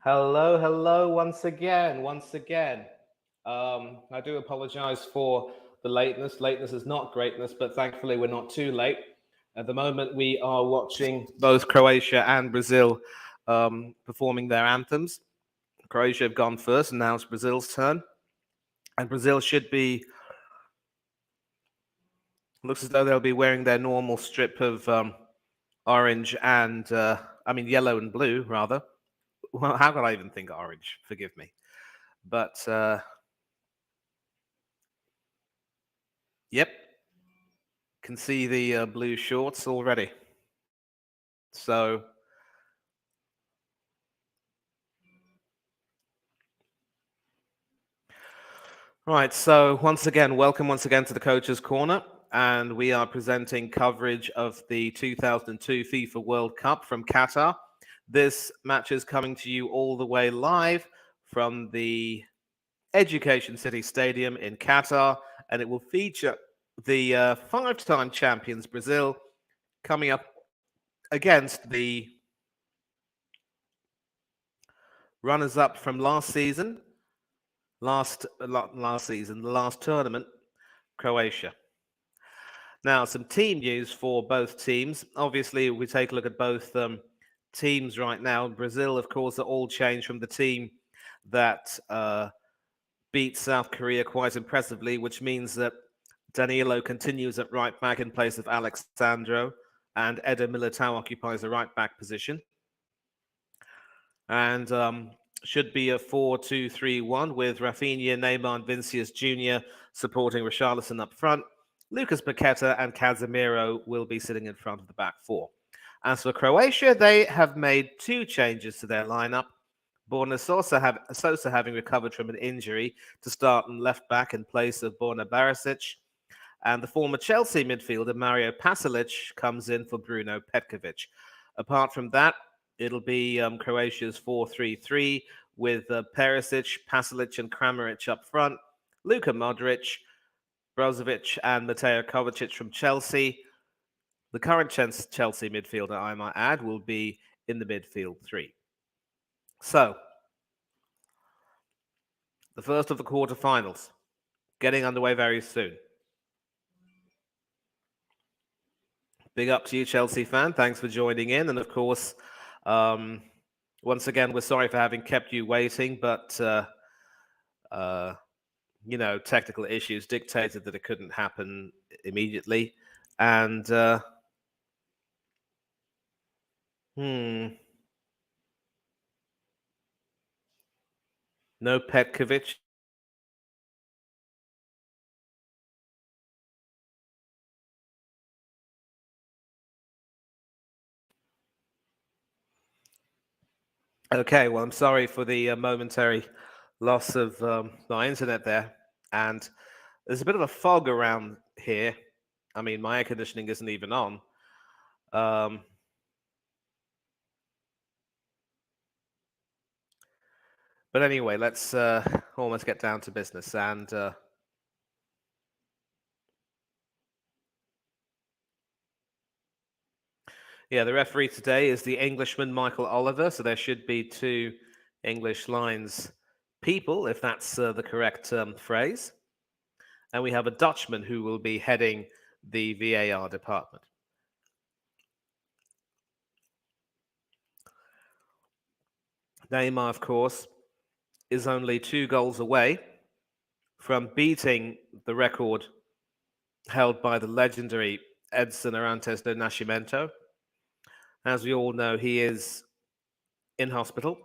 Hello, once again, I do apologize for the lateness. Lateness is not greatness, but thankfully we're not too late. At the moment, we are watching both Croatia and Brazil performing their anthems. Croatia have gone first, and now it's Brazil's turn. And Brazil should be, looks as though they'll be wearing their normal strip of orange and, yellow and blue, rather. Well, how could I even think orange? Forgive me. But yep, can see the blue shorts already. So right, so welcome once again to the Coach's Corner, and we are presenting coverage of the 2002 FIFA World Cup from Qatar. This match is coming to you all the way live from the Education City Stadium in Qatar, and it will feature the five-time champions Brazil coming up against the runners-up from last season, the last tournament, Croatia. Now, some team news for both teams. Obviously, we take a look at both teams right now. Brazil, of course, are all changed from the team that beat South Korea quite impressively, which means that Danilo continues at right back in place of Alexandro, and Eder Militao occupies the right back position. And should be a 4-2-3-1 with Rafinha, Neymar, and Vinicius Jr. supporting Richarlison up front. Lucas Paqueta and Casemiro will be sitting in front of the back four. As for Croatia, they have made two changes to their lineup. Borna Sosa having recovered from an injury to start on left back in place of Borna Barisic. And the former Chelsea midfielder Mario Pasalic comes in for Bruno Petkovic. Apart from that, it'll be Croatia's 4-3-3 with Perisic, Pasalic, and Kramaric up front, Luka Modric, Brozovic, and Mateo Kovacic from Chelsea. The current Chelsea midfielder, I might add, will be in the midfield three. So, the first of the quarterfinals, getting underway very soon. Big up to you, Chelsea fan. Thanks for joining in. And of course, once again, we're sorry for having kept you waiting, but, technical issues dictated that it couldn't happen immediately. And, no Petkovic. Okay, well, I'm sorry for the momentary loss of my internet there. And there's a bit of a fog around here. I mean, my air conditioning isn't even on. But anyway, let's almost get down to business. And yeah, the referee today is the Englishman Michael Oliver. So there should be two English lines people, if that's the correct phrase. And we have a Dutchman who will be heading the VAR department. Neymar, of course, is only 2 goals away from beating the record held by the legendary Edson Arantes do Nascimento. As we all know, he is in hospital,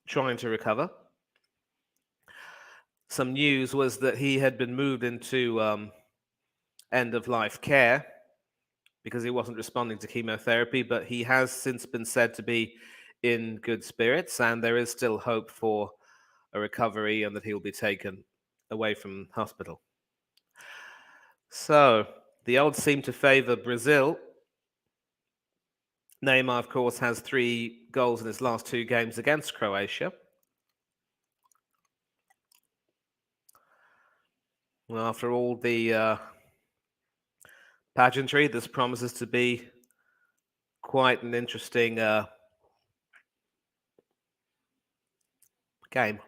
trying to recover. Some news was that he had been moved into end-of-life care because he wasn't responding to chemotherapy, but he has since been said to be in good spirits, and there is still hope for a recovery and that he'll be taken away from hospital. So, the odds seem to favor Brazil. Neymar, of course, has 3 goals in his last 2 games against Croatia. Well, after all the pageantry, this promises to be quite an interesting Game.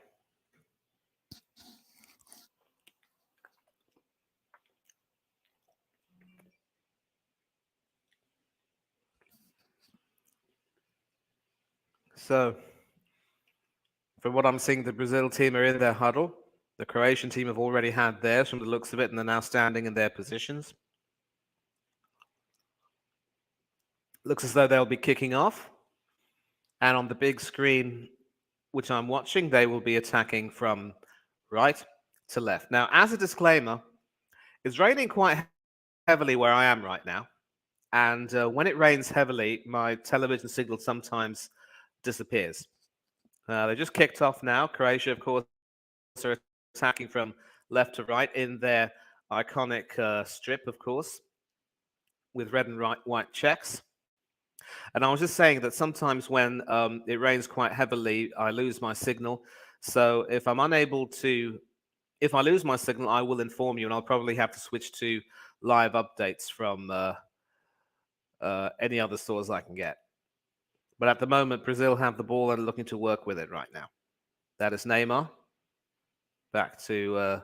So, from what I'm seeing, the Brazil team are in their huddle. The Croatian team have already had theirs from the looks of it, and they're now standing in their positions. Looks as though they'll be kicking off. And on the big screen, which I'm watching, they will be attacking from right to left. Now, as a disclaimer, it's raining quite heavily where I am right now. And when it rains heavily, my television signal sometimes disappears. They just kicked off now. Croatia, of course, are attacking from left to right in their iconic strip, of course, with red and white checks. And I was just saying that sometimes when it rains quite heavily, I lose my signal. So if I'm unable to, if I lose my signal, I will inform you, and I'll probably have to switch to live updates from any other source I can get. But at the moment, Brazil have the ball and are looking to work with it right now. That is Neymar. Back to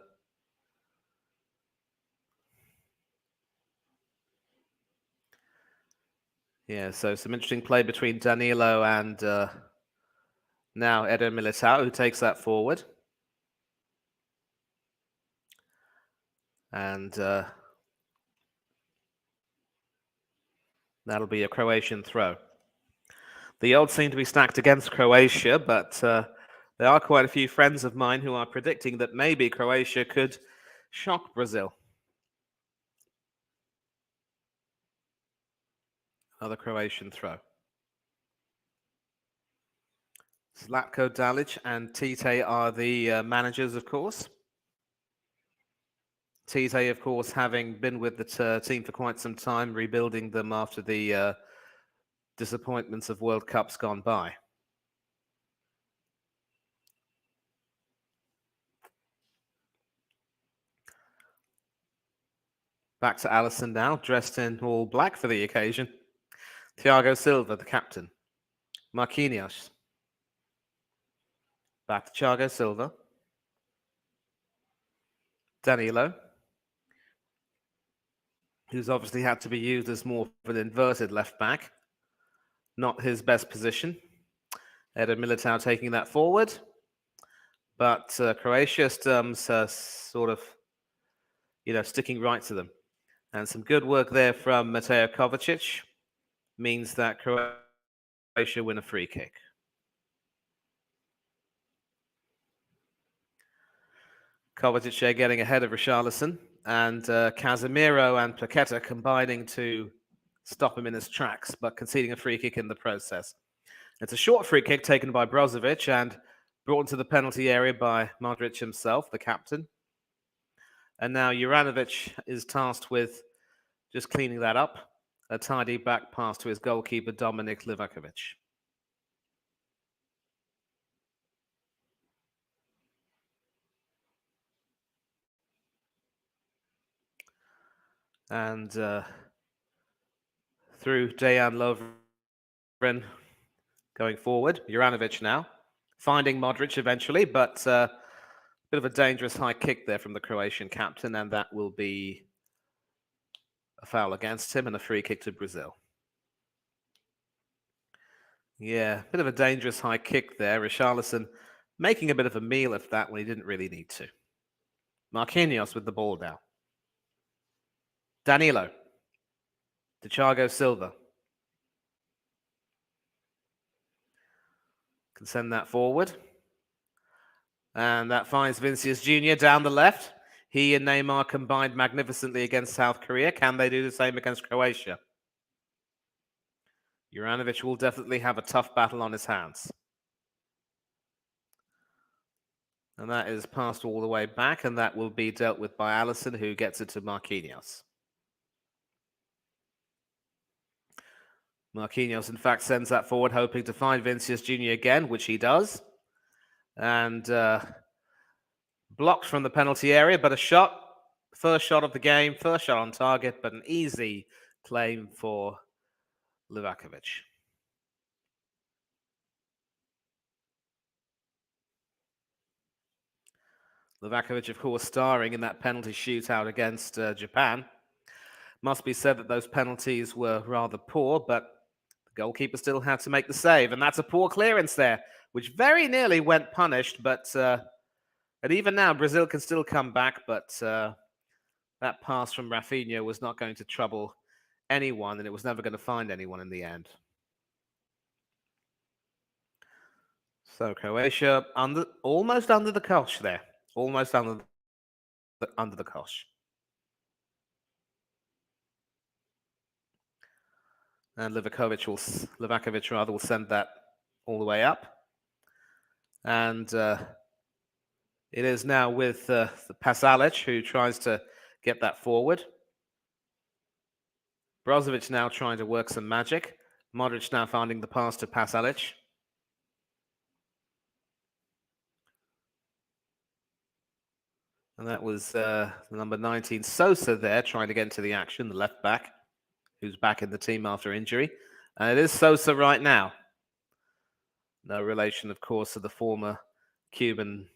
yeah, so some interesting play between Danilo and now Eder Militao, who takes that forward. And that'll be a Croatian throw. The odds seem to be stacked against Croatia, but there are quite a few friends of mine who are predicting that maybe Croatia could shock Brazil. Another Croatian throw. Zlatko Dalic and Tite are the managers, of course. Tite, of course, having been with the team for quite some time, rebuilding them after the disappointments of World Cups gone by. Back to Alisson now, dressed in all black for the occasion. Thiago Silva, the captain. Marquinhos. Back to Thiago Silva. Danilo, who's obviously had to be used as more of an inverted left back. Not his best position. Eder Militao taking that forward. But Croatia sort of, sticking right to them. And some good work there from Mateo Kovacic means that Croatia win a free kick. Kovacic getting ahead of Richarlison, and Casemiro and Paqueta combining to stop him in his tracks, but conceding a free kick in the process. It's a short free kick taken by Brozovic and brought into the penalty area by Modric himself, the captain. And now Juranovic is tasked with just cleaning that up. A tidy back pass to his goalkeeper, Dominik Livakovic. And through Dejan Lovren going forward. Juranovic now finding Modric eventually, but a bit of a dangerous high kick there from the Croatian captain, and that will be a foul against him and a free kick to Brazil. Yeah, a bit of a dangerous high kick there. Richarlison making a bit of a meal of that when he didn't really need to. Marquinhos with the ball down. Danilo. Thiago Silva. Can send that forward. And that finds Vinicius Jr. down the left. He and Neymar combined magnificently against South Korea. Can they do the same against Croatia? Juranovic will definitely have a tough battle on his hands. And that is passed all the way back, and that will be dealt with by Alisson, who gets it to Marquinhos. Marquinhos, in fact, sends that forward, hoping to find Vinicius Jr. again, which he does. And blocked from the penalty area, but a shot. First shot of the game, first shot on target, but an easy claim for Livakovic. Livakovic, of course, starring in that penalty shootout against Japan. Must be said that those penalties were rather poor, but the goalkeeper still had to make the save. And that's a poor clearance there, which very nearly went punished. But and even now, Brazil can still come back. But that pass from Rafinha was not going to trouble anyone, and it was never going to find anyone in the end. So Croatia almost under the cosh there, almost under the cosh. And Livakovic will send that all the way up. And it is now with Pasalic, who tries to get that forward. Brozovic now trying to work some magic. Modric now finding the pass to Pasalic. And that was the number 19, Sosa, there, trying to get into the action, the left back, who's back in the team after injury. And it is Sosa right now. No relation, of course, to the former Cuban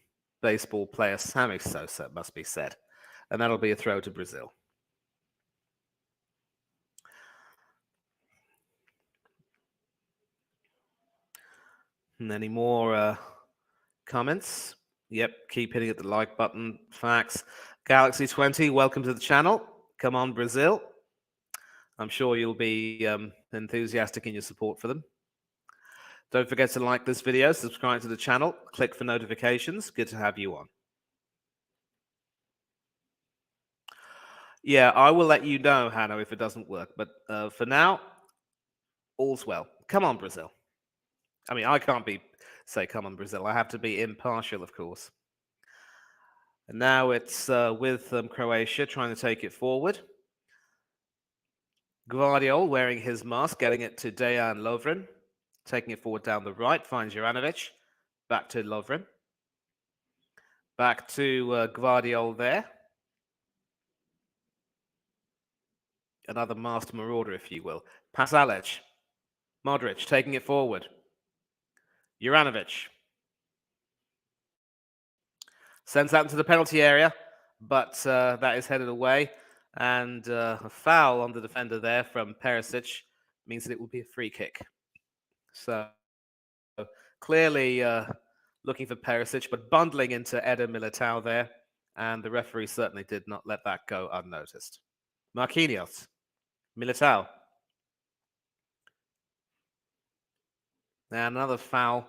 baseball player Sammy Sosa, it must be said. And that'll be a throw to Brazil. And any more comments? Yep, keep hitting at the like button. Facts. Galaxy 20, welcome to the channel. Come on, Brazil. I'm sure you'll be enthusiastic in your support for them. Don't forget to like this video, subscribe to the channel, click for notifications. Good to have you on. Yeah, I will let you know, Hanno, if it doesn't work. But for now, all's well. Come on, Brazil. I mean, I can't say come on, Brazil. I have to be impartial, of course. And now it's with Croatia trying to take it forward. Gvardiol wearing his mask, getting it to Dejan Lovren. Taking it forward down the right, finds Juranovic. Back to Lovren. Back to Gvardiol there. Another master marauder, if you will. Pasalic. Modric taking it forward. Juranovic. Sends that into the penalty area, but that is headed away. And a foul on the defender there from Perisic means that it will be a free kick. So clearly looking for Perisic, but bundling into Eder Militao there. And the referee certainly did not let that go unnoticed. Marquinhos. Militao. And another foul,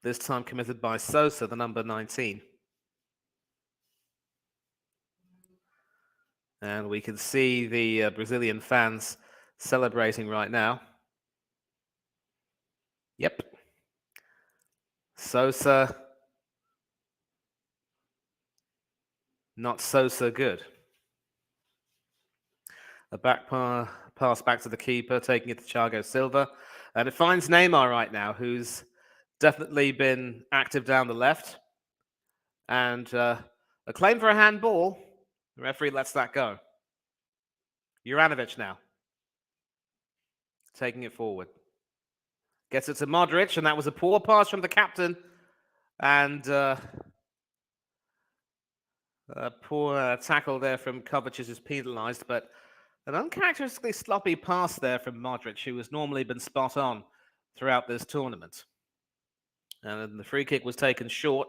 this time committed by Sosa, the number 19. And we can see the Brazilian fans celebrating right now. Yep. Sosa. Not so good. A back pass back to the keeper, taking it to Thiago Silva. And it finds Neymar right now, who's definitely been active down the left. And a claim for a handball. The referee lets that go. Juranovic now. Taking it forward. Gets it to Modric, and that was a poor pass from the captain. And a poor tackle there from Kovacic is penalised, but an uncharacteristically sloppy pass there from Modric, who has normally been spot on throughout this tournament. And the free kick was taken short,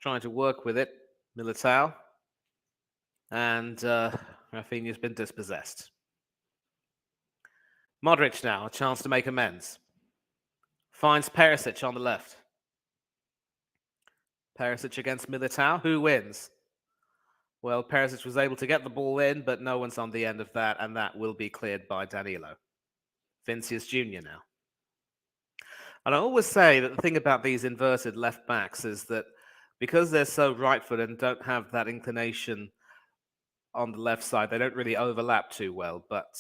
trying to work with it, Militao. And Rafinha's been dispossessed. Modric now, a chance to make amends. Finds Perisic on the left. Perisic against Militao. Who wins? Well, Perisic was able to get the ball in, but no one's on the end of that, and that will be cleared by Danilo. Vinicius Jr. now. And I always say that the thing about these inverted left backs is that because they're so right-footed and don't have that inclination on the left side, they don't really overlap too well. But,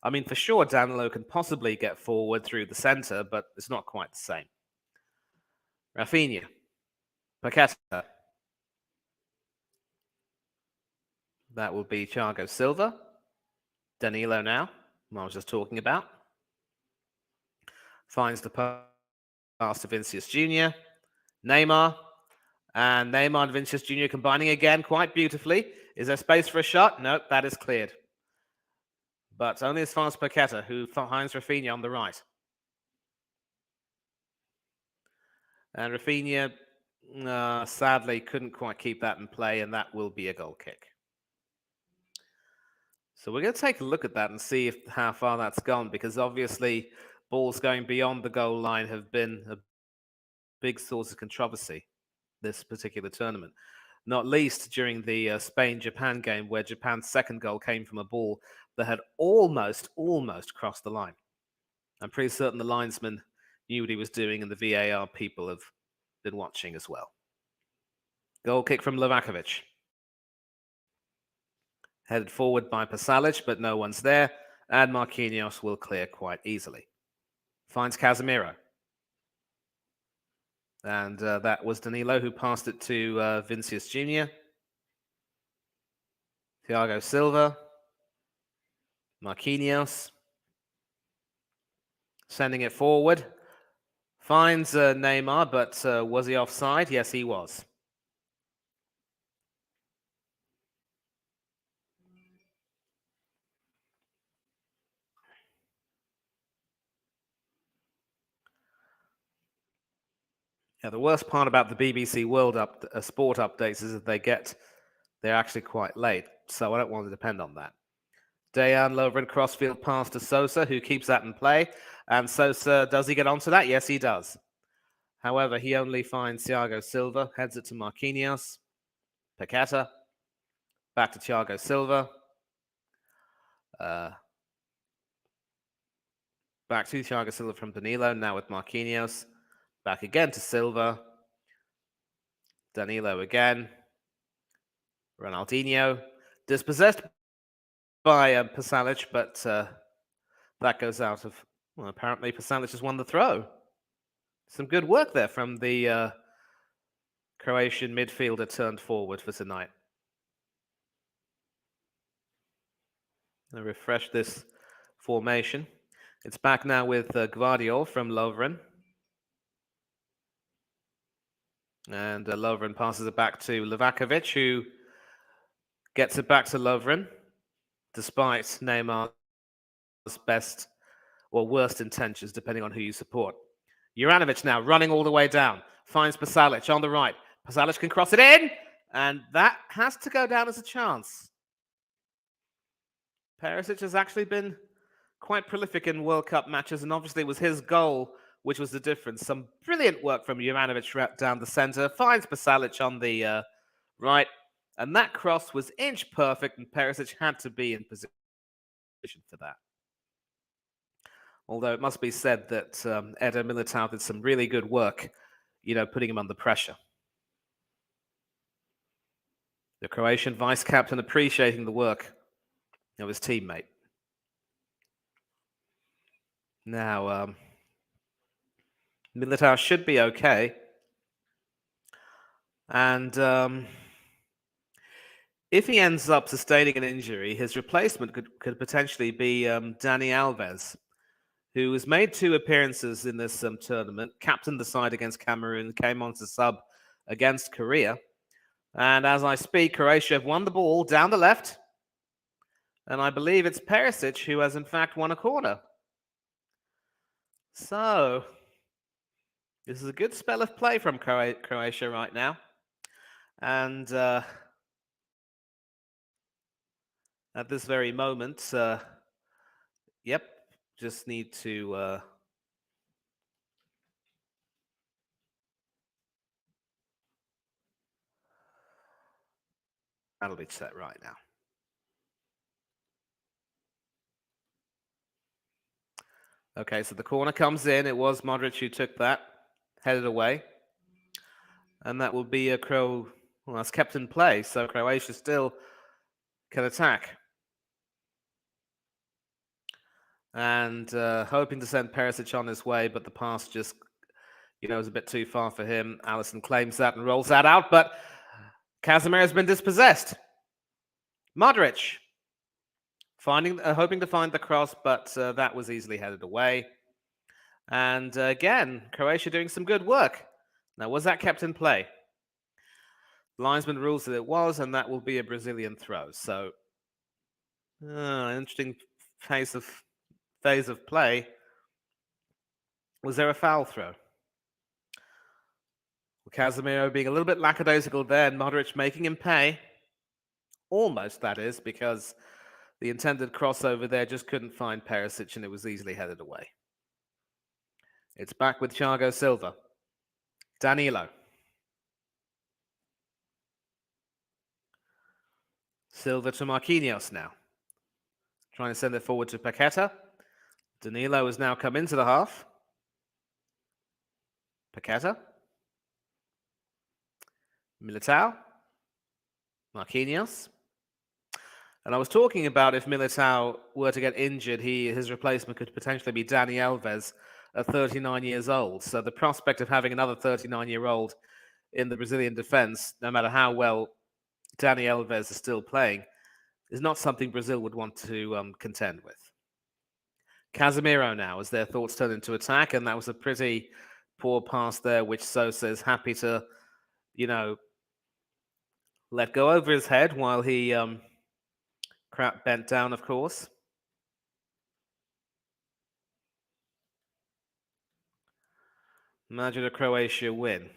I mean, for sure, Danilo can possibly get forward through the center, but it's not quite the same. Rafinha. Paqueta. That will be Thiago Silva. Danilo now, I was just talking about. Finds the pass to Vinicius Jr. Neymar. And Neymar and Vinicius Jr. combining again quite beautifully. Is there space for a shot? Nope, that is cleared. But only as far as Paqueta, who finds Rafinha on the right. And Rafinha, sadly, couldn't quite keep that in play, and that will be a goal kick. So we're going to take a look at that and see how far that's gone, because obviously balls going beyond the goal line have been a big source of controversy this particular tournament. Not least during the Spain-Japan game, where Japan's second goal came from a ball that had almost crossed the line. I'm pretty certain the linesman knew what he was doing, and the VAR people have been watching as well. Goal kick from Livakovic. Headed forward by Pasalic, but no one's there, and Marquinhos will clear quite easily. Finds Casemiro. And that was Danilo who passed it to Vinicius Jr. Thiago Silva. Marquinhos. Sending it forward. Finds Neymar, but was he offside? Yes, he was. Yeah, the worst part about the BBC World Sport updates is that they're actually quite late, so I don't want to depend on that. Dejan Lovren crossfield pass to Sosa, who keeps that in play. And Sosa, does he get onto that? Yes, he does. However, he only finds Thiago Silva, heads it to Marquinhos. Paqueta. Back to Thiago Silva. Back to Thiago Silva from Danilo, now with Marquinhos. Back again to Silva. Danilo again. Ronaldinho. Dispossessed by Pasalic, but that goes out of... Well, apparently Pasalic has won the throw. Some good work there from the Croatian midfielder turned forward for tonight. I'll refresh this formation. It's back now with Gvardiol from Lovren. And Lovren passes it back to Livakovic, who gets it back to Lovren, despite Neymar's best or worst intentions, depending on who you support. Juranovic now running all the way down, finds Pasalic on the right. Pasalic can cross it in, and that has to go down as a chance. Perisic has actually been quite prolific in World Cup matches, and obviously it was his goal which was the difference. Some brilliant work from Juranovic down the centre, finds Pasalic on the right, and that cross was inch perfect, and Perisic had to be in position for that. Although it must be said that Eder Militao did some really good work, putting him under pressure. The Croatian vice-captain appreciating the work of his teammate. Now, Militao should be okay. And if he ends up sustaining an injury, his replacement could potentially be Dani Alves, who has made 2 appearances in this tournament, captained the side against Cameroon, came on to sub against Korea. And as I speak, Croatia have won the ball down the left. And I believe it's Perisic who has in fact won a corner. So, this is a good spell of play from Croatia right now. And at this very moment, yep, just need to... That'll be set right now. Okay, so the corner comes in. It was Modric who took that, headed away. And that will be well, that's kept in play, so Croatia still can attack. And hoping to send Perisic on his way, but the pass just, was a bit too far for him. Alisson claims that and rolls that out, but Casemiro has been dispossessed. Modric hoping to find the cross, but that was easily headed away. And again, Croatia doing some good work. Now, was that kept in play? Linesman rules that it was, and that will be a Brazilian throw. So, interesting phase of play. Was there a foul throw? Casemiro being a little bit lackadaisical there, and Modric making him pay. Almost, that is, because the intended crossover there just couldn't find Perisic, and it was easily headed away. It's back with Thiago Silva. Danilo. Silva to Marquinhos now. Trying to send it forward to Paqueta. Danilo has now come into the half. Paqueta. Militao. Marquinhos. And I was talking about if Militao were to get injured, his replacement could potentially be Dani Alves at 39 years old. So the prospect of having another 39-year-old in the Brazilian defense, no matter how well Dani Alves is still playing, is not something Brazil would want to contend with. Casemiro now, as their thoughts turn into attack, and that was a pretty poor pass there, which Sosa is happy to, let go over his head while he bent down, of course. Imagine a Croatia win.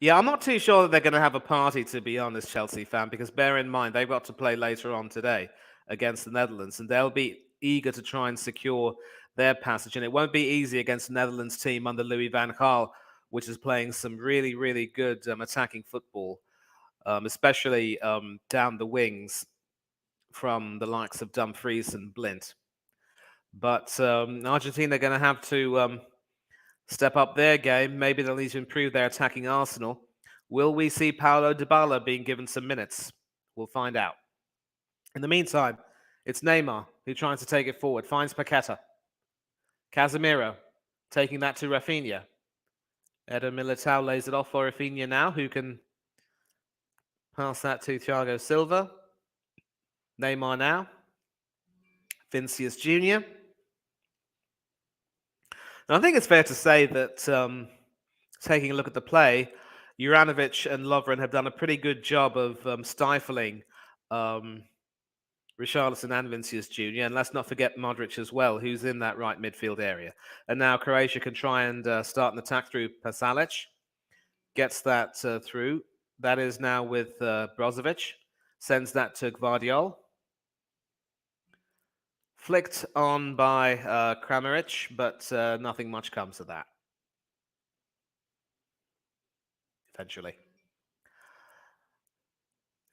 Yeah, I'm not too sure that they're going to have a party, to be honest, Chelsea fan, because bear in mind, they've got to play later on today against the Netherlands, and they'll be eager to try and secure their passage. And it won't be easy against the Netherlands team under Louis van Gaal, which is playing some really, really good attacking football, especially down the wings from the likes of Dumfries and Blint. But Argentina are going to have to step up their game. Maybe they'll need to improve their attacking arsenal. Will we see Paulo Dybala being given some minutes? We'll find out. In the meantime, it's Neymar who tries to take it forward, finds Paqueta. Casemiro taking that to Rafinha. Eder Militao lays it off for Rafinha now, who can pass that to Thiago Silva. Neymar now. Vinicius Jr. And I think it's fair to say that taking a look at the play, Juranovic and Lovren have done a pretty good job of stifling Richarlison and Vinicius Jr. And let's not forget Modric as well, who's in that right midfield area. And now Croatia can try and start an attack through Pasalic. Gets that through. That is now with Brozovic. Sends that to Gvardiol. Flicked on by Kramaric, but nothing much comes of that. Eventually.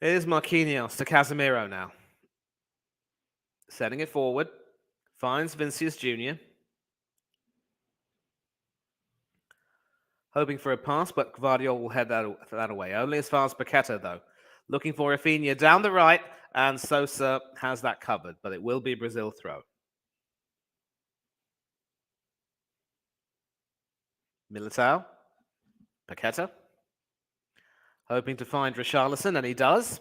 It is Marquinhos to Casemiro now. Setting it forward. Finds Vinicius Jr. Hoping for a pass, but Gvardiol will head that away. Only as far as Paqueta, though. Looking for Rafinha down the right, and Sosa has that covered, but it will be a Brazil throw. Militao. Paqueta. Hoping to find Richarlison, and he does.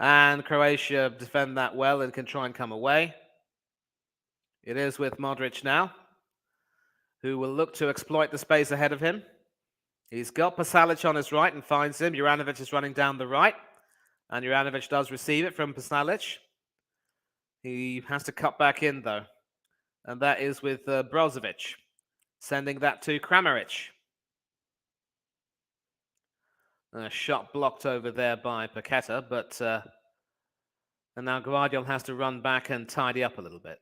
And Croatia defend that well and can try and come away. It is with Modric now, who will look to exploit the space ahead of him. He's got Pasalic on his right and finds him. Juranovic is running down the right, and Juranovic does receive it from Pasalic. He has to cut back in, though, and that is with Brozovic, sending that to Kramaric. A shot blocked over there by Paqueta, but and now Gvardiol has to run back and tidy up a little bit,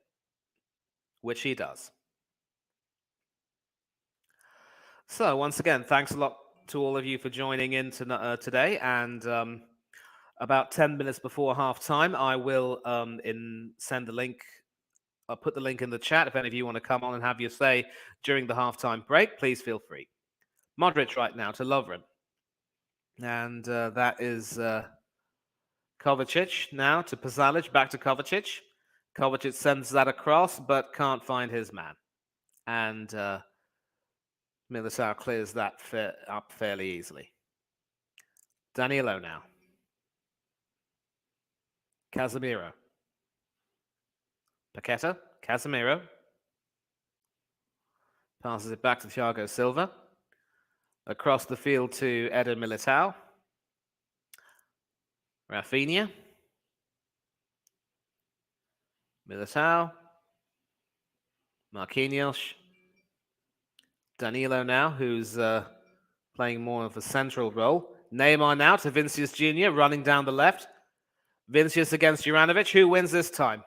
which he does. So once again, thanks a lot to all of you for joining in today. And about 10 minutes before halftime, I will send the link. I'll put the link in the chat if any of you want to come on and have your say during the halftime break. Please feel free. Modric right now to Lovren. And that is Kovacic now to Pasalic, back to Kovacic. Kovacic sends that across, but can't find his man. And Militao clears that up fairly easily. Danilo now. Casemiro. Paqueta. Casemiro passes it back to Thiago Silva. Across the field to Eder Militao. Rafinha. Militao. Marquinhos. Danilo now, who's playing more of a central role. Neymar now to Vinicius Jr., running down the left. Vinicius against Juranovic. Who wins this time?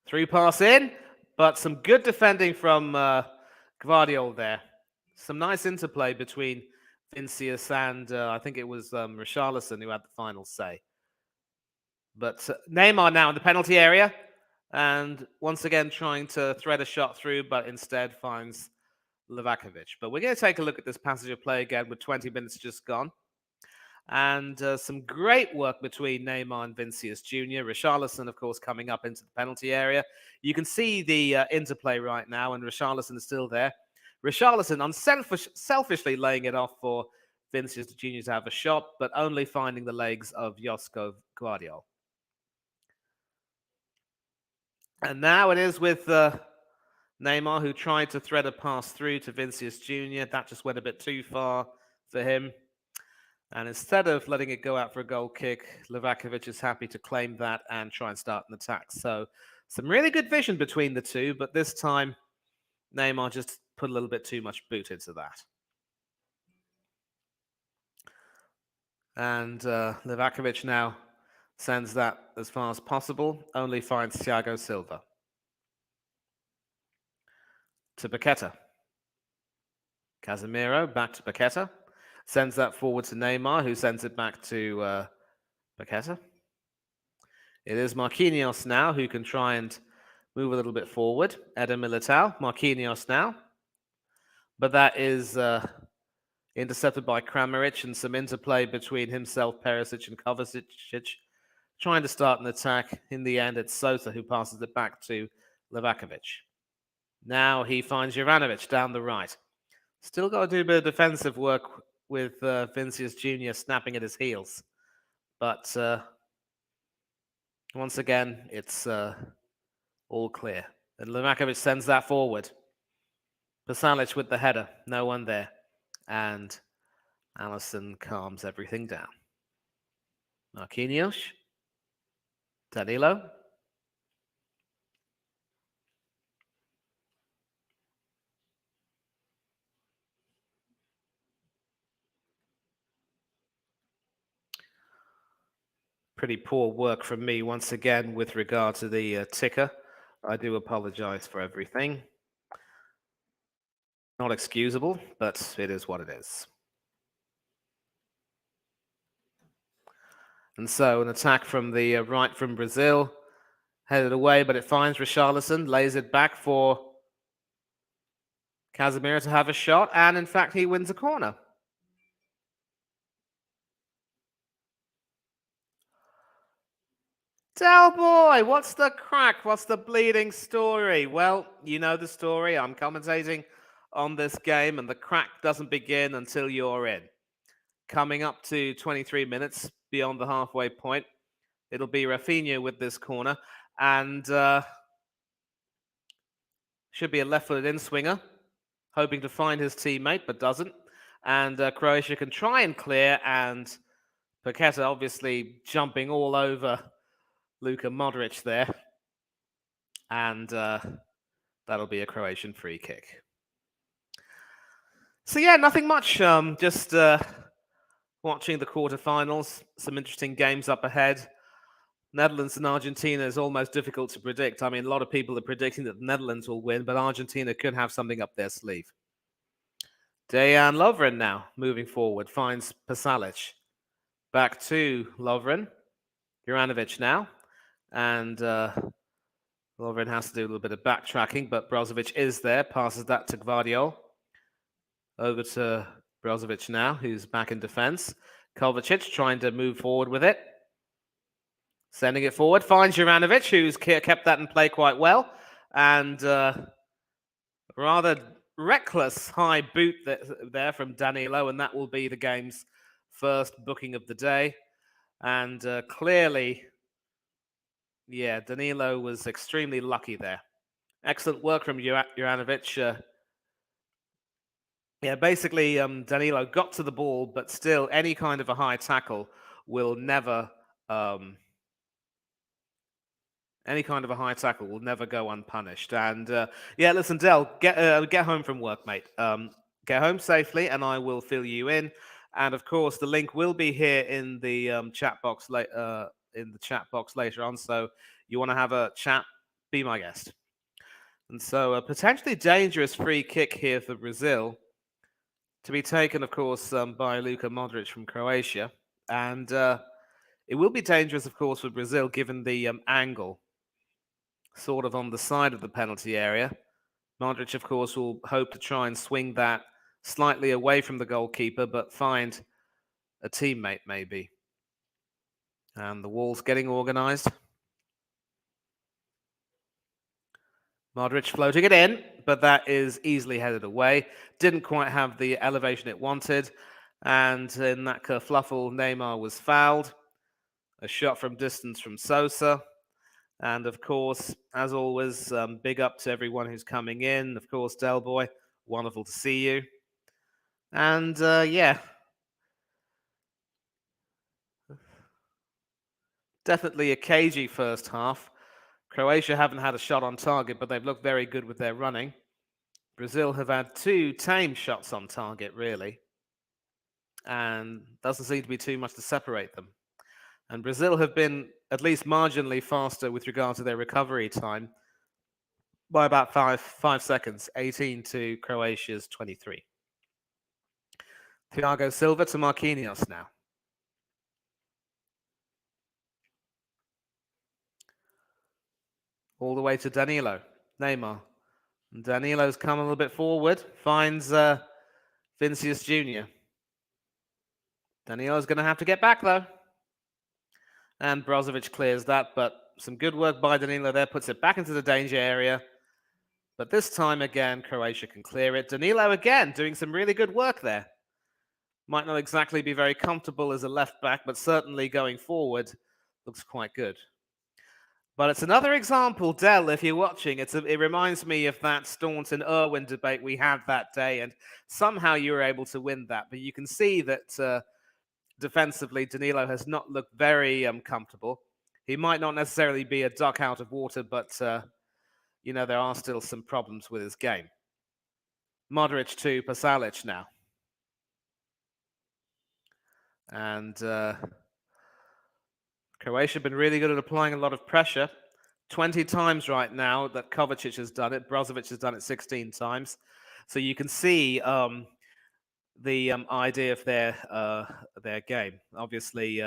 Through pass in, but some good defending from Gvardiol there. Some nice interplay between Vinicius and I think it was Richarlison who had the final say. But Neymar now in the penalty area. And once again trying to thread a shot through, but instead finds Livakovic. But we're going to take a look at this passage of play again with 20 minutes just gone. And some great work between Neymar and Vinicius Jr. Richarlison, of course, coming up into the penalty area. You can see the interplay right now, and Richarlison is still there. Richarlison selfishly laying it off for Vinicius Jr. to have a shot, but only finding the legs of Josko Gvardiol. And now it is with Neymar, who tried to thread a pass through to Vinicius Jr. That just went a bit too far for him. And instead of letting it go out for a goal kick, Livakovic is happy to claim that and try and start an attack. So some really good vision between the two, but this time Neymar just put a little bit too much boot into that. And Livakovic now sends that as far as possible, only finds Thiago Silva. To Paqueta. Casemiro, back to Paqueta. Sends that forward to Neymar, who sends it back to Paqueta. It is Marquinhos now, who can try and move a little bit forward. Eder Militao, Marquinhos now. But that is intercepted by Kramaric, and some interplay between himself, Perisic, and Kovacic, trying to start an attack. In the end, it's Sosa who passes it back to Livakovic. Now he finds Juranovic down the right. Still got to do a bit of defensive work with Vinicius Jr. snapping at his heels. But once again, it's all clear. And Livakovic sends that forward. Pasalic with the header. No one there. And Alisson calms everything down. Marquinhos. Danilo. Pretty poor work from me once again with regard to the ticker. I do apologize for everything. Not excusable, but it is what it is. And so an attack from the right from Brazil, headed away, but it finds Richarlison, lays it back for Casemiro to have a shot, and in fact he wins a corner. Del Boy, what's the crack? What's the bleeding story? Well, you know the story. I'm commentating on this game, and the crack doesn't begin until you're in. Coming up to 23 minutes beyond the halfway point, it'll be Rafinha with this corner, and should be a left-footed in-swinger, hoping to find his teammate, but doesn't. And Croatia can try and clear, and Paqueta obviously jumping all over Luka Modric there. And that'll be a Croatian free kick. So yeah, nothing much. Just watching the quarterfinals. Some interesting games up ahead. Netherlands and Argentina is almost difficult to predict. I mean, a lot of people are predicting that the Netherlands will win, but Argentina could have something up their sleeve. Dejan Lovren now moving forward, finds Pasalic. Back to Lovren. Juranovic now. And Lovren has to do a little bit of backtracking, but Brozovic is there, passes that to Gvardiol. Over to Brozovic now, who's back in defense. Kovacic trying to move forward with it. Sending it forward, finds Juranovic, who's kept that in play quite well. And rather reckless high boot there from Danilo, and that will be the game's first booking of the day. And clearly Yeah, Danilo was extremely lucky there. Excellent work from Juranovic. Yeah, basically, Danilo got to the ball, but still, any kind of a high tackle will never, um, any kind of a high tackle will never go unpunished. And yeah, listen, Del, get home from work, mate. Get home safely, and I will fill you in. And of course, the link will be here in the chat box later on. So you want to have a chat? Be my guest. And so a potentially dangerous free kick here for Brazil, to be taken, of course, by Luka Modric from Croatia. And it will be dangerous, of course, for Brazil, given the angle sort of on the side of the penalty area. Modric, of course, will hope to try and swing that slightly away from the goalkeeper, but find a teammate maybe. And the wall's getting organised. Modric floating it in, but that is easily headed away. Didn't quite have the elevation it wanted. And in that kerfluffle, Neymar was fouled. A shot from distance from Sosa. And of course, as always, big up to everyone who's coming in. Of course, Del Boy, wonderful to see you. And yeah, definitely a cagey first half. Croatia haven't had a shot on target, but they've looked very good with their running. Brazil have had two tame shots on target, really. And doesn't seem to be too much to separate them. And Brazil have been at least marginally faster with regard to their recovery time by about five seconds, 18 to Croatia's 23. Thiago Silva to Marquinhos now. All the way to Danilo, Neymar. And Danilo's come a little bit forward, finds Vinicius Jr. Danilo's going to have to get back, though. And Brozovic clears that, but some good work by Danilo there, puts it back into the danger area. But this time again, Croatia can clear it. Danilo again doing some really good work there. Might not exactly be very comfortable as a left back, but certainly going forward looks quite good. But it's another example, Del, if you're watching, it reminds me of that Staunton Irwin debate we had that day, and somehow you were able to win that. But you can see that defensively, Danilo has not looked very comfortable. He might not necessarily be a duck out of water, but, you know, there are still some problems with his game. Modric to Pasalic now. And Croatia have been really good at applying a lot of pressure. 20 times right now that Kovacic has done it. Brozovic has done it 16 times. So you can see the idea of their game. Obviously,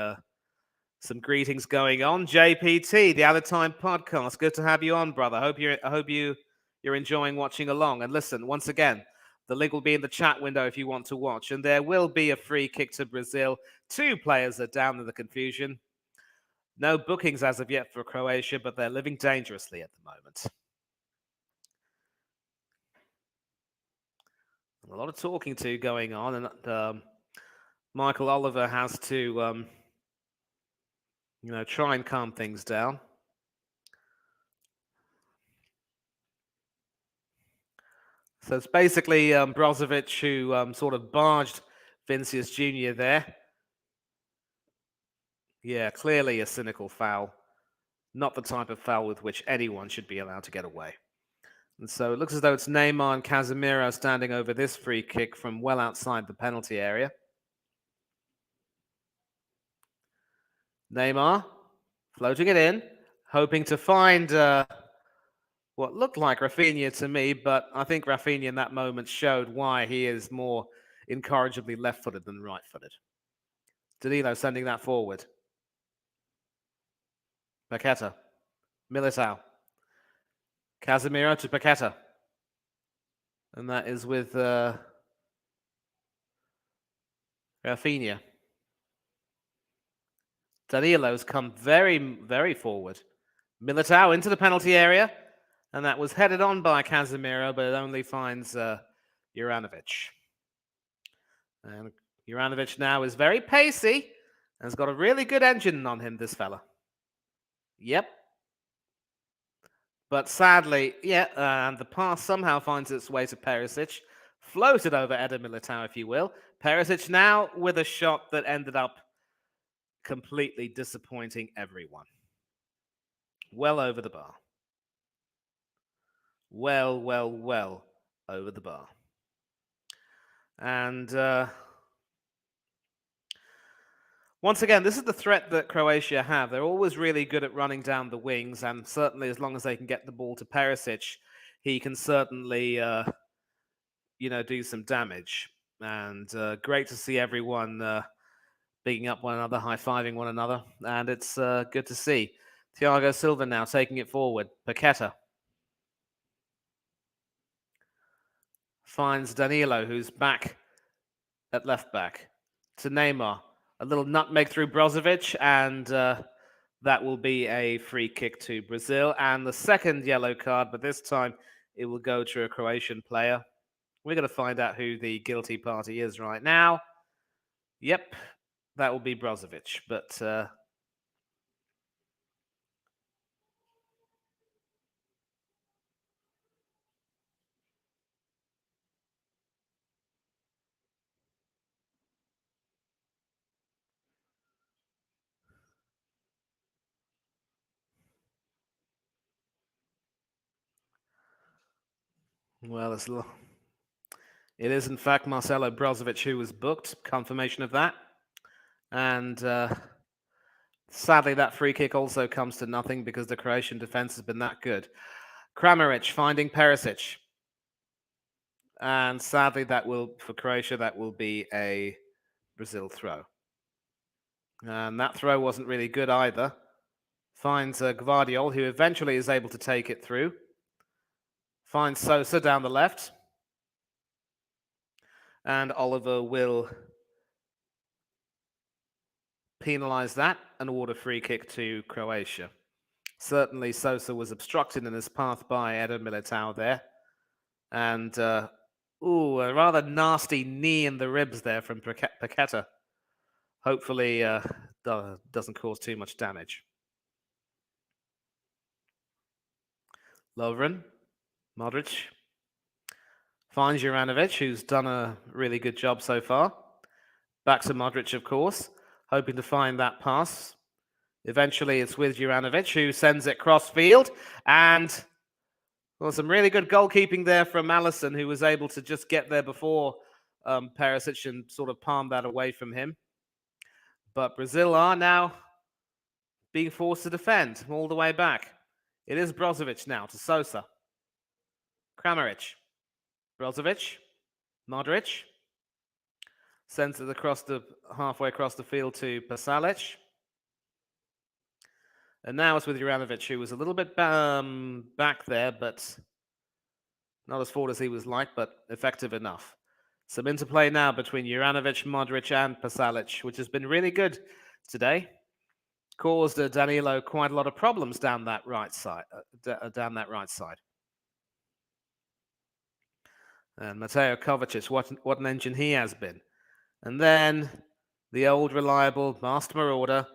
some greetings going on. JPT, the Other Time podcast. Good to have you on, brother. I hope you're enjoying watching along. And listen, once again, the link will be in the chat window if you want to watch. And there will be a free kick to Brazil. Two players are down in the confusion. No bookings as of yet for Croatia, but they're living dangerously at the moment. A lot of talking to going on, and Michael Oliver has to, try and calm things down. So it's basically Brozovic who sort of barged Vinicius Jr. there. Yeah, clearly a cynical foul. Not the type of foul with which anyone should be allowed to get away. And so it looks as though it's Neymar and Casemiro standing over this free kick from well outside the penalty area. Neymar floating it in, hoping to find what looked like Rafinha to me, but I think Rafinha in that moment showed why he is more incorrigibly left-footed than right-footed. Danilo sending that forward. Paqueta. Militao. Casemiro to Paqueta. And that is with Rafinha. Danilo's come very, very forward. Militao into the penalty area. And that was headed on by Casemiro, but it only finds Juranovic. And Juranovic now is very pacey and has got a really good engine on him, this fella. Yep. But sadly, yeah, and the pass somehow finds its way to Perisic. Floated over Eder Militao, if you will. Perisic now with a shot that ended up completely disappointing everyone. Well over the bar. Well over the bar. And once again, this is the threat that Croatia have. They're always really good at running down the wings, and certainly as long as they can get the ball to Perisic, he can certainly, do some damage. And great to see everyone bigging up one another, high-fiving one another, and it's good to see. Thiago Silva now taking it forward. Paqueta finds Danilo, who's back at left back, to Neymar. A little nutmeg through Brozovic, and that will be a free kick to Brazil. And the second yellow card, but this time it will go to a Croatian player. We're going to find out who the guilty party is right now. Yep, that will be Brozovic. But well, it is in fact Marcelo Brozovic who was booked. Confirmation of that. And sadly, that free kick also comes to nothing because the Croatian defense has been that good. Kramaric finding Perisic. And sadly, for Croatia, that will be a Brazil throw. And that throw wasn't really good either. Finds Gvardiol, who eventually is able to take it through. Finds Sosa down the left. And Oliver will penalise that and award a free kick to Croatia. Certainly, Sosa was obstructed in his path by Eder Militao there. And, a rather nasty knee in the ribs there from Paqueta. Hopefully, doesn't cause too much damage. Lovren, Modric, finds Juranovic, who's done a really good job so far. Back to Modric, of course, hoping to find that pass. Eventually, it's with Juranovic, who sends it cross field. And, well, some really good goalkeeping there from Alisson, who was able to just get there before Perisic and sort of palm that away from him. But Brazil are now being forced to defend all the way back. It is Brozovic now to Sosa. Kramaric. Brozovic. Modric. Sends it halfway across the field to Pasalic. And now it's with Juranovic, who was a little bit back there, but not as forward as he was like, but effective enough. Some interplay now between Juranovic, Modric, and Pasalic, which has been really good today. Caused Danilo quite a lot of problems down that right side. And Mateo Kovacic, what an engine he has been. And then the old reliable master marauder,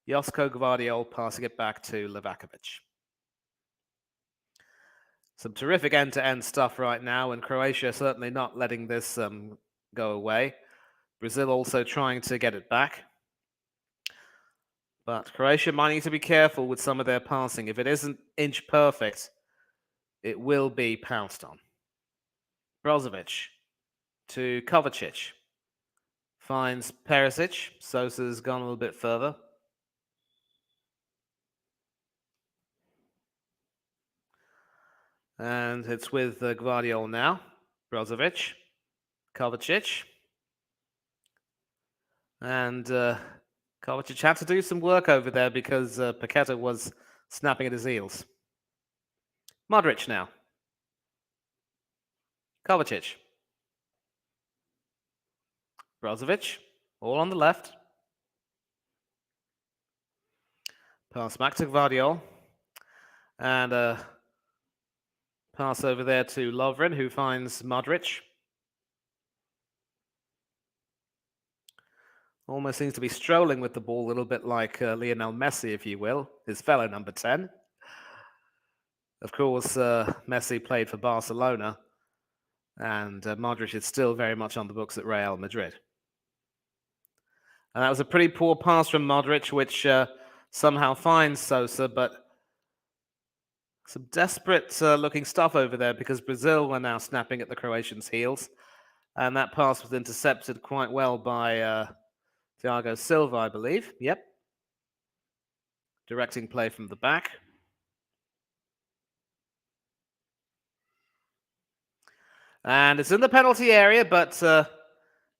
Josko Gvardiol, passing it back to Livakovic. Some terrific end-to-end stuff right now, and Croatia certainly not letting this go away. Brazil also trying to get it back. But Croatia might need to be careful with some of their passing. If it isn't inch perfect, it will be pounced on. Brozovic to Kovacic. Finds Perisic. Sosa's gone a little bit further. And it's with Gvardiol now. Brozovic. Kovacic. And Kovacic had to do some work over there because Paqueta was snapping at his heels. Modric now. Kovacic. Brozovic, all on the left. Pass back to Gvardiol. And pass over there to Lovren, who finds Modric. Almost seems to be strolling with the ball a little bit like Lionel Messi, if you will, his fellow number 10. Of course, Messi played for Barcelona, and Modric is still very much on the books at Real Madrid. And that was a pretty poor pass from Modric, which somehow finds Sosa, but some desperate looking stuff over there because Brazil were now snapping at the Croatians' heels. And that pass was intercepted quite well by Thiago Silva, I believe. Yep. Directing play from the back. And it's in the penalty area, but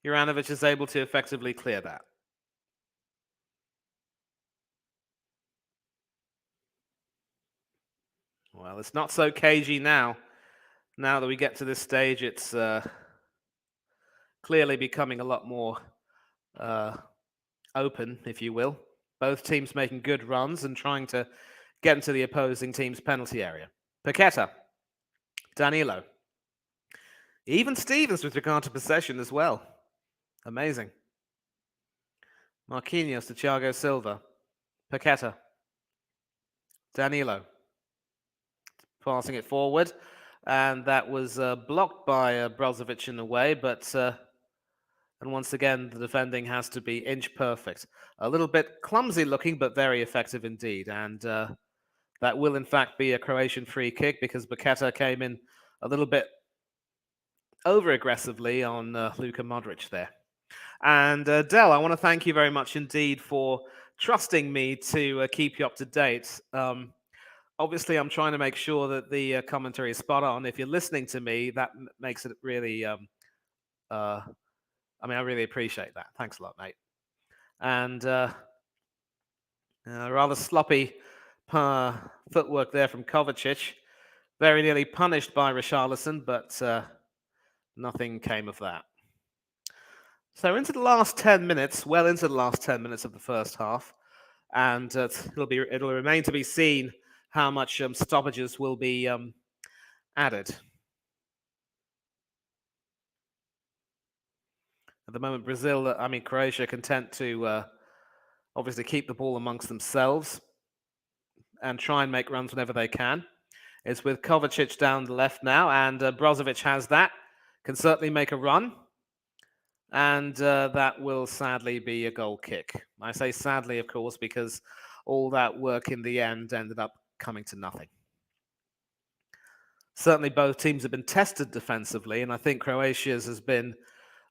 Juranovic is able to effectively clear that. Well, it's not so cagey now. Now that we get to this stage, it's clearly becoming a lot more open, if you will. Both teams making good runs and trying to get into the opposing team's penalty area. Paqueta, Danilo. Even Stevens with regard to possession as well. Amazing. Marquinhos to Thiago Silva. Paqueta. Danilo. Passing it forward. And that was blocked by Brozovic in a way, but and once again, the defending has to be inch perfect. A little bit clumsy looking, but very effective indeed. And that will, in fact, be a Croatian free kick because Paqueta came in a little bit over aggressively on Luka Modric there. And Del, I want to thank you very much indeed for trusting me to keep you up to date. Obviously, I'm trying to make sure that the commentary is spot on. If you're listening to me, that makes it really I really appreciate that. Thanks a lot, mate. And rather sloppy footwork there from Kovacic. Very nearly punished by Richarlison, but nothing came of that. So into the last 10 minutes, well into the last 10 minutes of the first half. And it'll remain to be seen how much stoppages will be added. At the moment, Croatia content to obviously keep the ball amongst themselves and try and make runs whenever they can. It's with Kovacic down the left now, and Brozovic has that. Can certainly make a run. And that will sadly be a goal kick. I say sadly, of course, because all that work in the end ended up coming to nothing. Certainly both teams have been tested defensively, and I think Croatia's has been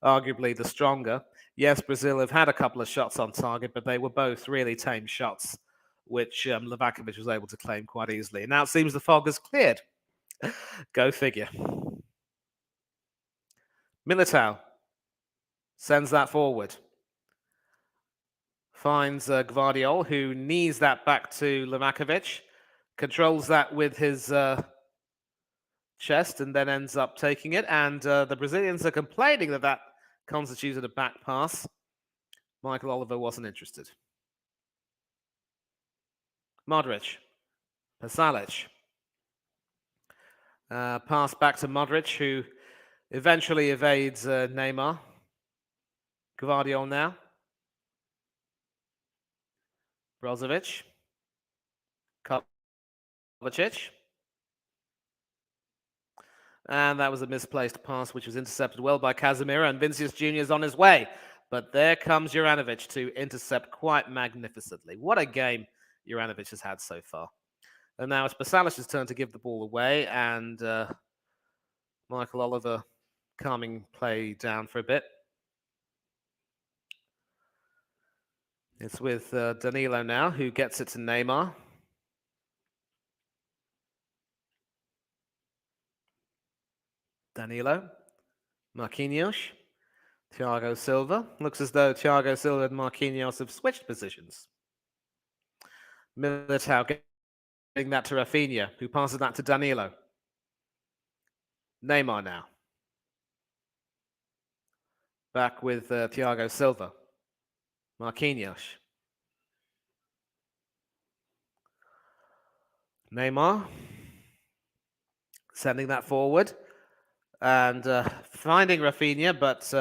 arguably the stronger. Yes, Brazil have had a couple of shots on target, but they were both really tame shots, which Livakovic was able to claim quite easily. And now it seems the fog has cleared. Go figure. Militao sends that forward. Finds Gvardiol, who knees that back to Livakovic. Controls that with his chest and then ends up taking it. And the Brazilians are complaining that that constituted a back pass. Michael Oliver wasn't interested. Modric. Pasalic. Pass back to Modric, who eventually evades Neymar. Gvardiol now. Brozovic. Kovacic. And that was a misplaced pass, which was intercepted well by Casemiro, and Vinicius Jr. is on his way. But there comes Juranovic to intercept quite magnificently. What a game Juranovic has had so far. And now it's Pasalic's turn to give the ball away, and Michael Oliver calming play down for a bit. It's with Danilo now, who gets it to Neymar. Danilo. Marquinhos. Thiago Silva. Looks as though Thiago Silva and Marquinhos have switched positions. Militao getting that to Rafinha, who passes that to Danilo. Neymar now. Back with Thiago Silva. Marquinhos. Neymar. Sending that forward. And finding Rafinha, but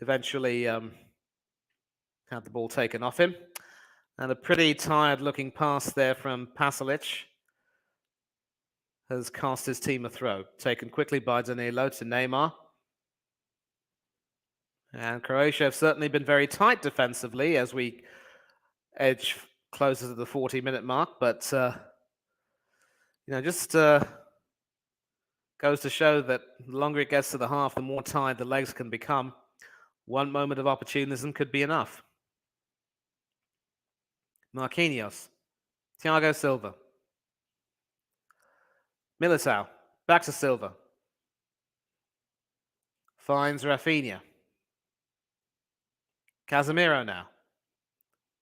eventually had the ball taken off him. And a pretty tired-looking pass there from Pasalic. has cost his team a throw. Taken quickly by Danilo to Neymar. And Croatia have certainly been very tight defensively as we edge closer to the 40-minute mark. But, just goes to show that the longer it gets to the half, the more tired the legs can become. One moment of opportunism could be enough. Marquinhos. Thiago Silva. Militao. Back to Silva. Finds Rafinha. Casemiro now.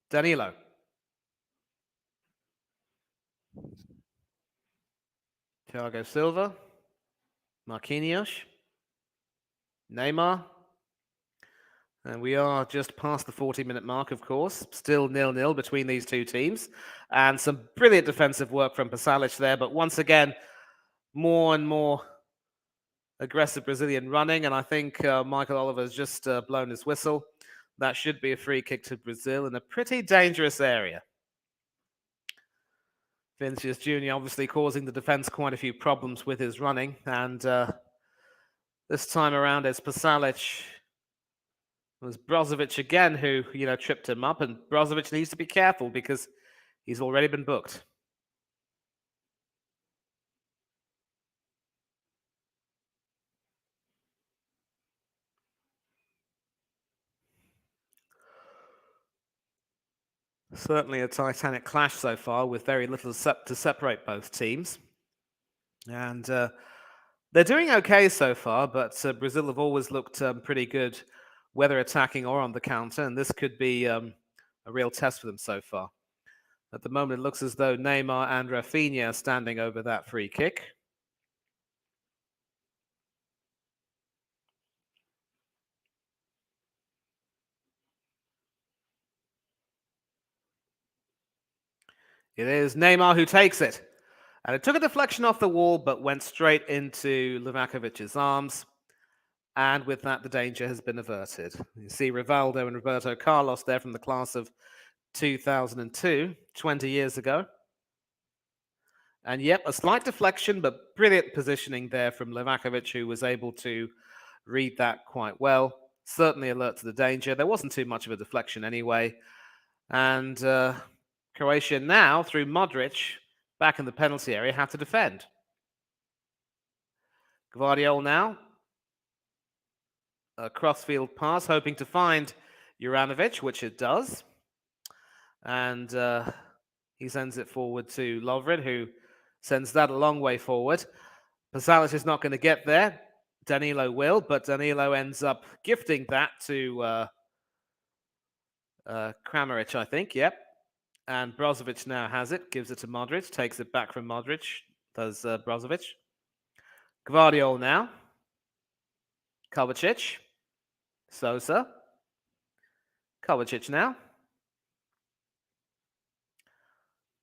Danilo. Thiago Silva. Marquinhos. Neymar. And we are just past the 40-minute mark, of course. Still 0-0 between these two teams. And some brilliant defensive work from Pasalic there. But once again, more and more aggressive Brazilian running. And I think Michael Oliver's just blown his whistle. That should be a free kick to Brazil in a pretty dangerous area. Vinicius Jr. obviously causing the defense quite a few problems with his running. And this time around, it's Pasalic. It was Brozovic again who, tripped him up. And Brozovic needs to be careful because he's already been booked. Certainly a titanic clash so far with very little to separate both teams. And they're doing okay so far, but Brazil have always looked pretty good, whether attacking or on the counter. And this could be a real test for them so far. At the moment, it looks as though Neymar and Rafinha are standing over that free kick. It is Neymar who takes it. And it took a deflection off the wall, but went straight into Livakovic's arms. And with that, the danger has been averted. You see Rivaldo and Roberto Carlos there from the class of 2002, 20 years ago. And yep, a slight deflection, but brilliant positioning there from Livakovic, who was able to read that quite well. Certainly alert to the danger. There wasn't too much of a deflection anyway. And Croatia now, through Modric, back in the penalty area, have to defend. Gvardiol now. A crossfield pass, hoping to find Juranovic, which it does. And he sends it forward to Lovren, who sends that a long way forward. Pasalic is not going to get there. Danilo will, but Danilo ends up gifting that to Kramaric, I think, yep. And Brozovic now has it, gives it to Modric, takes it back from Modric, does Brozovic. Gvardiol now. Kovacic. Sosa. Kovacic now.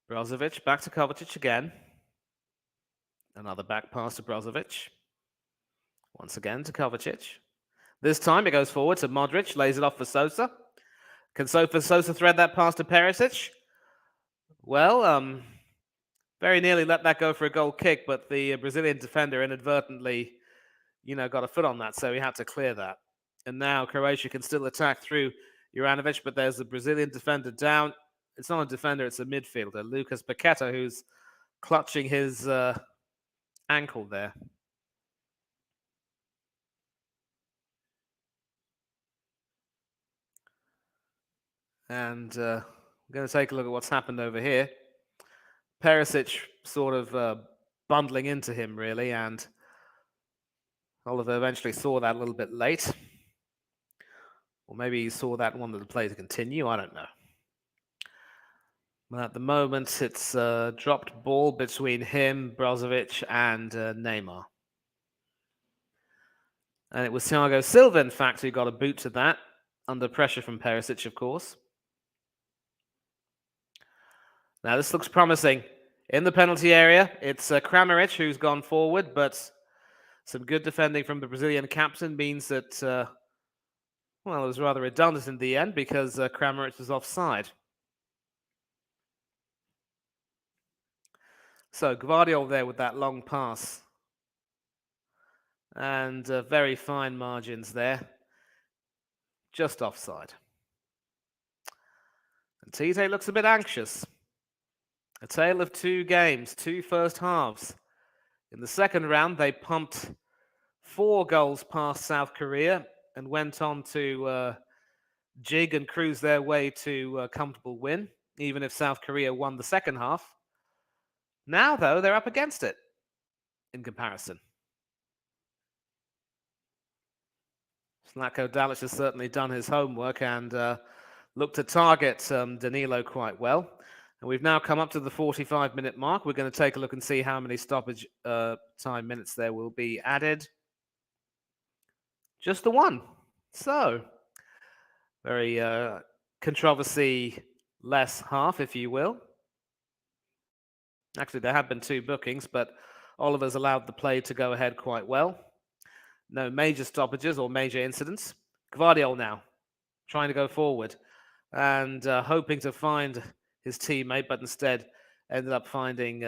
Brozovic back to Kovacic again. Another back pass to Brozovic. Once again to Kovacic. This time it goes forward to Modric, lays it off for Sosa. Can Sosa thread that pass to Perisic? Well, very nearly let that go for a goal kick, but the Brazilian defender inadvertently, got a foot on that, so he had to clear that. And now Croatia can still attack through Juranovic, but there's a Brazilian defender down. It's not a defender, it's a midfielder, Lucas Paqueta, who's clutching his ankle there. And we're going to take a look at what's happened over here. Perisic sort of bundling into him, really, and Oliver eventually saw that a little bit late. Or maybe he saw that and wanted the play to continue, I don't know. But at the moment, it's a dropped ball between him, Brozovic, and Neymar. And it was Thiago Silva, in fact, who got a boot to that, under pressure from Perisic, of course. Now, this looks promising. In the penalty area, it's Kramaric who's gone forward, but some good defending from the Brazilian captain means that, it was rather redundant in the end because Kramaric was offside. So Gvardiol there with that long pass. And very fine margins there. Just offside. And Tite looks a bit anxious. A tale of two games, two first halves. In the second round, they pumped 4 goals past South Korea and went on to jig and cruise their way to a comfortable win, even if South Korea won the second half. Now, though, they're up against it in comparison. Zlatko Dalic has certainly done his homework and looked to target Danilo quite well. And we've now come up to the 45-minute mark. We're going to take a look and see how many stoppage time minutes there will be added. Just the one. So, very controversy-less half, if you will. Actually, there have been 2 bookings, but Oliver's allowed the play to go ahead quite well. No major stoppages or major incidents. Gvardiol now, trying to go forward and hoping to find his teammate, but instead ended up finding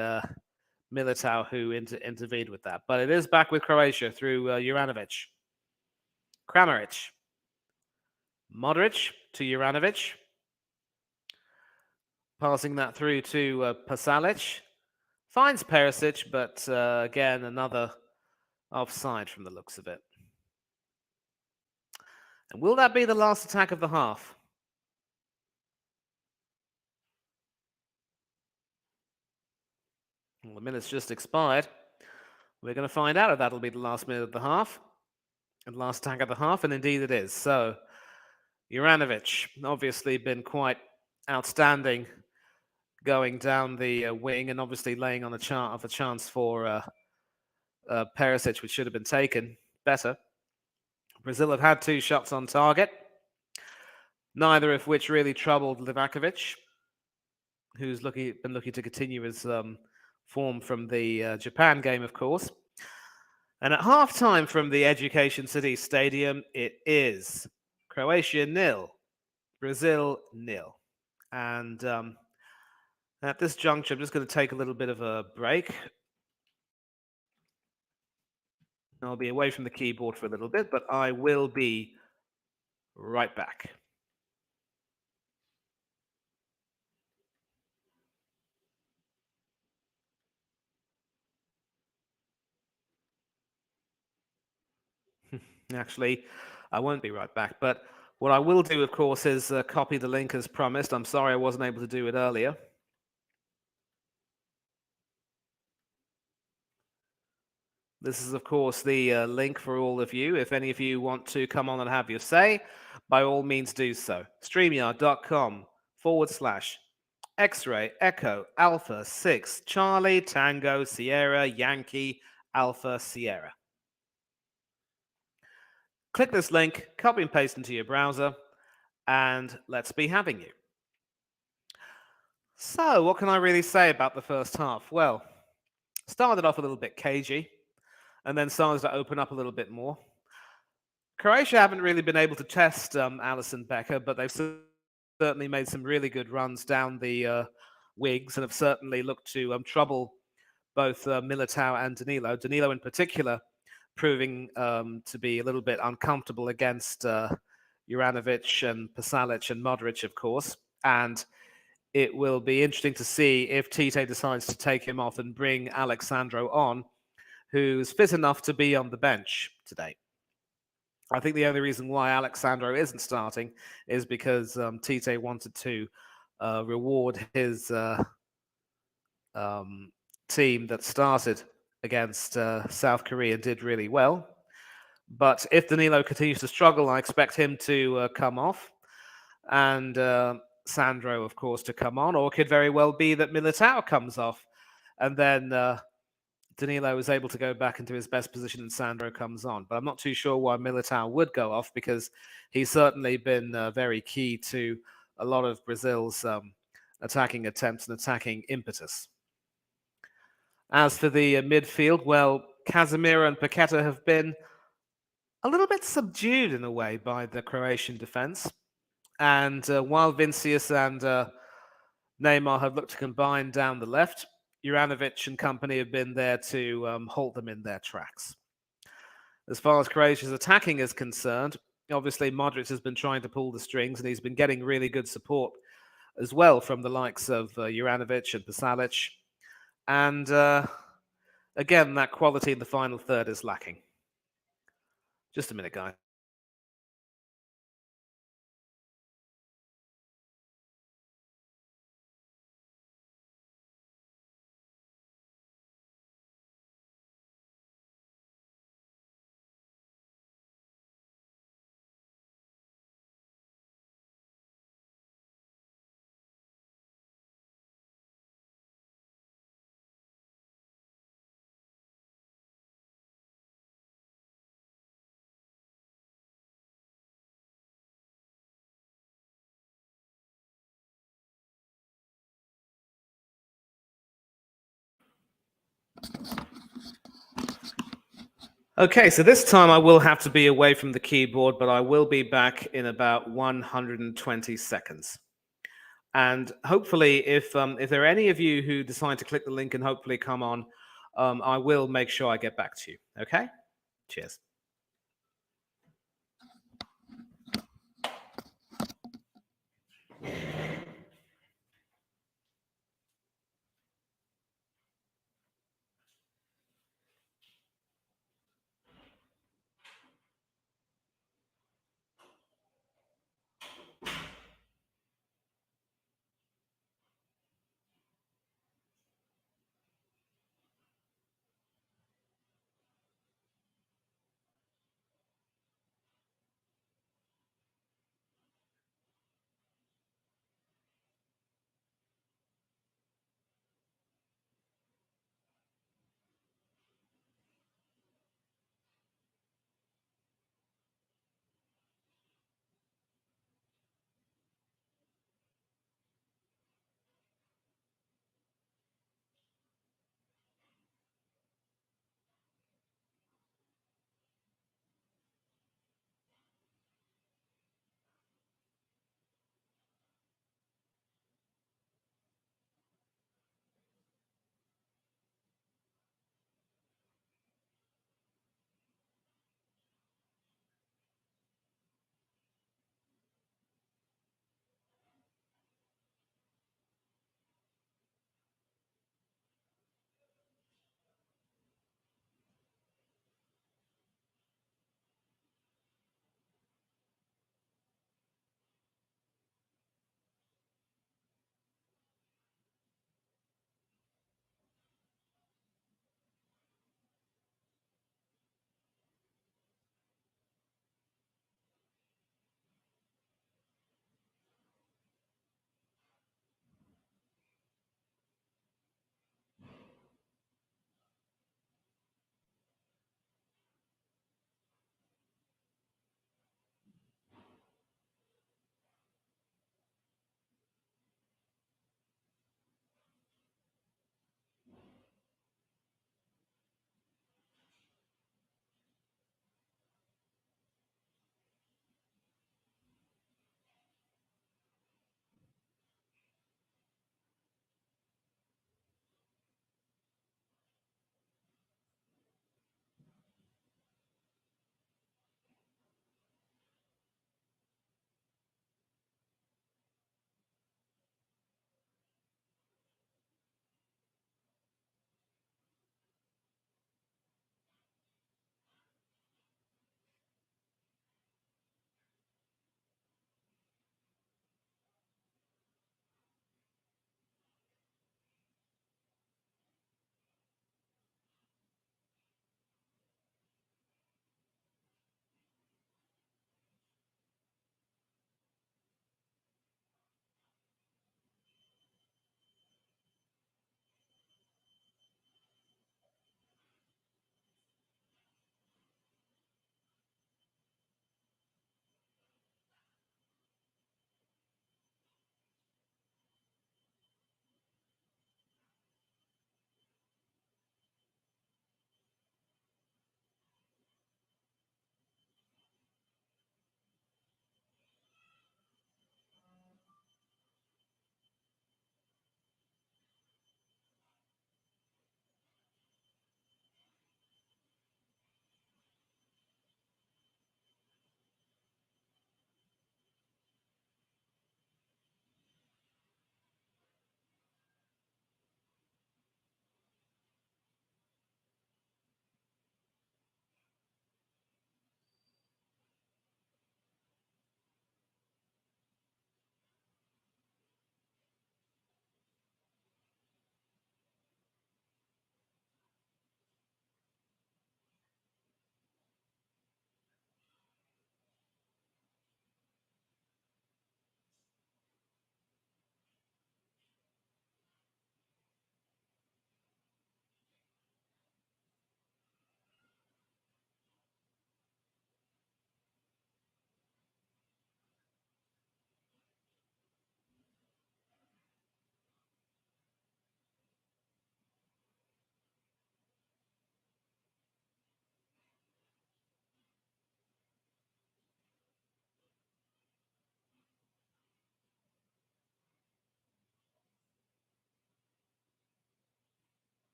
Militao, who intervened with that. But it is back with Croatia through Juranovic. Kramaric. Modric to Juranovic. Passing that through to Pasalic. Finds Perisic, but again, another offside from the looks of it. And will that be the last attack of the half? Well, the minute's just expired. We're going to find out if that'll be the last minute of the half and last attack of the half, and indeed it is. So, Juranovic, obviously been quite outstanding going down the wing and obviously laying on a chance for Perisic, which should have been taken better. Brazil have had 2 shots on target, neither of which really troubled Livakovic, who's been looking to continue his form from the Japan game, of course. And at half-time from the Education City Stadium, it is Croatia 0, Brazil 0. And at this juncture, I'm just going to take a little bit of a break. I'll be away from the keyboard for a little bit, but I will be right back. Actually, I won't be right back, but what I will do, of course, is copy the link as promised. I'm sorry I wasn't able to do it earlier. This is, of course, the link for all of you. If any of you want to come on and have your say, by all means do so. StreamYard.com/X-Ray Echo Alpha 6 Charlie Tango Sierra Yankee Alpha Sierra. Click this link, copy and paste into your browser, and let's be having you. So, what can I really say about the first half? Well, started off a little bit cagey, and then started to open up a little bit more. Croatia haven't really been able to test Alisson Becker, but they've certainly made some really good runs down the wings and have certainly looked to trouble both Militao and Danilo. Danilo in particular proving to be a little bit uncomfortable against Juranovic and Pasalic and Modric, of course. And it will be interesting to see if Tite decides to take him off and bring Alexandro on, who's fit enough to be on the bench today. I think the only reason why Alexandro isn't starting is because Tite wanted to reward his team that started against South Korea and did really well. But if Danilo continues to struggle, I expect him to come off. And Sandro, of course, to come on. Or it could very well be that Militao comes off. And then Danilo is able to go back into his best position and Sandro comes on. But I'm not too sure why Militao would go off, because he's certainly been very key to a lot of Brazil's attacking attempts and attacking impetus. As for the midfield, well, Casemiro and Paqueta have been a little bit subdued in a way by the Croatian defense. And while Vinicius and Neymar have looked to combine down the left, Juranovic and company have been there to halt them in their tracks. As far as Croatia's attacking is concerned, obviously Modric has been trying to pull the strings, and he's been getting really good support as well from the likes of Juranovic and Pasalic. And again, that quality in the final third is lacking. Just a minute, guys. Okay, so this time I will have to be away from the keyboard, but I will be back in about 120 seconds. And hopefully, if there are any of you who decide to click the link and hopefully come on, I will make sure I get back to you. Okay? Cheers.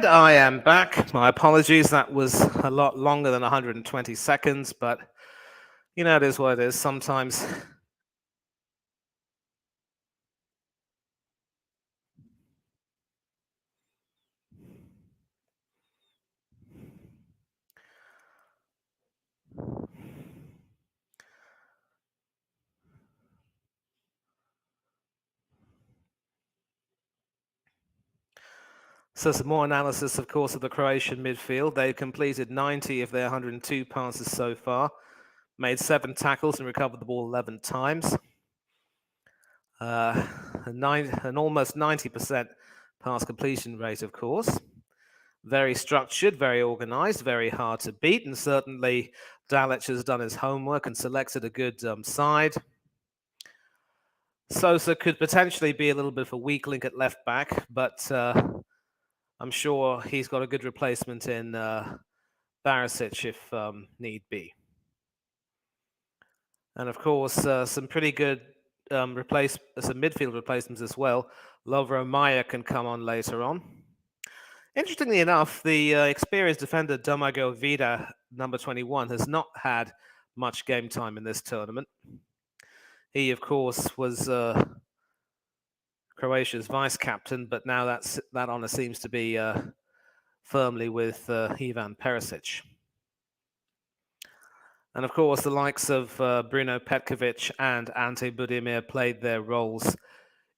And I am back. My apologies. That was a lot longer than 120 seconds, but you know, it is what it is. Sometimes. So some more analysis, of course, of the Croatian midfield. They've completed 90 of their 102 passes so far, made 7 tackles and recovered the ball 11 times. An almost 90% pass completion rate, of course. Very structured, very organized, very hard to beat, and certainly Dalic has done his homework and selected a good side. Sosa could potentially be a little bit of a weak link at left back, but I'm sure he's got a good replacement in Barisic if need be. And of course, some pretty good some midfield replacements as well. Lovro Maya can come on later on. Interestingly enough, the experienced defender Domago Vida, number 21, has not had much game time in this tournament. He, of course, was Croatia's vice captain, but now that honor seems to be firmly with Ivan Perisic. And of course, the likes of Bruno Petkovic and Ante Budimir played their roles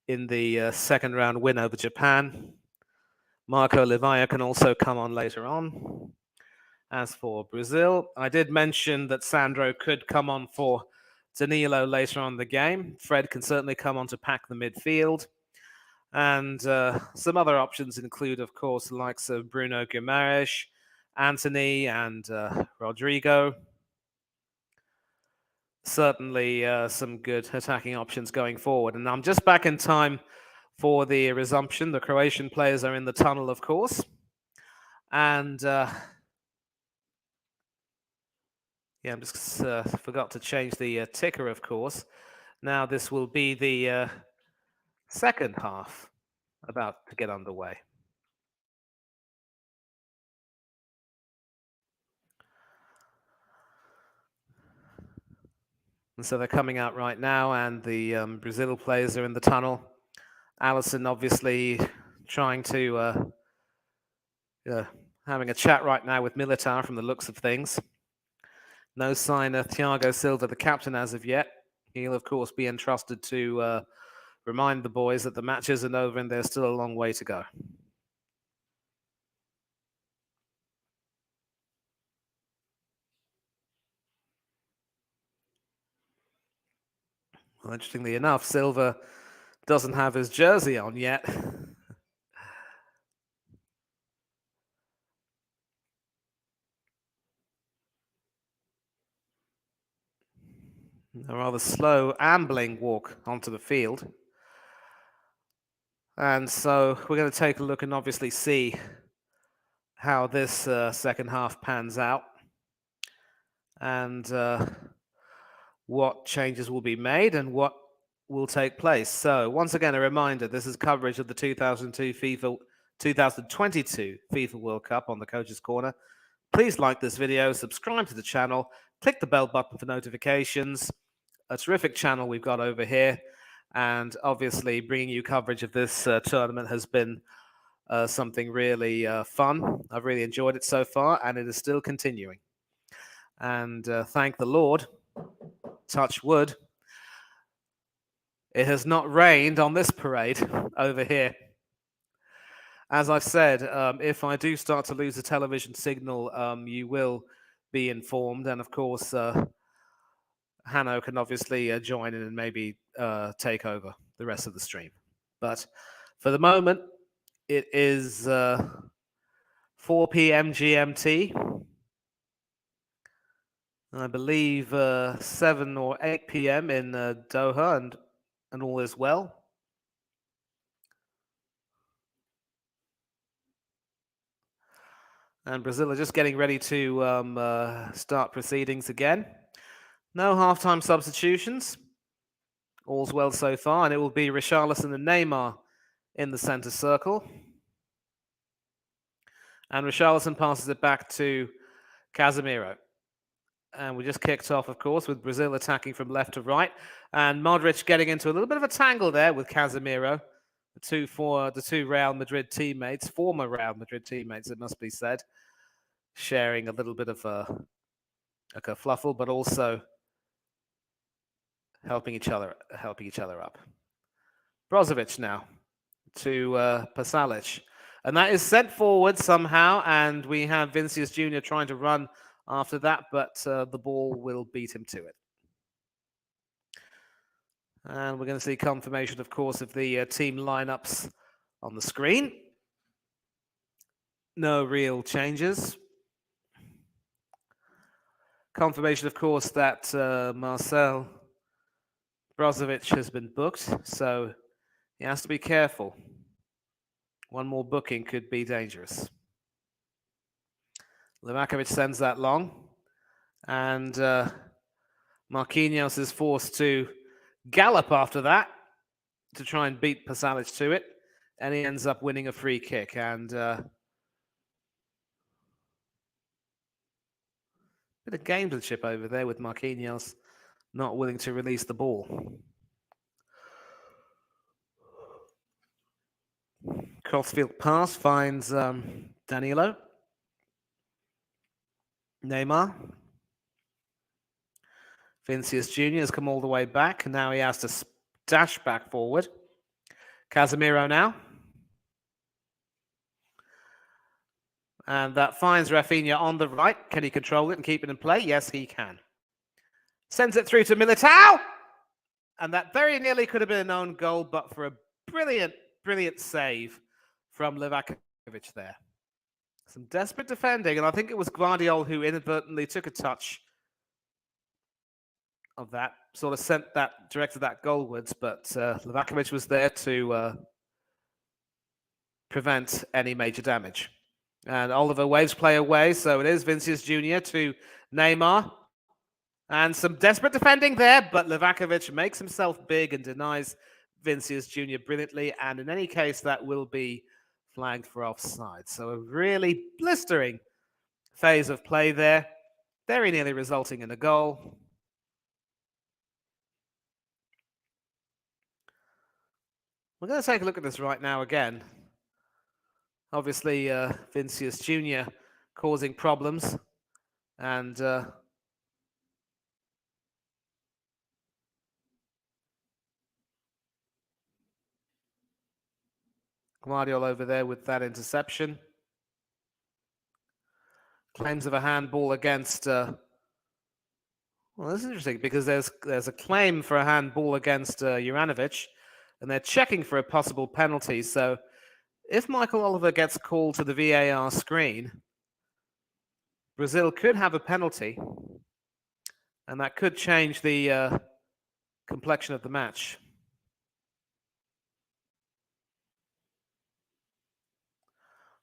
in the second round win over Japan. Marco Livaja can also come on later on. As for Brazil, I did mention that Sandro could come on for Danilo later on in the game. Fred can certainly come on to pack the midfield. And some other options include, of course, the likes of Bruno Guimaraes, Anthony, and Rodrigo. Certainly some good attacking options going forward. And I'm just back in time for the resumption. The Croatian players are in the tunnel, of course. And yeah, I just forgot to change the ticker, of course. Now this will be the second half about to get underway. And so they're coming out right now, and the Brazil players are in the tunnel. Alisson obviously trying to having a chat right now with Militar from the looks of things. No sign of Thiago Silva, the captain, as of yet. He'll, of course, be entrusted to remind the boys that the match isn't over and there's still a long way to go. Well, interestingly enough, Silva doesn't have his jersey on yet. A rather slow, ambling walk onto the field. And so we're going to take a look and obviously see how this second half pans out and what changes will be made and what will take place. So once again, a reminder, this is coverage of the 2022 FIFA World Cup on the Coach's Corner. Please like this video, subscribe to the channel, click the bell button for notifications. A terrific channel we've got over here. And obviously bringing you coverage of this tournament has been something really fun. I've really enjoyed it so far, and it is still continuing. And thank the Lord, touch wood, it has not rained on this parade over here. As I've said, if I do start to lose the television signal, you will be informed. And of course, Hanno can obviously join in and maybe take over the rest of the stream. But for the moment, it is 4 p.m. GMT. I believe 7 or 8 p.m. in Doha, and all is well. And Brazil are just getting ready to start proceedings again. No halftime substitutions. All's well so far, and it will be Richarlison and Neymar in the center circle. And Richarlison passes it back to Casemiro. And we just kicked off, of course, with Brazil attacking from left to right. And Modric getting into a little bit of a tangle there with Casemiro. The two Real Madrid teammates, former Real Madrid teammates, it must be said, sharing a little bit of a kerfluffle, but also helping each other up. Brozovic now to Pasalic. And that is sent forward somehow, and we have Vinicius Jr. trying to run after that, but the ball will beat him to it. And we're going to see confirmation, of course, of the team lineups on the screen. No real changes. Confirmation, of course, that Marcel Brozovic has been booked, so he has to be careful. One more booking could be dangerous. Livakovic sends that long, and Marquinhos is forced to gallop after that to try and beat Pasalic to it, and he ends up winning a free kick. And bit of gamesmanship over there with Marquinhos not willing to release the ball. Crossfield pass finds Danilo. Neymar. Vinicius Jr. has come all the way back, and now he has to dash back forward. Casemiro now. And that finds Rafinha on the right. Can he control it and keep it in play? Yes, he can. Sends it through to Militao. And that very nearly could have been an own goal, but for a brilliant, brilliant save from Livakovic there. Some desperate defending, and I think it was Guardiola who inadvertently took a touch of that, sort of directed that goalwards, but Livakovic was there to prevent any major damage. And Oliver waves play away, so it is Vinicius Jr. to Neymar. And some desperate defending there, but Livakovic makes himself big and denies Vinicius Jr. brilliantly, and in any case, that will be flagged for offside. So a really blistering phase of play there, very nearly resulting in a goal. We're going to take a look at this right now again. Obviously, Vinicius Jr. causing problems, and Guardiola over there with that interception. Claims of a handball against... well, this is interesting because there's a claim for a handball against Juranovic, and they're checking for a possible penalty. So if Michael Oliver gets called to the VAR screen, Brazil could have a penalty, and that could change the complexion of the match.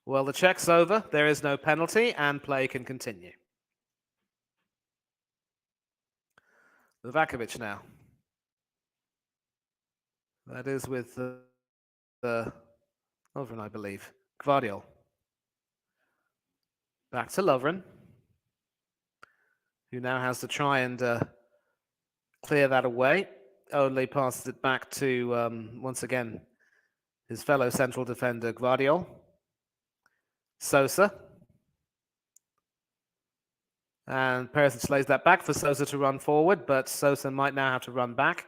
Well, the check's over. There is no penalty, and play can continue. Livakovic now. That is with Lovren, I believe. Gvardiol. Back to Lovren, who now has to try and clear that away. Only passes it back to, once again, his fellow central defender, Gvardiol. Sosa. And Perisic lays that back for Sosa to run forward, but Sosa might now have to run back.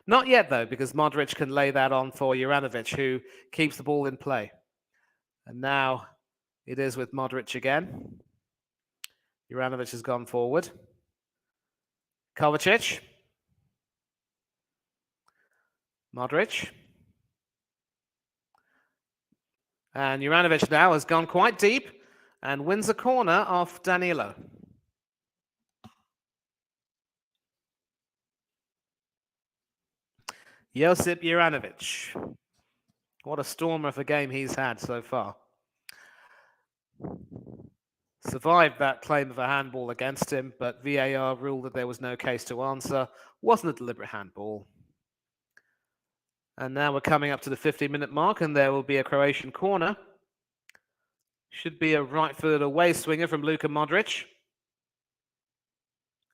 Not yet, though, because Modric can lay that on for Juranovic, who keeps the ball in play. And now it is with Modric again. Juranovic has gone forward. Kovacic. Modric. And Juranovic now has gone quite deep and wins a corner off Danilo. Josip Juranovic. What a stormer of a game he's had so far. Survived that claim of a handball against him, but VAR ruled that there was no case to answer. Wasn't a deliberate handball. And now we're coming up to the 50-minute mark, and there will be a Croatian corner. Should be a right-footed away swinger from Luka Modric.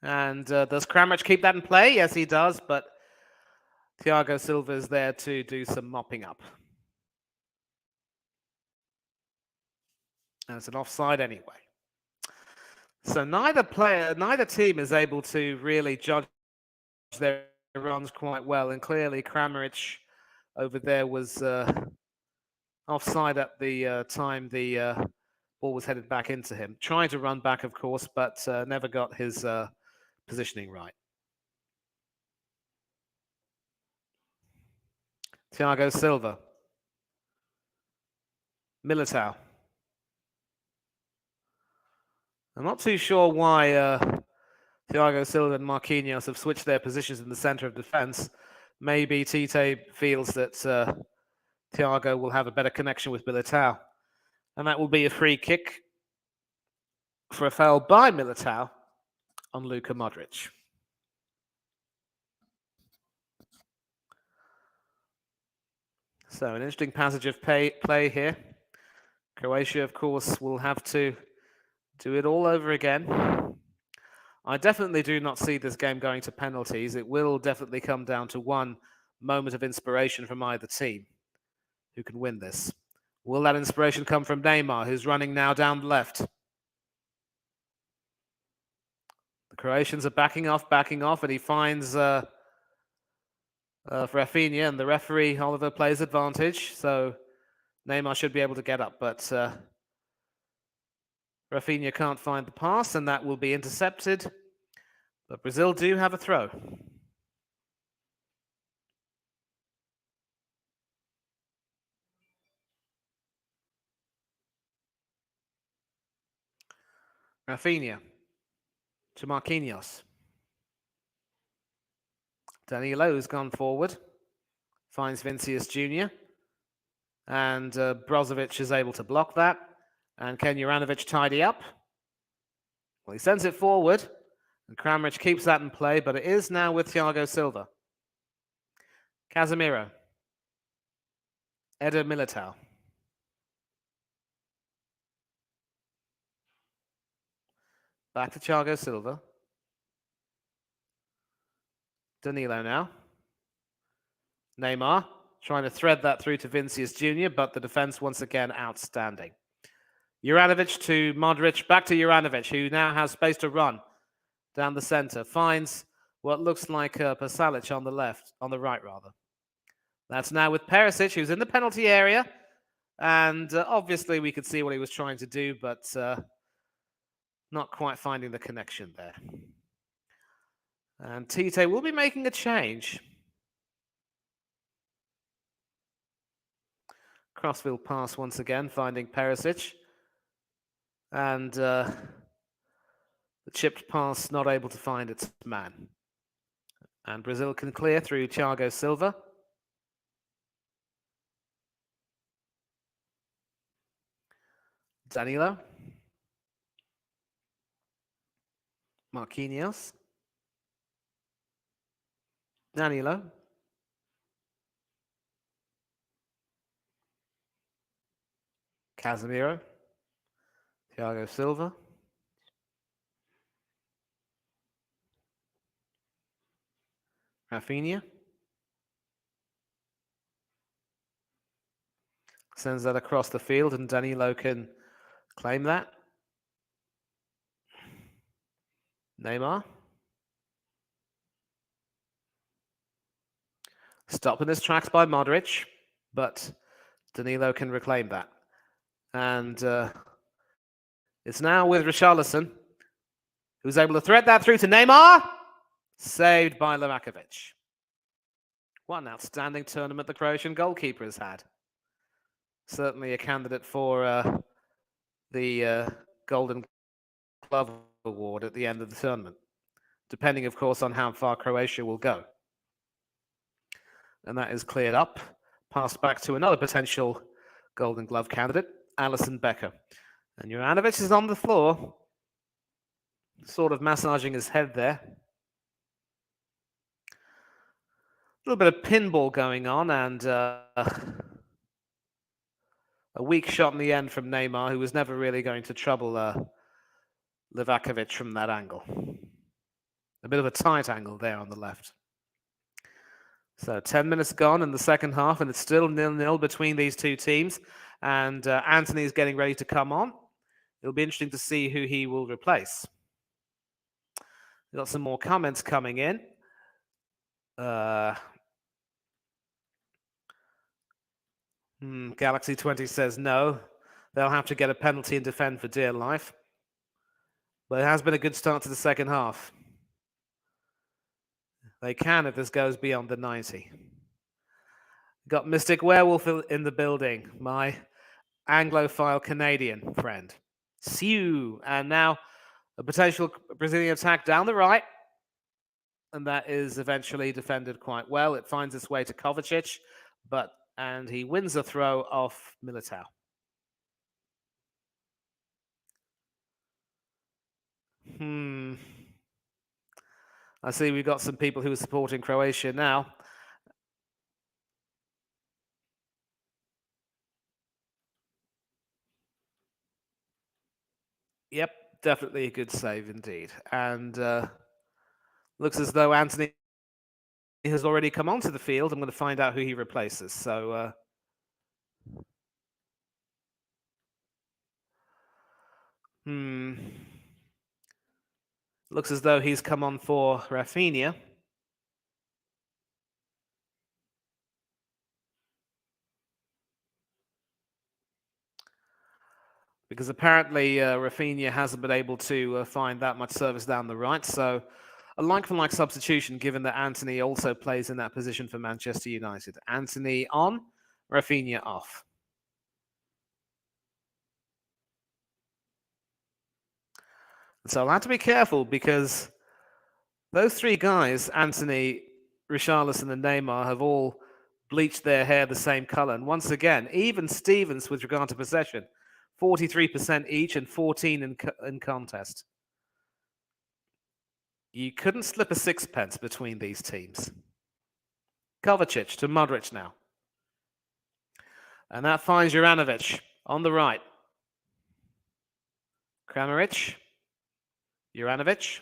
And does Kramaric keep that in play? Yes, he does, but Thiago Silva is there to do some mopping up. And it's an offside anyway. So neither team is able to really judge their runs quite well. And clearly Kramaric over there was offside at the time the ball was headed back into him. Trying to run back, of course, but never got his positioning right. Thiago Silva. Militao. I'm not too sure why Thiago Silva and Marquinhos have switched their positions in the centre of defence. Maybe Tite feels that Thiago will have a better connection with Militao. And that will be a free kick for a foul by Militao on Luka Modric. So an interesting passage of play here. Croatia, of course, will have to do it all over again. I definitely do not see this game going to penalties. It will definitely come down to one moment of inspiration from either team who can win this. Will that inspiration come from Neymar, who's running now down the left? The Croatians are backing off, and he finds Rafinha, and the referee, Oliver, plays advantage. So Neymar should be able to get up, but Rafinha can't find the pass, and that will be intercepted. But Brazil do have a throw. Rafinha to Marquinhos. Danilo's gone forward. Finds Vinicius Jr. And Brozovic is able to block that. And can Juranovic tidy up? Well, he sends it forward. And Kramaric keeps that in play, but it is now with Thiago Silva. Casemiro. Eder Militao. Back to Thiago Silva. Danilo now. Neymar trying to thread that through to Vinicius Jr., but the defense once again outstanding. Juranovic to Modric, back to Juranovic, who now has space to run down the center. Finds what looks like Pasalic on the left, on the right rather. That's now with Perisic, who's in the penalty area. And obviously we could see what he was trying to do, but not quite finding the connection there. And Tite will be making a change. Crossfield pass once again, finding Perisic. And the chipped pass not able to find its man. And Brazil can clear through Thiago Silva. Danilo. Marquinhos. Danilo. Casemiro. Thiago Silva. Rafinha. Sends that across the field, and Danilo can claim that. Neymar. Stopped in his tracks by Modric, but Danilo can reclaim that. And it's now with Richarlison, who's able to thread that through to Neymar. Saved by Livakovic. What an outstanding tournament the Croatian goalkeeper has had. Certainly a candidate for the Golden Glove Award at the end of the tournament, depending, of course, on how far Croatia will go. And that is cleared up. Passed back to another potential Golden Glove candidate, Alisson Becker. And Juranovic is on the floor, sort of massaging his head there. A little bit of pinball going on, and A weak shot in the end from Neymar, who was never really going to trouble Livakovic from that angle. A bit of a tight angle there on the left. So 10 minutes gone in the second half, and it's still 0-0 between these two teams. And Anthony's getting ready to come on. It'll be interesting to see who he will replace. We've got some more comments coming in. Galaxy 20 says no. They'll have to get a penalty and defend for dear life. But it has been a good start to the second half. They can if this goes beyond the 90. Got Mystic Werewolf in the building, my Anglophile Canadian friend. Siu. And now a potential Brazilian attack down the right. And that is eventually defended quite well. It finds its way to Kovacic, and he wins a throw off Militao. I see we've got some people who are supporting Croatia now. Yep, definitely a good save indeed. And looks as though Anthony has already come onto the field. I'm going to find out who he replaces. So looks as though he's come on for Rafinha. Because apparently Rafinha hasn't been able to find that much service down the right. So a like-for-like substitution, given that Anthony also plays in that position for Manchester United. Anthony on, Rafinha off. So I'll have to be careful because those three guys, Anthony, Richarlison and Neymar, have all bleached their hair the same colour. And once again, even Stevens with regard to possession, 43% each and 14 in contest. You couldn't slip a sixpence between these teams. Kovacic to Modric now. And that finds Juranovic on the right. Kramaric. Juranovic.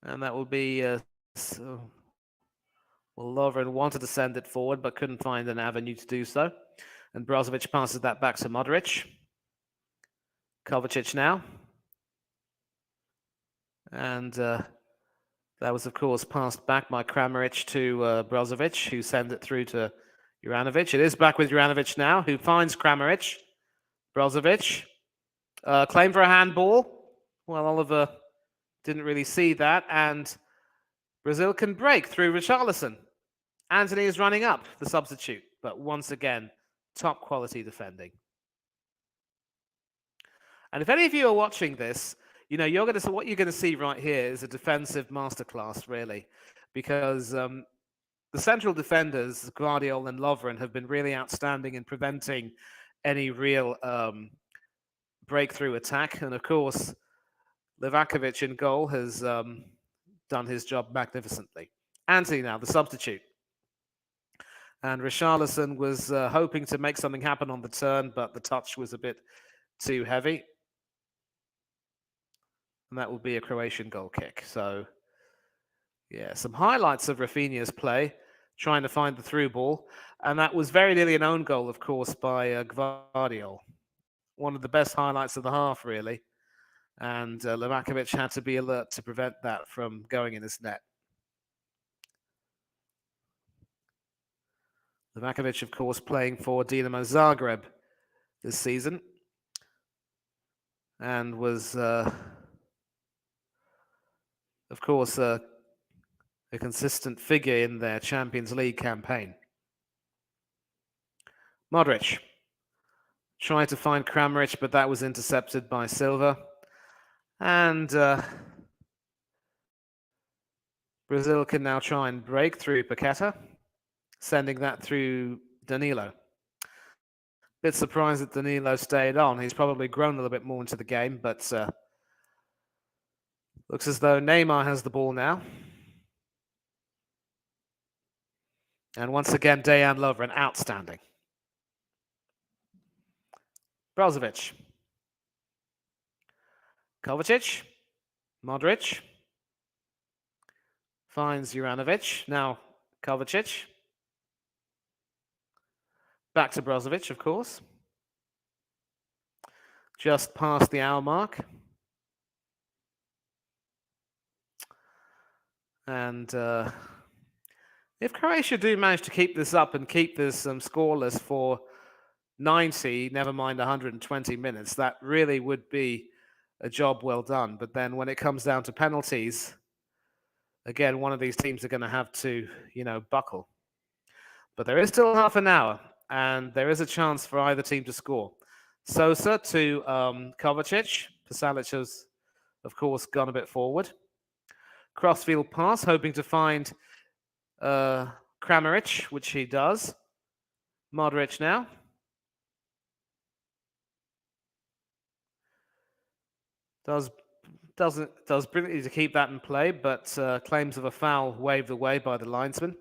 And that will be... Lovren wanted to send it forward, but couldn't find an avenue to do so. And Brozovic passes that back to Modric. Kovacic now. And that was, of course, passed back by Kramaric to Brozovic, who sends it through to Juranovic. It is back with Juranovic now, who finds Kramaric. Brozovic. Claim for a handball. Well, Oliver didn't really see that. And Brazil can break through Richarlison. Anthony is running up, the substitute. But once again, top quality defending. And if any of you are watching this, you know, what you're going to see right here is a defensive masterclass, really. Because the central defenders, Guardiola and Lovren, have been really outstanding in preventing any real breakthrough attack. And of course, Livakovic in goal has done his job magnificently. Anthony now, the substitute. And Richarlison was hoping to make something happen on the turn, but the touch was a bit too heavy. And that will be a Croatian goal kick. So, yeah, some highlights of Rafinha's play, trying to find the through ball. And that was very nearly an own goal, of course, by Gvardiol. One of the best highlights of the half, really. And Livakovic had to be alert to prevent that from going in his net. Livakovic, of course, playing for Dinamo Zagreb this season. And was, of course, a consistent figure in their Champions League campaign. Modric tried to find Kramaric, but that was intercepted by Silva. And Brazil can now try and break through Paqueta, sending that through Danilo. Bit surprised that Danilo stayed on. He's probably grown a little bit more into the game, but looks as though Neymar has the ball now. And once again, Dejan Lovren, outstanding. Brozovic. Kovacic. Modric. Finds Juranovic. Now Kovacic. Back to Brozovic, of course. Just past the hour mark. And if Croatia do manage to keep this up and keep this scoreless for 90, never mind 120 minutes, that really would be a job well done. But then when it comes down to penalties, again, one of these teams are going to have to, buckle. But there is still half an hour, and there is a chance for either team to score. Sosa to Kovacic. Pasalic has, of course, gone a bit forward. Crossfield pass, hoping to find Kramaric, which he does. Modric now. Does brilliantly to keep that in play, but claims of a foul waved away by the linesman.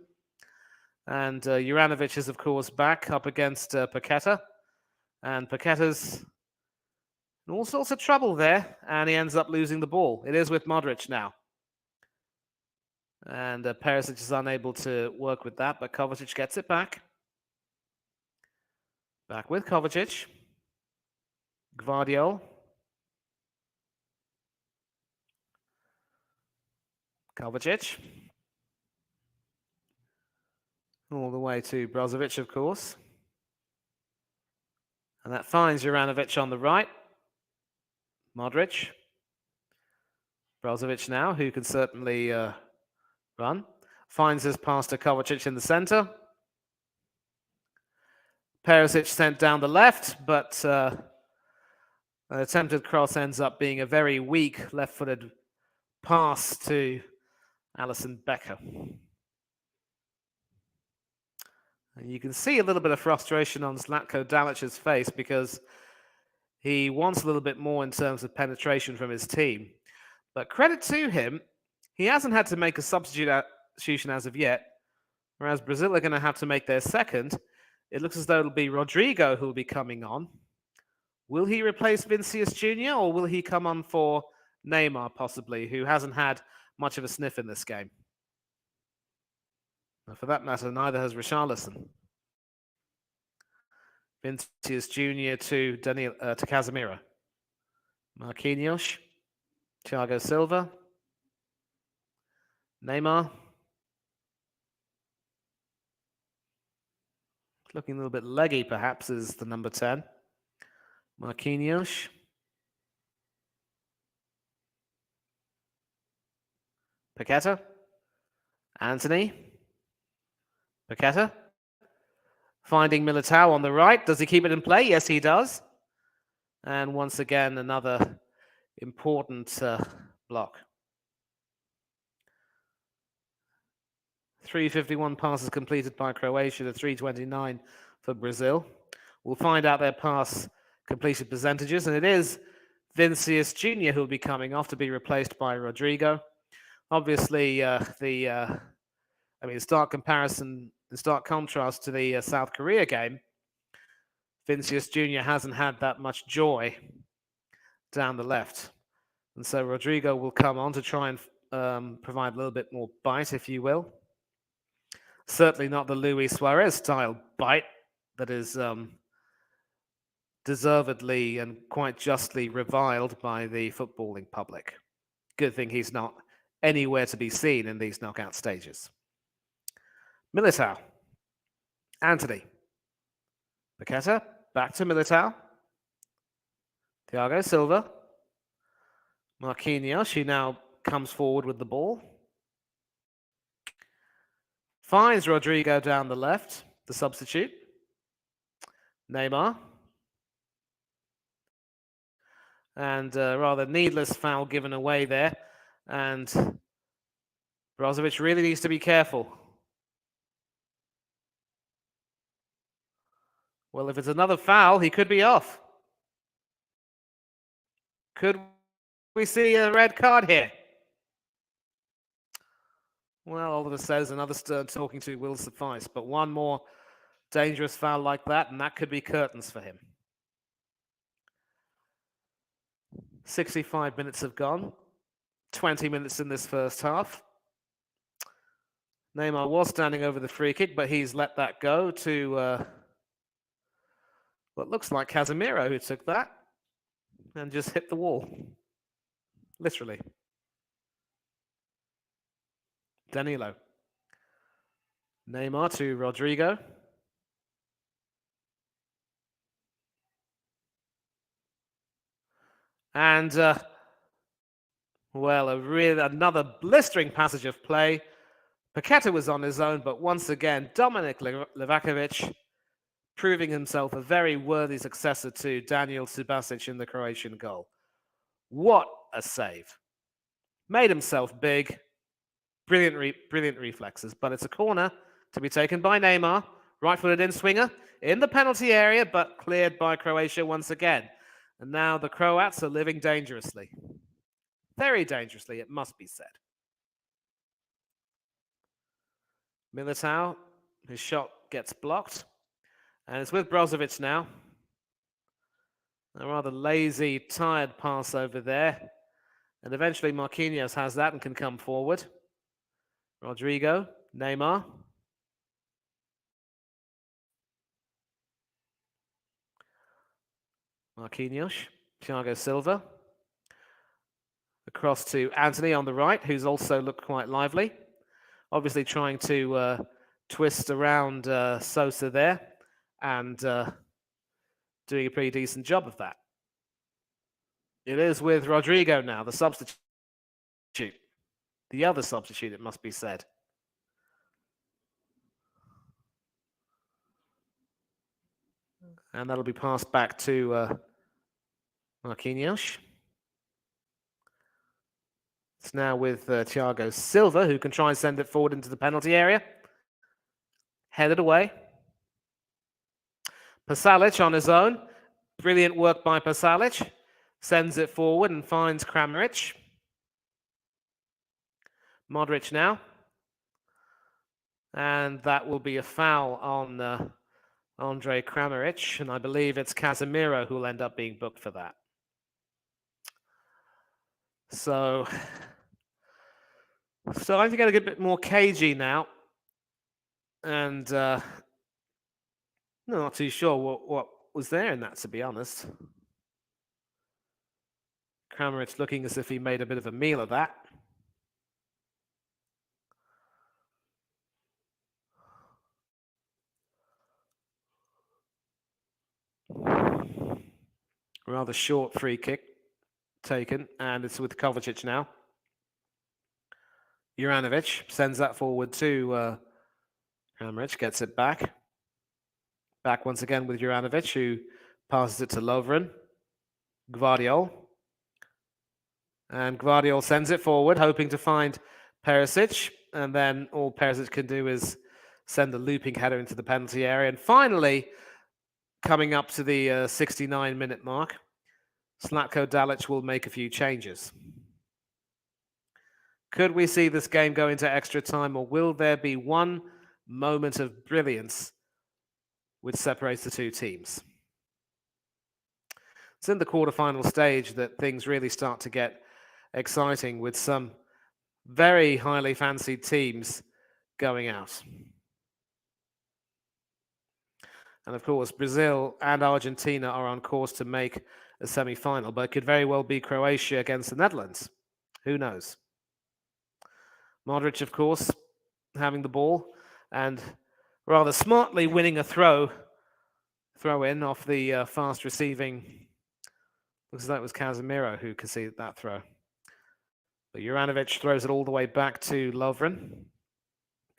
And Juranovic is, of course, back up against Paqueta. And Paqueta's in all sorts of trouble there, and he ends up losing the ball. It is with Modric now. And Perisic is unable to work with that, but Kovacic gets it back. Back with Kovacic. Gvardiol. Kovacic. All the way to Brozovic, of course. And that finds Juranovic on the right. Modric. Brozovic now, who can certainly run. Finds his pass to Kovacic in the center. Perisic sent down the left, but an attempted cross ends up being a very weak left-footed pass to Alisson Becker. And you can see a little bit of frustration on Zlatko Dalic's face because he wants a little bit more in terms of penetration from his team. But credit to him, he hasn't had to make a substitution as of yet, whereas Brazil are going to have to make their second. It looks as though it'll be Rodrigo who will be coming on. Will he replace Vinicius Jr. or will he come on for Neymar possibly, who hasn't had much of a sniff in this game? For that matter, neither has Richarlison. Vinicius Jr. to Casemiro. Marquinhos. Thiago Silva. Neymar. Looking a little bit leggy, perhaps, is the number 10. Marquinhos. Paqueta. Anthony. Paqueta. Finding Militao on the right. Does he keep it in play? Yes, he does. And once again, another important block. 351 passes completed by Croatia to 329 for Brazil. We'll find out their pass completion percentages, and it is Vinicius Jr. who will be coming off to be replaced by Rodrigo. Obviously, in stark contrast to the South Korea game, Vinicius Jr. hasn't had that much joy down the left. And so Rodrigo will come on to try and provide a little bit more bite, if you will. Certainly not the Luis Suarez style bite that is deservedly and quite justly reviled by the footballing public. Good thing he's not anywhere to be seen in these knockout stages. Militao. Anthony. Paqueta. Back to Militao. Thiago Silva. Marquinhos, who now comes forward with the ball. Finds Rodrigo down the left, the substitute. Neymar. And rather needless foul given away there. And Brozovic really needs to be careful. Well, if it's another foul, he could be off. Could we see a red card here? Well, Oliver says another stern talking to will suffice, but one more dangerous foul like that, and that could be curtains for him. 65 minutes have gone. 20 minutes in this first half. Neymar was standing over the free kick, but he's let that go to what looks like Casemiro, who took that and just hit the wall. Literally. Danilo. Neymar to Rodrigo. And, well, another blistering passage of play. Paqueta was on his own, but once again, Dominic Livakovic proving himself a very worthy successor to Daniel Subasic in the Croatian goal. What a save. Made himself big. Brilliant reflexes, but it's a corner to be taken by Neymar. Right-footed in-swinger in the penalty area, but cleared by Croatia once again. And now the Croats are living dangerously. Very dangerously, it must be said. Militao, his shot gets blocked. And it's with Brozovic now. A rather lazy, tired pass over there. And eventually Marquinhos has that and can come forward. Rodrigo, Neymar. Marquinhos, Thiago Silva. Across to Anthony on the right, who's also looked quite lively. Obviously trying to twist around Sosa there and doing a pretty decent job of that. It is with Rodrigo now, the substitute. The other substitute, it must be said. And that'll be passed back to Marquinhos. It's now with Thiago Silva, who can try and send it forward into the penalty area. Headed away. Pasalic on his own. Brilliant work by Pasalic. Sends it forward and finds Kramaric. Modric now. And that will be a foul on Andre Kramaric. And I believe it's Casemiro who will end up being booked for that. So starting to get a bit more cagey now. And not too sure what was there in that, to be honest. Kramaric looking as if he made a bit of a meal of that. Rather short free kick taken, and it's with Kovacic now. Juranovic sends that forward to Kramaric, gets it back. Back once again with Juranovic, who passes it to Lovren. Gvardiol. And Gvardiol sends it forward, hoping to find Perisic. And then all Perisic can do is send a looping header into the penalty area. And finally, coming up to the 69-minute mark, Zlatko Dalic will make a few changes. Could we see this game go into extra time, or will there be one moment of brilliance which separates the two teams? It's in the quarterfinal stage that things really start to get exciting, with some very highly fancied teams going out. And of course, Brazil and Argentina are on course to make a semi-final, but it could very well be Croatia against the Netherlands. Who knows? Modric, of course, having the ball and rather smartly winning a throw-in off the fast receiving. Looks like it was Casemiro who conceded that throw. But Juranovic throws it all the way back to Lovren.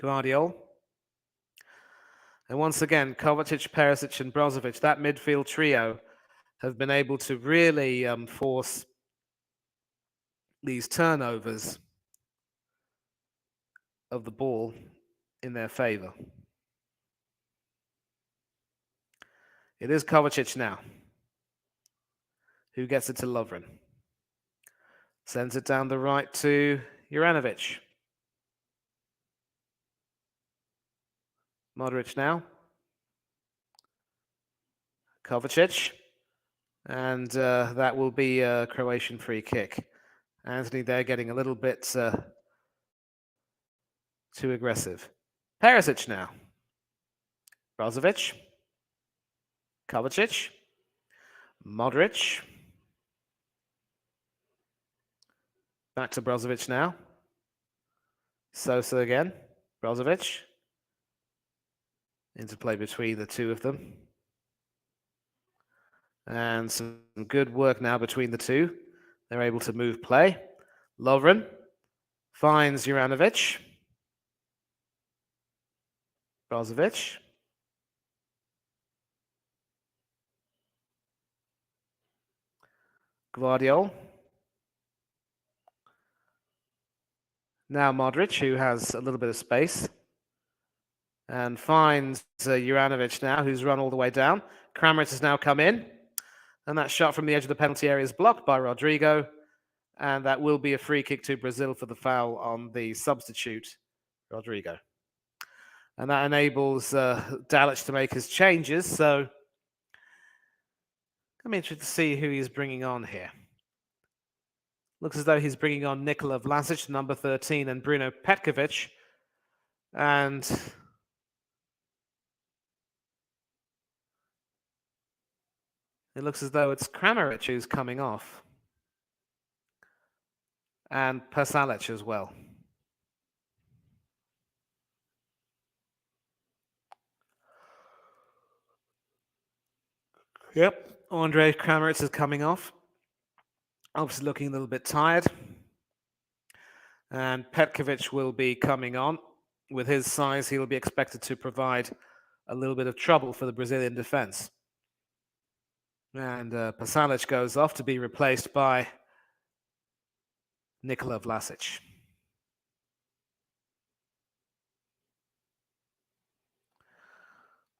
Gvardiol. And once again, Kovacic, Perisic, and Brozovic, that midfield trio, have been able to really force these turnovers of the ball in their favor. It is Kovacic now, who gets it to Lovren. Sends it down the right to Juranovic. Modric now. Kovacic. And that will be a Croatian free kick. Anthony there getting a little bit too aggressive. Perisic now. Brozovic. Kovacic. Modric. Back to Brozovic now. Sosa again. Brozovic. Interplay between the two of them. And some good work now between the two. They're able to move play. Lovren finds Juranovic. Brozovic. Guardiol. Now Modric, who has a little bit of space. And finds Juranovic now, who's run all the way down. Kramaric has now come in. And that shot from the edge of the penalty area is blocked by Rodrigo. And that will be a free kick to Brazil for the foul on the substitute, Rodrigo. And that enables Dalic to make his changes. So I'm interested to see who he's bringing on here. Looks as though he's bringing on Nikola Vlasic, number 13, and Bruno Petkovic. And it looks as though it's Kramaric who's coming off. And Pasalic as well. Yep, Andre Kramaric is coming off. Obviously looking a little bit tired. And Petkovic will be coming on. With his size, he will be expected to provide a little bit of trouble for the Brazilian defense. And Pasalic goes off to be replaced by Nikola Vlasic.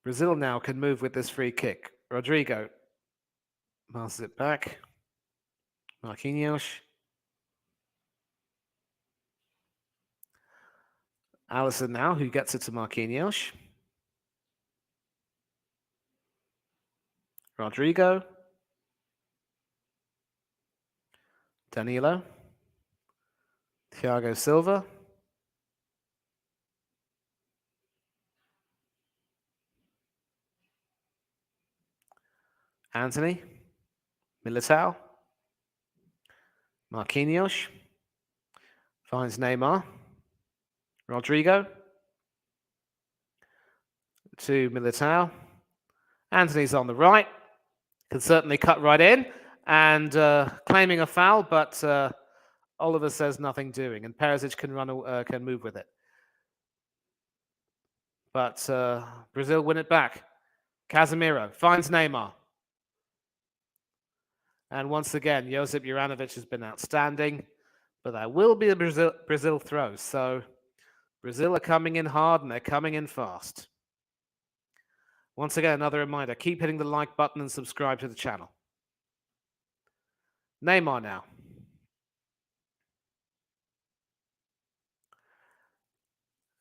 Brazil now can move with this free kick. Rodrigo passes it back. Marquinhos. Alisson now, who gets it to Marquinhos. Rodrigo. Danilo. Thiago Silva. Anthony. Militao. Marquinhos. Finds Neymar. Rodrigo. To Militao. Anthony's on the right. Can certainly cut right in. And claiming a foul, but Oliver says nothing doing. And Perisic can move with it. But Brazil win it back. Casemiro finds Neymar. And once again, Josip Juranovic has been outstanding. But that will be a Brazil throw. So Brazil are coming in hard and they're coming in fast. Once again, another reminder, keep hitting the like button and subscribe to the channel. Neymar now.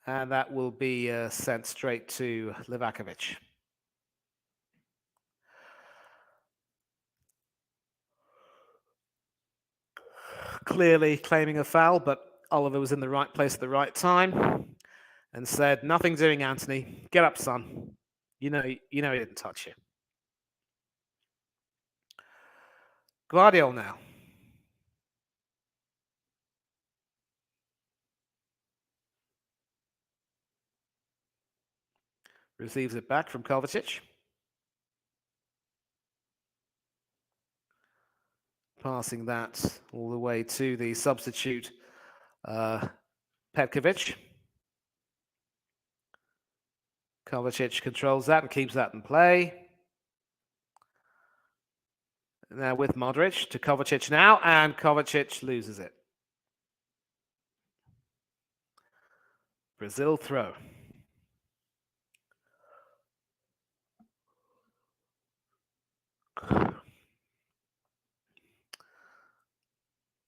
And that will be sent straight to Livakovic. Clearly claiming a foul, but Oliver was in the right place at the right time and said, nothing doing, Anthony. Get up, son. You know he didn't touch you. Guardiol now. Receives it back from Kovacic. Passing that all the way to the substitute, Petkovic. Kovacic controls that and keeps that in play. Now with Modric to Kovacic now, and Kovacic loses it. Brazil throw.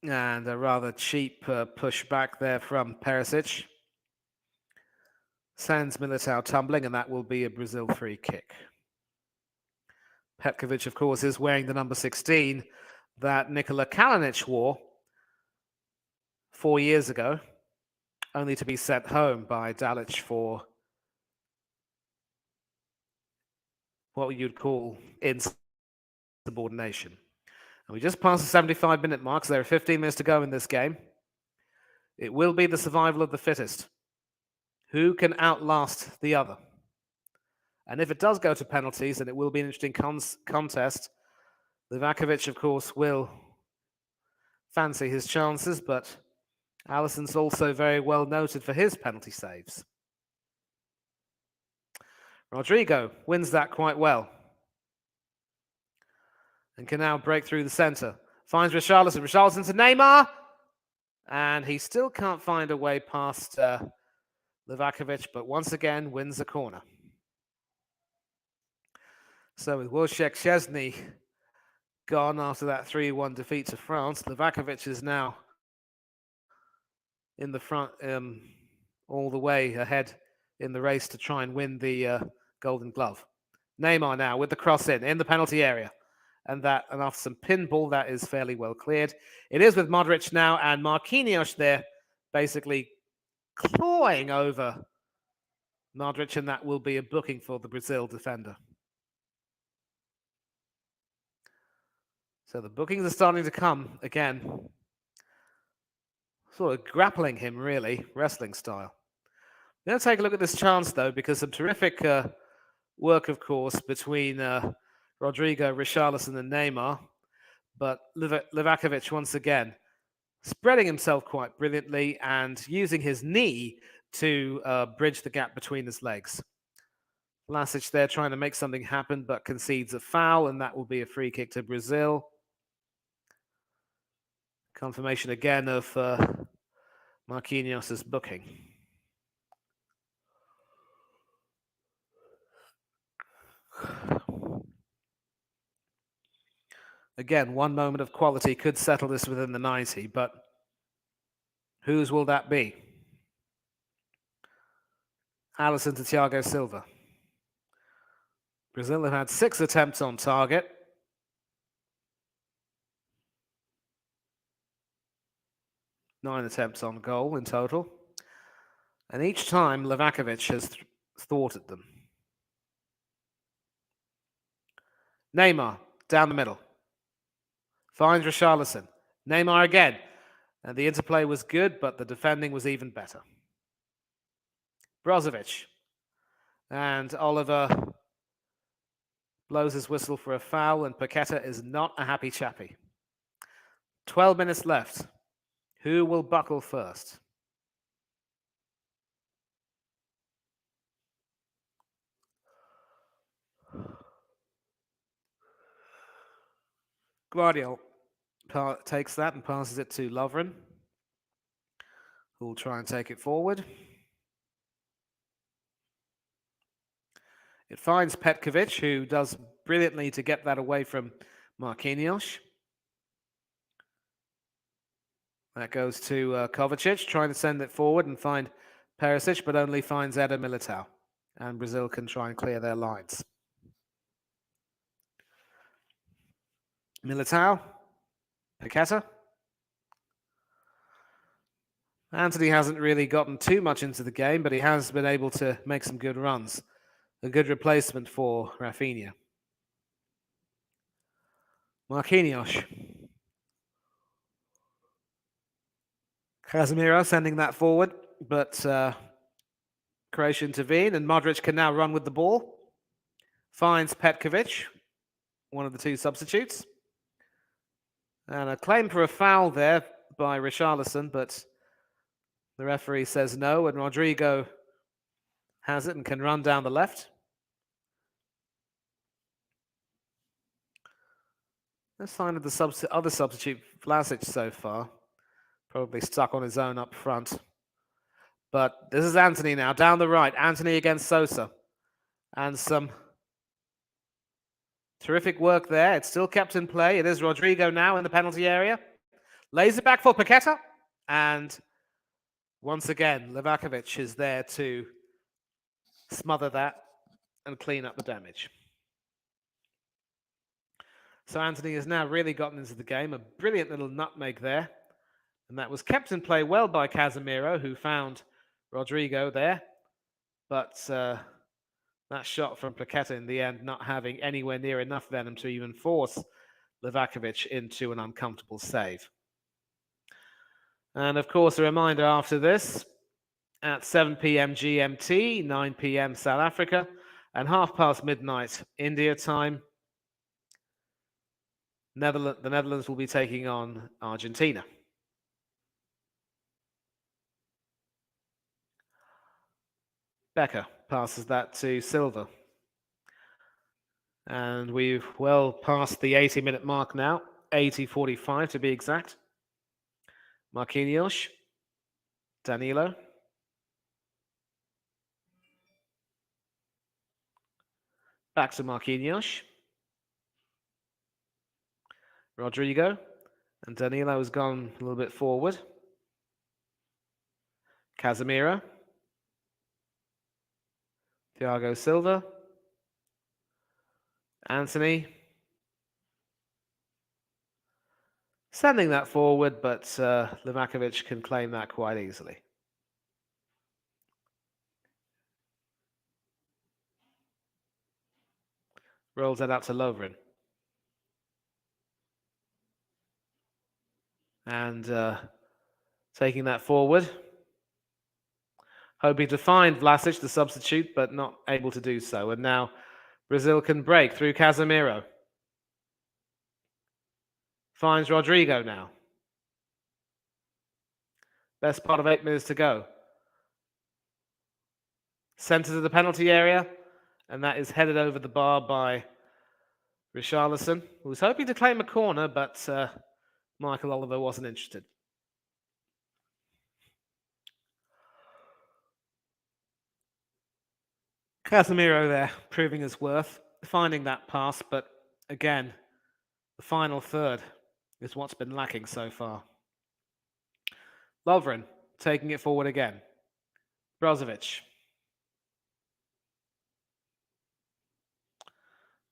And a rather cheap push back there from Perisic. Sends Militao tumbling, and that will be a Brazil free kick. Petkovic, of course, is wearing the number 16 that Nikola Kalinic wore 4 years ago, only to be sent home by Dalic for what you'd call insubordination. And we just passed the 75-minute mark, so there are 15 minutes to go in this game. It will be the survival of the fittest. Who can outlast the other? And if it does go to penalties, then it will be an interesting contest. Livakovic, of course, will fancy his chances, but Alisson's also very well noted for his penalty saves. Rodrigo wins that quite well and can now break through the centre. Finds Richarlison. Richarlison to Neymar. And he still can't find a way past Livakovic, but once again wins the corner. So with Wojciech Szczesny gone after that 3-1 defeat to France, Livakovic is now in the front, all the way ahead in the race to try and win the Golden Glove. Neymar now with the cross in the penalty area. And after some pinball, that is fairly well cleared. It is with Modric now, and Marquinhos there basically clawing over Modric, and that will be a booking for the Brazil defender. So the bookings are starting to come again. Sort of grappling him, really, wrestling style. We're going to take a look at this chance, though, because some terrific work, of course, between Rodrigo, Richarlison, and Neymar. But Livakovic, once again, spreading himself quite brilliantly and using his knee to bridge the gap between his legs. Vlasic there trying to make something happen, but concedes a foul, and that will be a free kick to Brazil. Confirmation again of Marquinhos' booking. Again, one moment of quality could settle this within the 90, but whose will that be? Alisson to Thiago Silva. Brazil have had 6 attempts on target. Nine attempts on goal in total. And each time, Livakovic has thwarted them. Neymar, down the middle. Finds Richarlison. Neymar again. And the interplay was good, but the defending was even better. Brozovic. And Oliver blows his whistle for a foul, and Paqueta is not a happy chappy. 12 minutes left. Who will buckle first? Guardiola takes that and passes it to Lovren, who will try and take it forward. It finds Petkovic, who does brilliantly to get that away from Marquinhos. That goes to Kovacic, trying to send it forward and find Perisic, but only finds Eder Militao. And Brazil can try and clear their lines. Militao, Paqueta. Antony hasn't really gotten too much into the game, but he has been able to make some good runs. A good replacement for Rafinha. Marquinhos. Casemiro sending that forward, but Croatia intervene, and Modric can now run with the ball. Finds Petkovic, one of the 2 substitutes. And a claim for a foul there by Richarlison, but the referee says no, and Rodrigo has it and can run down the left. No sign of the other substitute, Vlasic, so far. Probably stuck on his own up front. But this is Antony now, down the right. Antony against Sosa. And some terrific work there. It's still kept in play. It is Rodrigo now in the penalty area. Lays it back for Paqueta. And once again, Livakovic is there to smother that and clean up the damage. So Anthony has now really gotten into the game. A brilliant little nutmeg there. And that was kept in play well by Casemiro, who found Rodrigo there. But that shot from Paqueta in the end not having anywhere near enough venom to even force Livakovic into an uncomfortable save. And of course, a reminder after this, at 7 p.m. GMT, 9 p.m. South Africa, and midnight India time, the Netherlands will be taking on Argentina. Becker passes that to Silva. And we've well past the 80-minute mark now, 80:45 to be exact. Marquinhos, Danilo. Back to Marquinhos. Rodrigo. And Danilo has gone a little bit forward. Casemiro. Thiago Silva. Anthony. Sending that forward, but Livakovic can claim that quite easily. Rolls that out to Lovren. And taking that forward. Hoping to find Vlasic, the substitute, but not able to do so. And now Brazil can break through Casemiro. Finds Rodrigo now. Best part of 8 minutes to go. Centre to the penalty area. And that is headed over the bar by Richarlison, who was hoping to claim a corner, but Michael Oliver wasn't interested. Casemiro there, proving his worth, finding that pass, but again, the final third is what's been lacking so far. Lovren taking it forward again. Brozovic.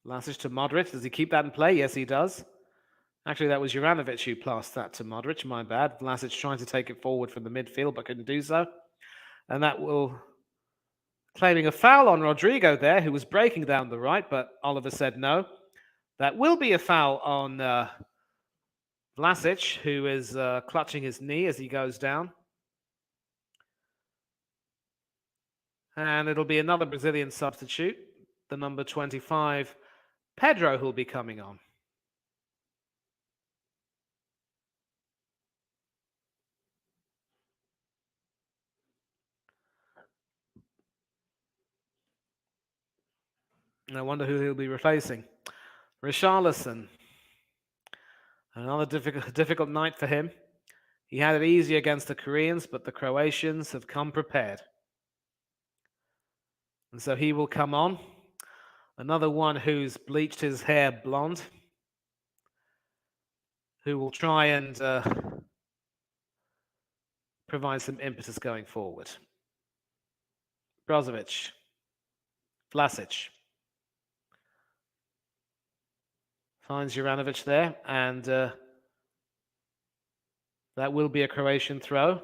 Vlasic to Modric. Does he keep that in play? Yes, he does. Actually, that was Juranovic who passed that to Modric. My bad. Vlasic trying to take it forward from the midfield, but couldn't do so. And that will... claiming a foul on Rodrigo there, who was breaking down the right, but Oliver said no. That will be a foul on Vlasic, who is clutching his knee as he goes down. And it'll be another Brazilian substitute, the number 25, Pedro, who'll be coming on. And I wonder who he'll be replacing. Richarlison. Another difficult night for him. He had it easy against the Koreans, but the Croatians have come prepared. And so he will come on. Another one who's bleached his hair blonde, who will try and provide some impetus going forward. Brozovic. Vlasic. Finds Juranovic there, and that will be a Croatian throw.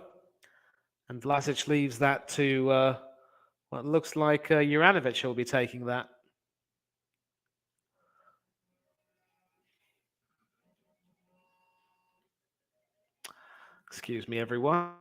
And Vlasic leaves that to what looks like Juranovic will be taking that. Excuse me, everyone.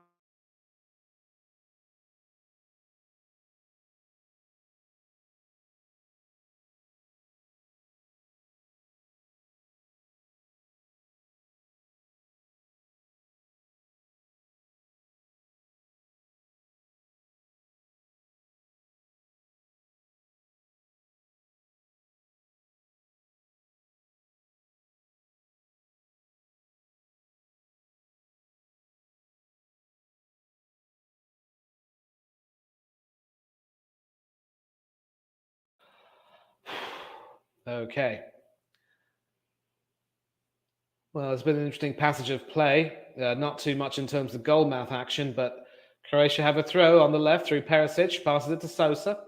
Okay. Well, it's been an interesting passage of play. Not too much in terms of goal mouth action, but Croatia have a throw on the left through Perisic, passes it to Sosa.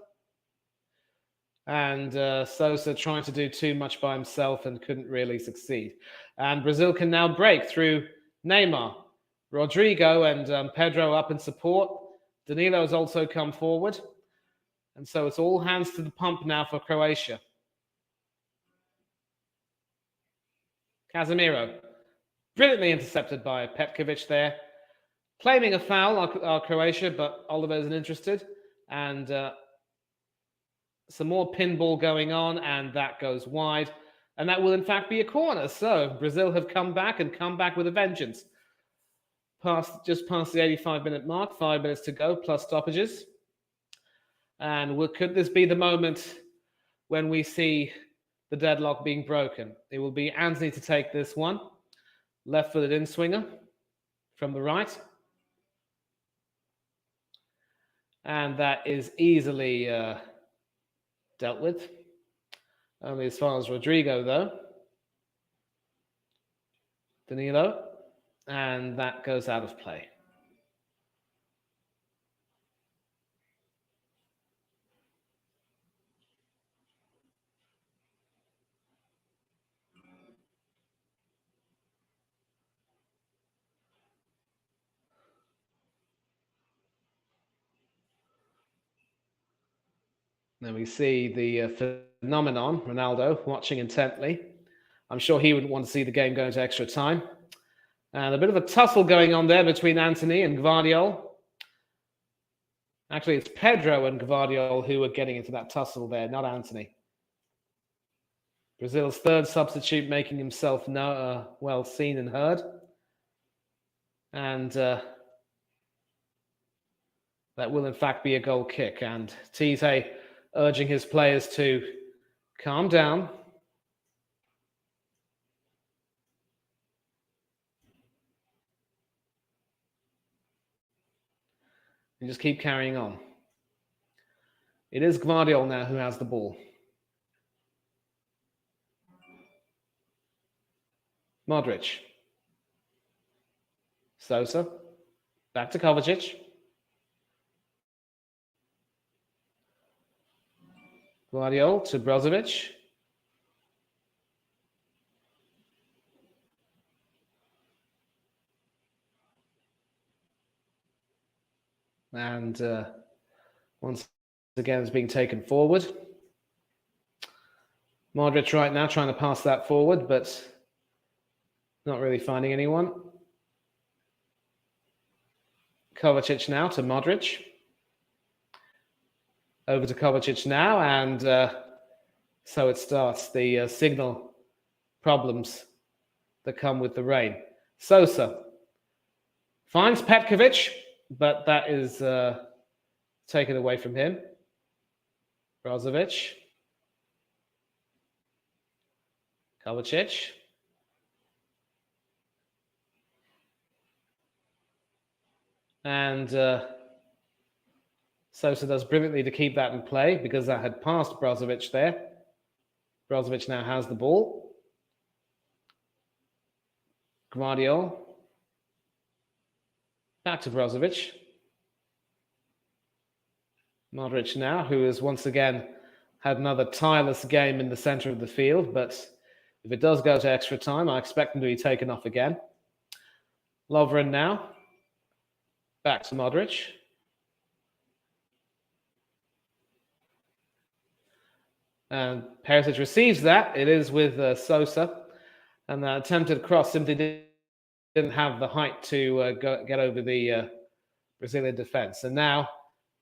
And Sosa trying to do too much by himself and couldn't really succeed. And Brazil can now break through Neymar. Rodrigo and Pedro up in support. Danilo has also come forward. And so it's all hands to the pump now for Croatia. Casemiro, brilliantly intercepted by Petkovic there. Claiming a foul are Croatia, but Oliver isn't interested. And some more pinball going on, and that goes wide. And that will, in fact, be a corner. So Brazil have come back with a vengeance. Just past the 85-minute mark, 5 minutes to go, plus stoppages. And could this be the moment when we see the deadlock being broken? It will be Anthony to take this one. Left-footed in-swinger from the right. And that is easily dealt with. Only as far as Rodrigo, though. Danilo. And that goes out of play. Then we see the phenomenon, Ronaldo, watching intently. I'm sure he would want to see the game go to extra time. And a bit of a tussle going on there between Antony and Gvardiol. Actually, it's Pedro and Gvardiol who are getting into that tussle there, not Antony. Brazil's third substitute making himself well seen and heard. And that will, in fact, be a goal kick. And Tite urging his players to calm down. And just keep carrying on. It is Gvardiol now who has the ball. Modric. Sosa. Back to Kovacic. Gvardiol to Brozovic. And once again is being taken forward. Modric right now trying to pass that forward, but not really finding anyone. Kovacic now to Modric. Over to Kovacic now, and so it starts, the signal problems that come with the rain. Sosa finds Petkovic, but that is taken away from him. Brozovic. Kovacic. And Sosa does brilliantly to keep that in play because that had passed Brozovic there. Brozovic now has the ball. Gvardiol. Back to Brozovic. Modric now, who has once again had another tireless game in the center of the field, but if it does go to extra time, I expect him to be taken off again. Lovren now. Back to Modric. And Perisic receives that. It is with Sosa. And that attempted cross simply didn't have the height to get over the Brazilian defense. And now,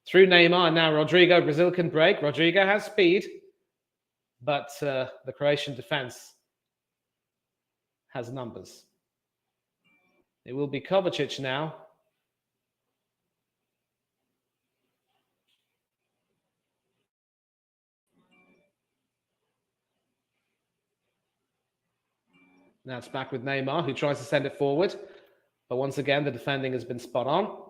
through Neymar, and now Rodrigo, Brazil can break. Rodrigo has speed. But the Croatian defense has numbers. It will be Kovacic now. Now it's back with Neymar, who tries to send it forward. But once again, the defending has been spot on.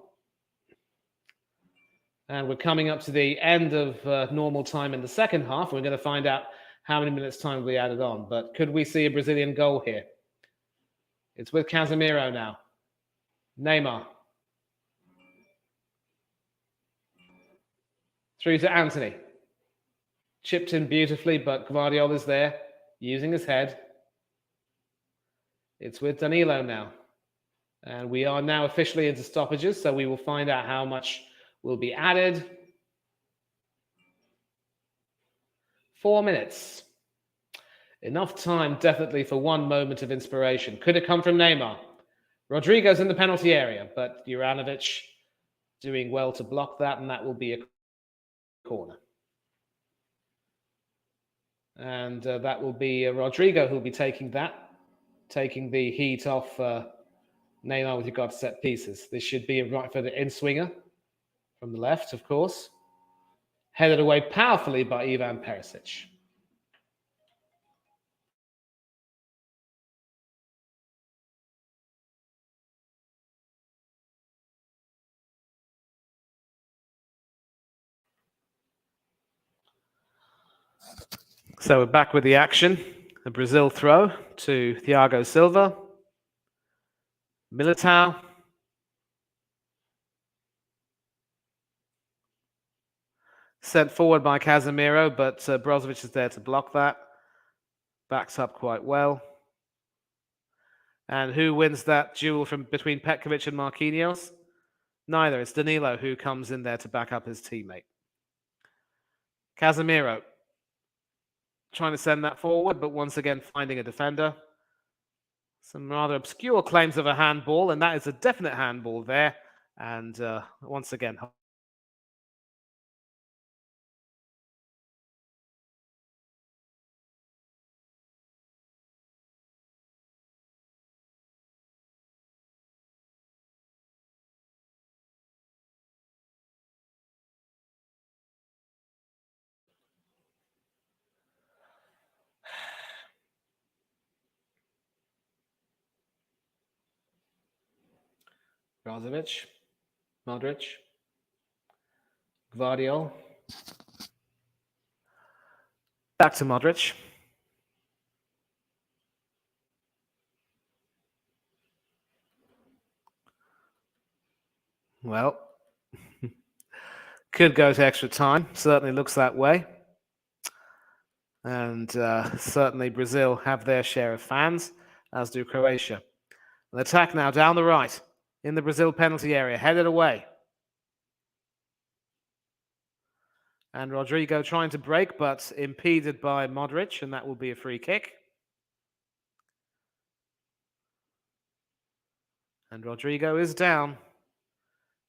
And we're coming up to the end of normal time in the second half. We're going to find out how many minutes time will be added on. But could we see a Brazilian goal here? It's with Casemiro now. Neymar. Through to Antony. Chipped in beautifully, but Guardiola's there, using his head. It's with Danilo now. And we are now officially into stoppages, so we will find out how much will be added. 4 minutes. Enough time, definitely, for one moment of inspiration. Could it come from Neymar? Rodrigo's in the penalty area, but Juranovic doing well to block that, and that will be a corner. And that will be Rodrigo who'll be taking that, taking the heat off Neymar with regard to set pieces. This should be a right-footed in-swinger from the left, of course. Headed away powerfully by Ivan Perisic. So we're back with the action. A Brazil throw to Thiago Silva. Militao. Sent forward by Casemiro, but Brozovic is there to block that. Backs up quite well. And who wins that duel from between Petkovic and Marquinhos? Neither. It's Danilo who comes in there to back up his teammate. Casemiro trying to send that forward, but once again finding a defender. Some rather obscure claims of a handball, and that is a definite handball there. And once again, Brozovic, Modric, Gvardiol. Back to Modric. Well, could go to extra time. Certainly looks that way. And certainly Brazil have their share of fans, as do Croatia. An attack now down the right in the Brazil penalty area, headed away. And Rodrigo trying to break, but impeded by Modric, and that will be a free kick. And Rodrigo is down.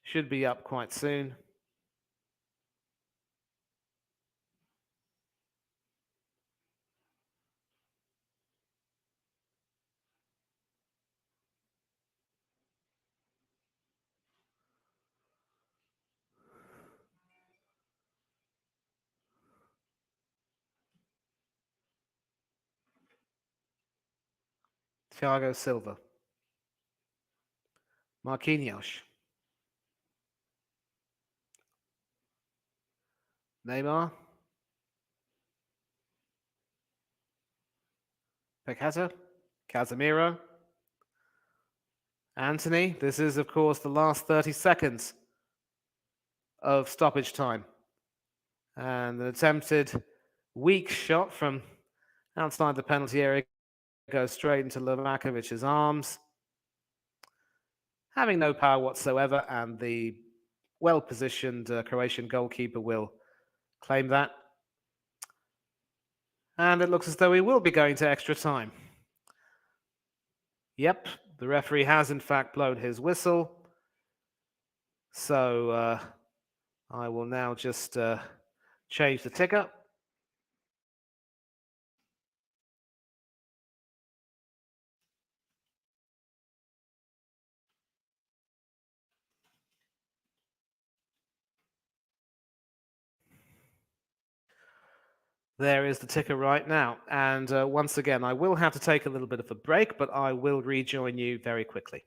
Should be up quite soon. Thiago Silva. Marquinhos. Neymar. Paqueta. Casemiro. Anthony. This is, of course, the last 30 seconds of stoppage time. And an attempted weak shot from outside the penalty area goes straight into Livakovic's arms. Having no power whatsoever, and the well-positioned Croatian goalkeeper will claim that. And it looks as though we will be going to extra time. Yep, the referee has in fact blown his whistle. So I will now just change the ticker. There is the ticker right now. And once again, I will have to take a little bit of a break, but I will rejoin you very quickly.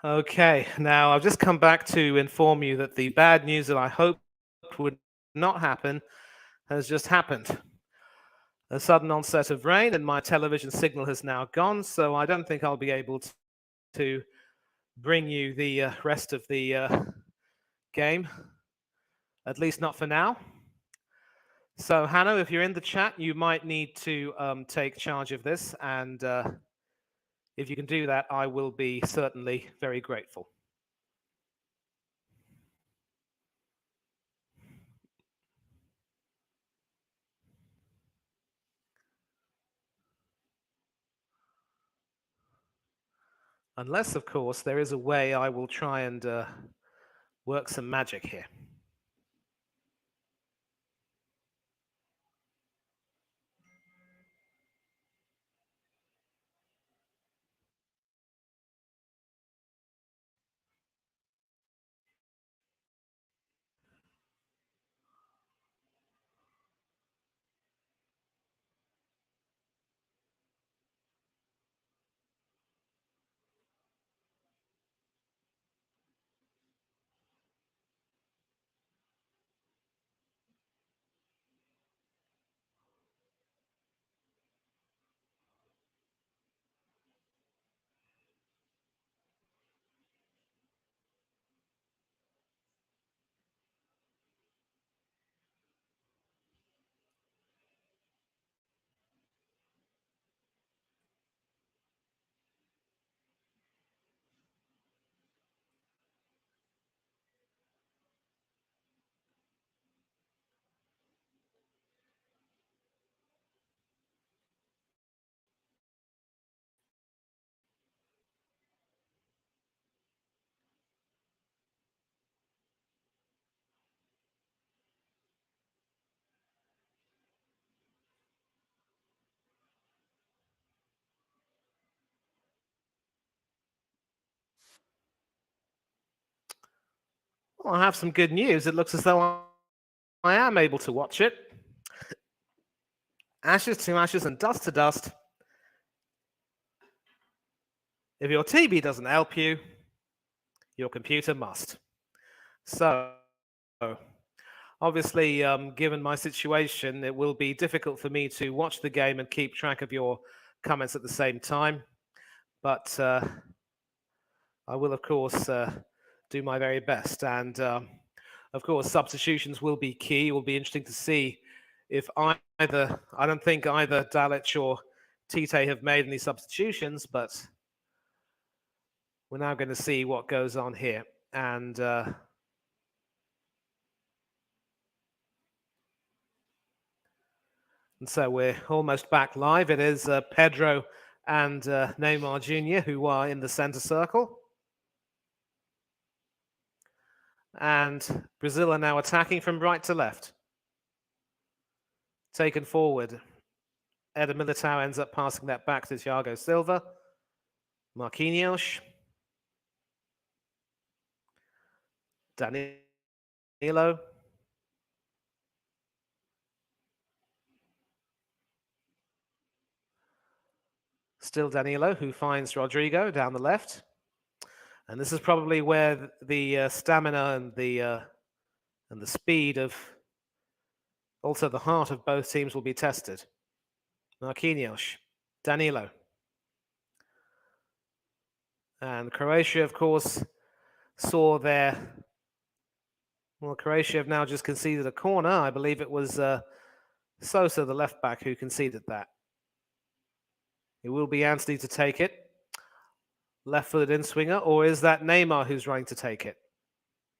Okay, now I've just come back to inform you that the bad news that I hoped would not happen has just happened. A sudden onset of rain, and my television signal has now gone, so I don't think I'll be able to bring you the rest of the game, at least not for now. So, Hanno, if you're in the chat, you might need to take charge of this, and if you can do that, I will be certainly very grateful. Unless, of course, there is a way I will try and work some magic here. Well, I have some good news. It looks as though I am able to watch it. Ashes to ashes and dust to dust. If your TV doesn't help you, your computer must. So, obviously, given my situation, it will be difficult for me to watch the game and keep track of your comments at the same time. But I will, of course, do my very best. And of course, substitutions will be key. It will be interesting to see if I don't think either Dalic or Tite have made any substitutions, but we're now going to see what goes on here. And so we're almost back live. It is Pedro and Neymar Jr. who are in the center circle. And Brazil are now attacking from right to left. Taken forward. Eder Militao ends up passing that back to Thiago Silva. Marquinhos. Danilo. Still Danilo, who finds Rodrigo down the left. And this is probably where the stamina and the speed of also the heart of both teams will be tested. Marquinhos, Danilo. And Croatia, of course, saw their... Well, Croatia have now just conceded a corner. I believe it was Sosa, the left back, who conceded that. It will be Anthony to take it. Left-footed in-swinger, or is that Neymar who's running to take it?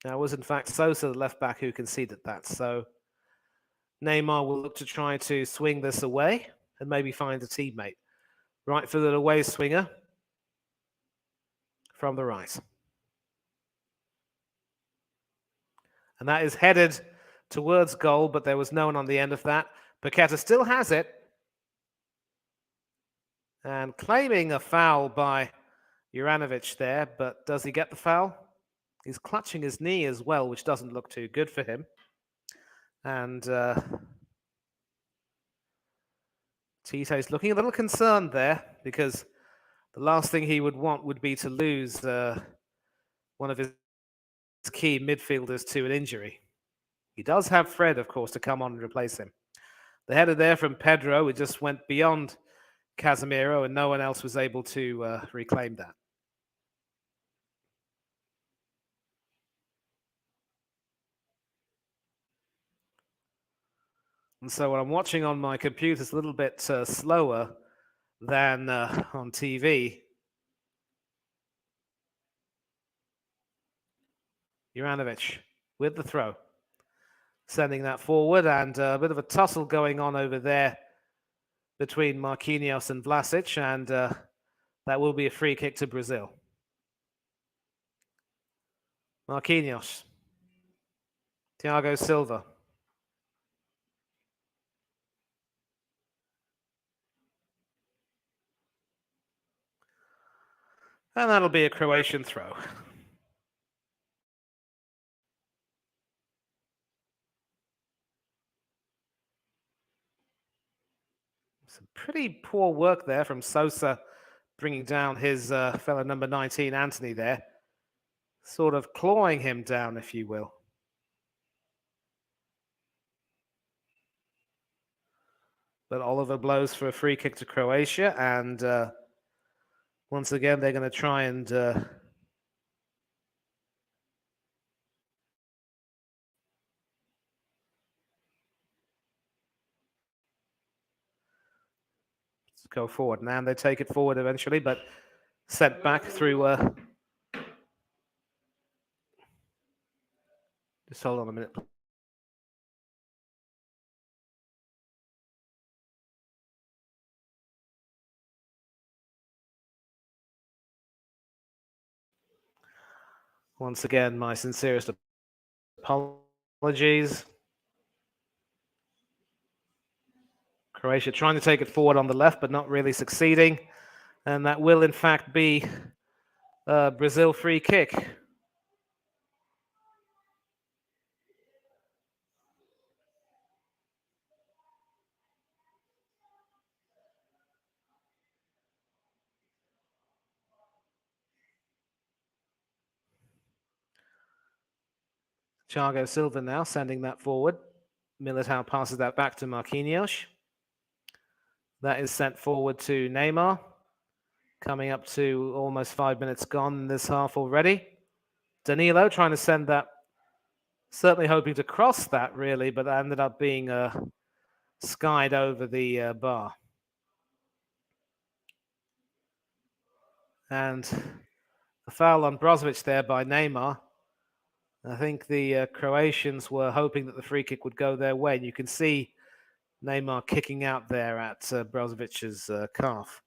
Now, it was in fact Sosa, the left back, who conceded that. So Neymar will look to try to swing this away and maybe find a teammate. Right-footed away swinger from the right. And that is headed towards goal, but there was no one on the end of that. Paqueta still has it. And claiming a foul by Juranovic there, but does he get the foul? He's clutching his knee as well, which doesn't look too good for him. And Tito's looking a little concerned there, because the last thing he would want would be to lose one of his key midfielders to an injury. He does have Fred, of course, to come on and replace him. The header there from Pedro, it just went beyond Casemiro, and no one else was able to reclaim that. And so when I'm watching on my computer, it's a little bit slower than on TV. Juranovic with the throw, sending that forward, and a bit of a tussle going on over there between Marquinhos and Vlasic, and that will be a free kick to Brazil. Marquinhos, Thiago Silva. And that'll be a Croatian throw. Some pretty poor work there from Sosa, bringing down his fellow number 19, Anthony, there. Sort of clawing him down, if you will. But Oliver blows for a free kick to Croatia, and once again, they're going to try and go forward. Now they take it forward eventually, but sent back through. Just hold on a minute. Once again, my sincerest apologies. Croatia trying to take it forward on the left, but not really succeeding. And that will, in fact, be a Brazil free kick. Thiago Silva now sending that forward. Militao passes that back to Marquinhos. That is sent forward to Neymar. Coming up to almost 5 minutes gone in this half already. Danilo trying to send that, certainly hoping to cross that really, but that ended up being skied over the bar. And a foul on Brozovic there by Neymar. I think the Croatians were hoping that the free kick would go their way. And you can see Neymar kicking out there at Brozovic's calf.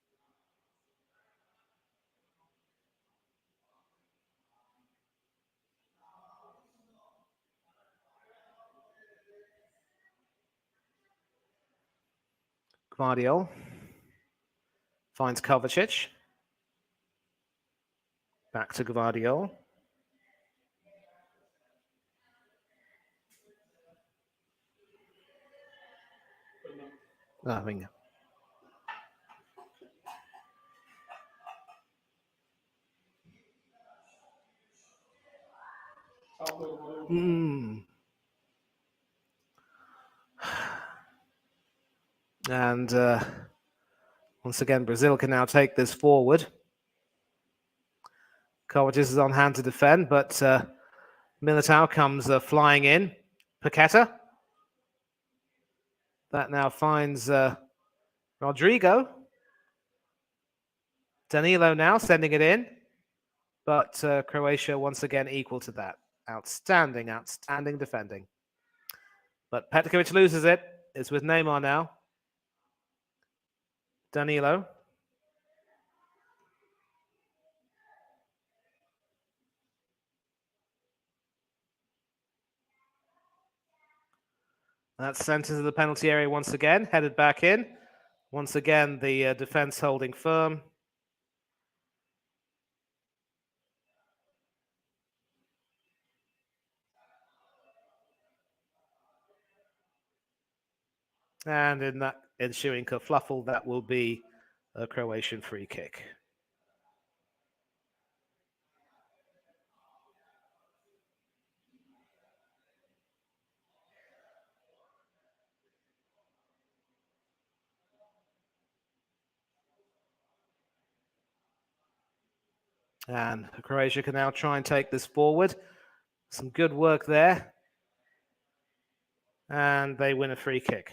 Gvardiol finds Kovacic. Back to Gvardiol. Bingo. And once again, Brazil can now take this forward. Kovacic is on hand to defend, but Militao comes flying in. Paqueta. That now finds Rodrigo. Danilo now sending it in. But Croatia once again equal to that. Outstanding, outstanding defending. But Petkovic loses it. It's with Neymar now. Danilo. That's sent into the penalty area once again, headed back in. Once again, the defense holding firm. And in that ensuing kerfluffle, that will be a Croatian free kick. And Croatia can now try and take this forward. Some good work there. And they win a free kick.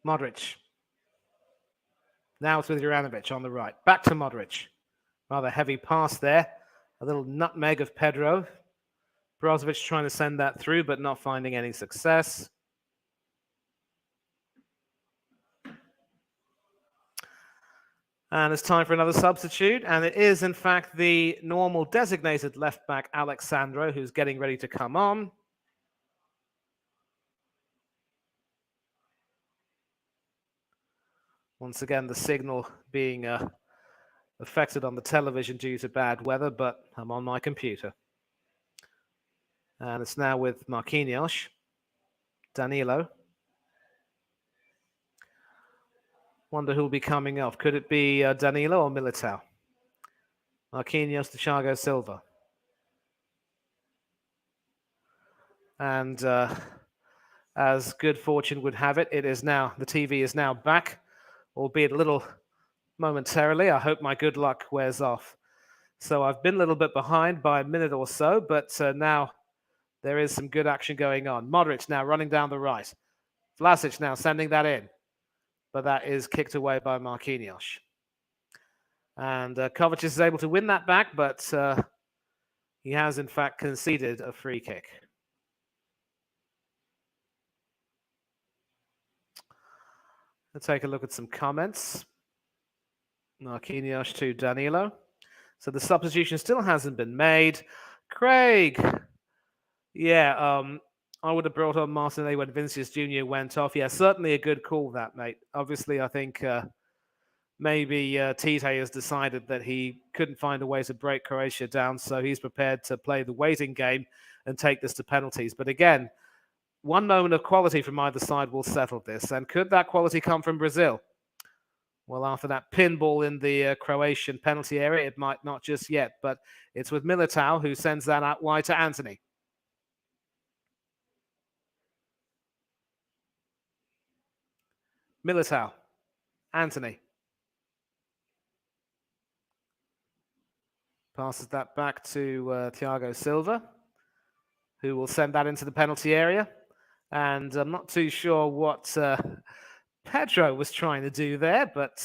Modric. Now it's with Juranovic on the right. Back to Modric. Rather heavy pass there. A little nutmeg of Pedro. Brozovic trying to send that through, but not finding any success. And it's time for another substitute. And it is, in fact, the normal designated left back, Alexandro, who's getting ready to come on. Once again, the signal being affected on the television due to bad weather, but I'm on my computer. And it's now with Marquinhos, Danilo. Wonder who'll be coming off. Could it be Danilo or Militao? Marquinhos to Thiago Silva. And as good fortune would have it, it is now, the TV is now back, albeit a little momentarily. I hope my good luck wears off. So I've been a little bit behind by a minute or so, but now there is some good action going on. Modric now running down the right. Vlasic now sending that in, but that is kicked away by Marquinhos. And Kovacic is able to win that back, but he has in fact conceded a free kick. Let's take a look at some comments. Marquinhos to Danilo. So the substitution still hasn't been made. Craig. Yeah, I would have brought on Martinelli when Vinicius Jr. went off. Yeah, certainly a good call that, mate. Obviously, I think maybe Tite has decided that he couldn't find a way to break Croatia down, so he's prepared to play the waiting game and take this to penalties. But again, one moment of quality from either side will settle this. And could that quality come from Brazil? Well, after that pinball in the Croatian penalty area, it might not just yet, but it's with Militao who sends that out wide to Antony. Militao, Antony. Passes that back to Thiago Silva, who will send that into the penalty area. And I'm not too sure what Pedro was trying to do there, but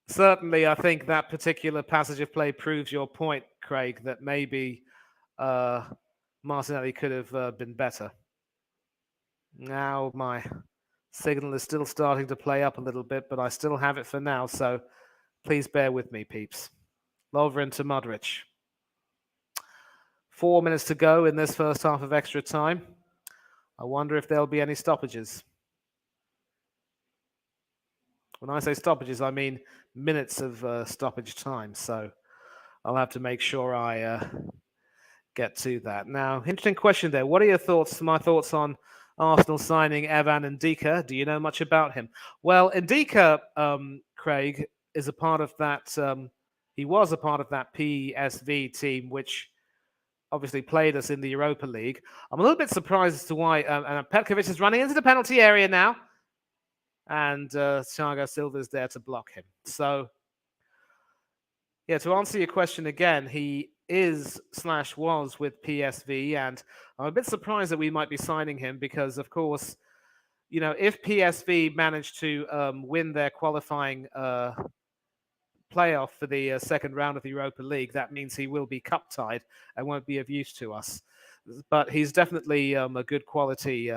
certainly I think that particular passage of play proves your point, Craig, that maybe Martinelli could have been better. Now my signal is still starting to play up a little bit, but I still have it for now, so please bear with me, peeps. Lovren to Modric. 4 minutes to go in this first half of extra time. I wonder if there'll be any stoppages. When I say stoppages, I mean minutes of stoppage time, so I'll have to make sure I get to that. Now, interesting question there. What are your thoughts, my thoughts on Arsenal signing Evan Ndika? Do you know much about him? Well, Ndika, Craig, is a part of that, he was a part of that PSV team, which obviously played us in the Europa League. I'm a little bit surprised as to why, and Petkovic is running into the penalty area now, and Thiago Silva is there to block him. So, yeah, to answer your question again, he is/was with PSV, and I'm a bit surprised that we might be signing him because, of course, you know, if PSV managed to win their qualifying playoff for the second round of the Europa League, that means he will be cup tied and won't be of use to us. But he's definitely a good quality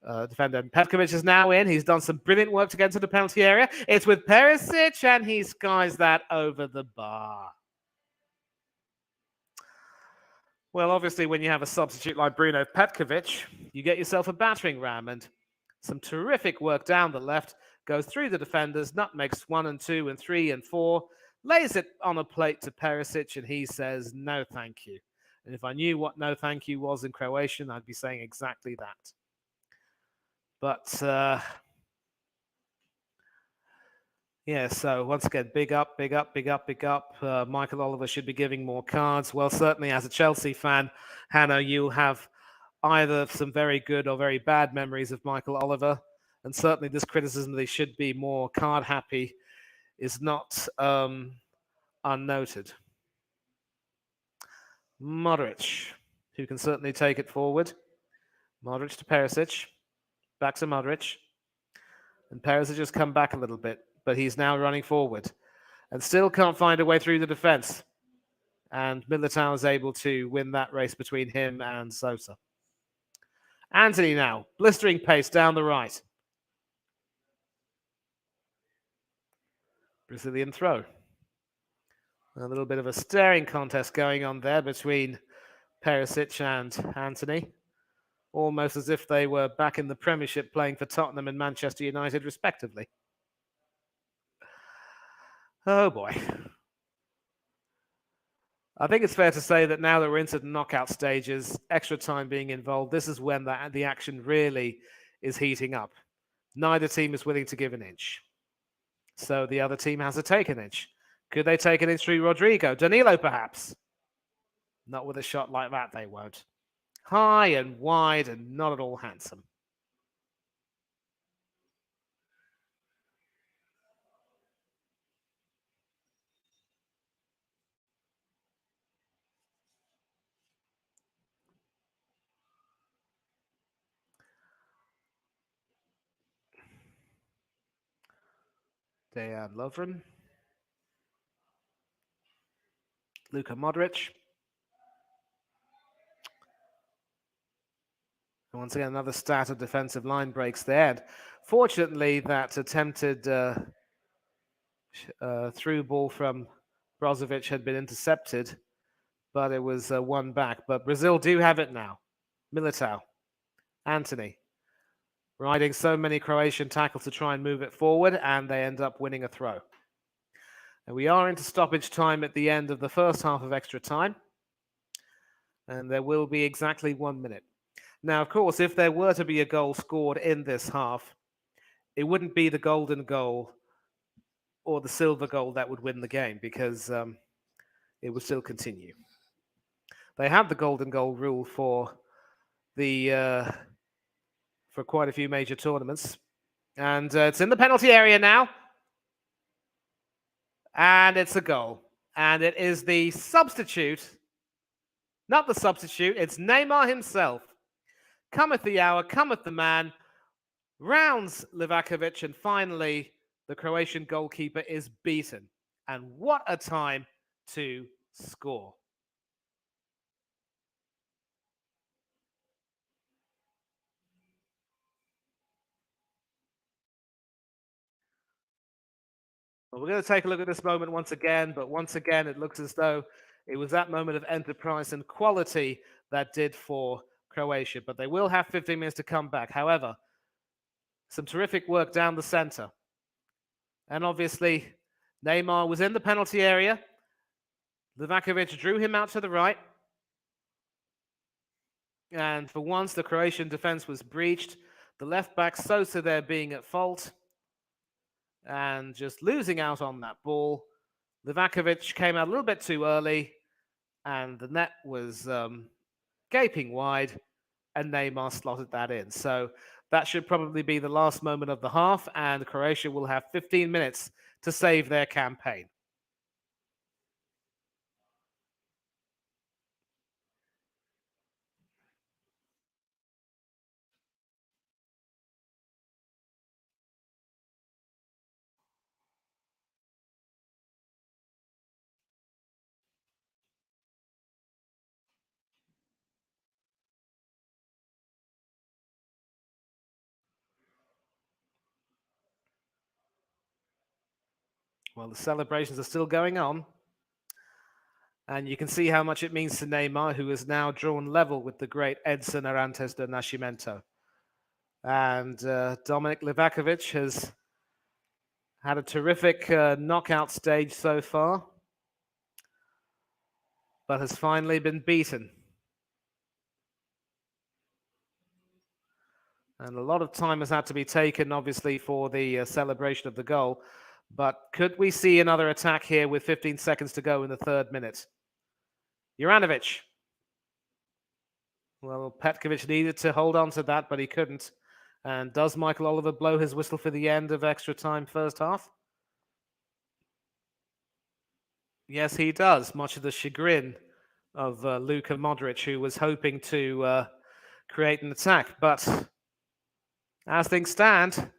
defender. And Petkovic is now in. He's done some brilliant work to get into the penalty area. It's with Perisic, and he skies that over the bar. Well, obviously, when you have a substitute like Bruno Petkovic, you get yourself a battering ram, and some terrific work down the left. Goes through the defenders, nutmegs 1 and 2 and 3 and 4, lays it on a plate to Perisic, and he says, no, thank you. And if I knew what no, thank you was in Croatian, I'd be saying exactly that. But, yeah, so once again, big up, big up, big up, big up. Michael Oliver should be giving more cards. Well, certainly as a Chelsea fan, Hannah, you'll have either some very good or very bad memories of Michael Oliver. And certainly this criticism that he should be more card happy is not unnoted. Modric, who can certainly take it forward. Modric to Perisic. Back to Modric. And Perisic has come back a little bit, but he's now running forward and still can't find a way through the defense. And Militao is able to win that race between him and Sosa. Antony now, blistering pace down the right. Brazilian throw. A little bit of a staring contest going on there between Perisic and Antony. Almost as if they were back in the Premiership playing for Tottenham and Manchester United, respectively. Oh boy. I think it's fair to say that now that we're into the knockout stages, extra time being involved, this is when the action really is heating up. Neither team is willing to give an inch. So the other team has to take an inch. Could they take an inch through Rodrigo? Danilo, perhaps? Not with a shot like that, they won't. High and wide and not at all handsome. Dejan Lovren. Luka Modric. And once again, another stat of defensive line breaks there. And fortunately, that attempted through ball from Brozovic had been intercepted, but it was one back. But Brazil do have it now. Militao. Antony. Riding so many Croatian tackles to try and move it forward, and they end up winning a throw. And we are into stoppage time at the end of the first half of extra time. And there will be exactly 1 minute. Now, of course, if there were to be a goal scored in this half, it wouldn't be the golden goal or the silver goal that would win the game, because it would still continue. They have the golden goal rule for quite a few major tournaments. And it's in the penalty area now. And it's a goal. And it is the substitute, not the substitute, it's Neymar himself. Cometh the hour, cometh the man, rounds Livakovic, and finally the Croatian goalkeeper is beaten. And what a time to score. Well, we're going to take a look at this moment once again, but once again, it looks as though it was that moment of enterprise and quality that did for Croatia, but they will have 15 minutes to come back. However, some terrific work down the center. And obviously, Neymar was in the penalty area. Livakovic drew him out to the right. And for once, the Croatian defense was breached. The left back, Sosa, there being at fault and just losing out on that ball. Livakovic came out a little bit too early, and the net was gaping wide, and Neymar slotted that in. So that should probably be the last moment of the half, and Croatia will have 15 minutes to save their campaign. Well, the celebrations are still going on. And you can see how much it means to Neymar, who is now drawn level with the great Edson Arantes do Nascimento. And Dominic Livakovic has had a terrific knockout stage so far, but has finally been beaten. And a lot of time has had to be taken, obviously, for the celebration of the goal. But could we see another attack here with 15 seconds to go in the third minute? Juranovic. Well, Petkovic needed to hold on to that, but he couldn't. And does Michael Oliver blow his whistle for the end of extra time first half? Yes, he does, much of the chagrin of Luka Modric, who was hoping to create an attack. But as things stand,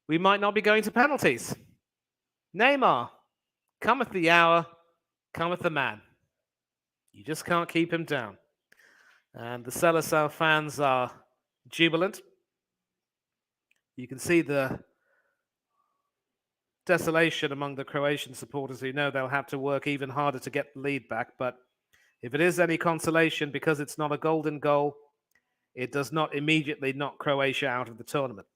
we might not be going to penalties. Neymar, cometh the hour, cometh the man. You just can't keep him down. And the Seleção fans are jubilant. You can see the desolation among the Croatian supporters who know they'll have to work even harder to get the lead back. But if it is any consolation, because it's not a golden goal, it does not immediately knock Croatia out of the tournament.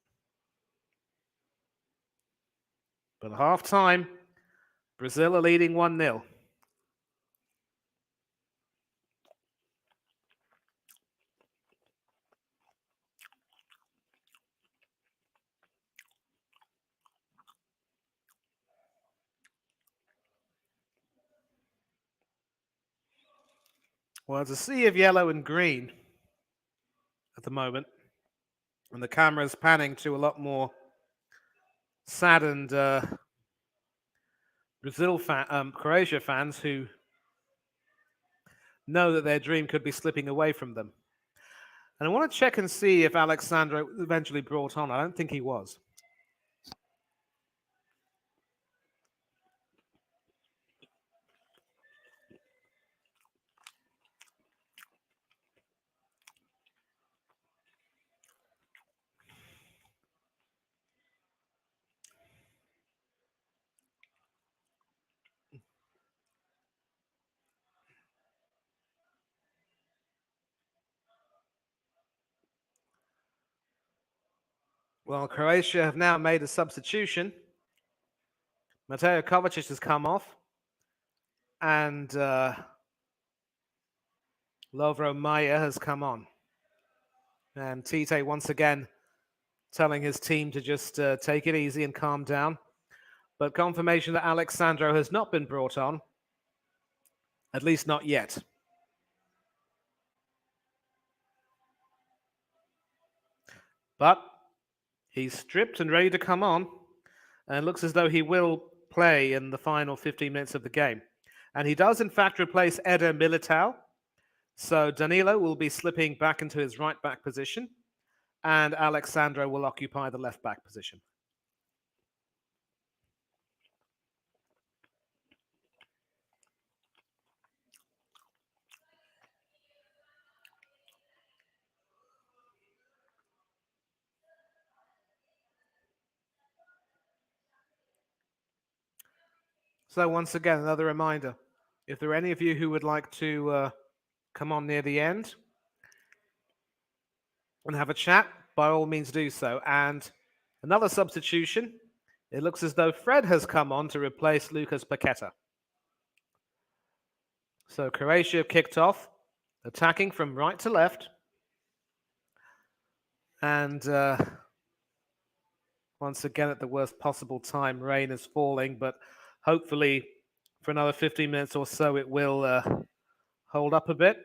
But at half time, Brazil are leading 1-0. Well, it's a sea of yellow and green at the moment, and the camera's panning to a lot more saddened Croatia fans who know that their dream could be slipping away from them. And I want to check and see if Alexandro was eventually brought on. I don't think he was. Well, Croatia have now made a substitution. Mateo Kovacic has come off, and Lovro Maia has come on. And Tite once again telling his team to just take it easy and calm down. But confirmation that Alexandro has not been brought on, at least not yet. But he's stripped and ready to come on, and looks as though he will play in the final 15 minutes of the game. And he does, in fact, replace Eder Militao. So Danilo will be slipping back into his right back position, and Alexandro will occupy the left back position. So once again, another reminder, if there are any of you who would like to come on near the end and have a chat, by all means do so. And another substitution, it looks as though Fred has come on to replace Lucas Paqueta. So Croatia kicked off, attacking from right to left. And once again, at the worst possible time, rain is falling, but hopefully for another 15 minutes or so, it will hold up a bit.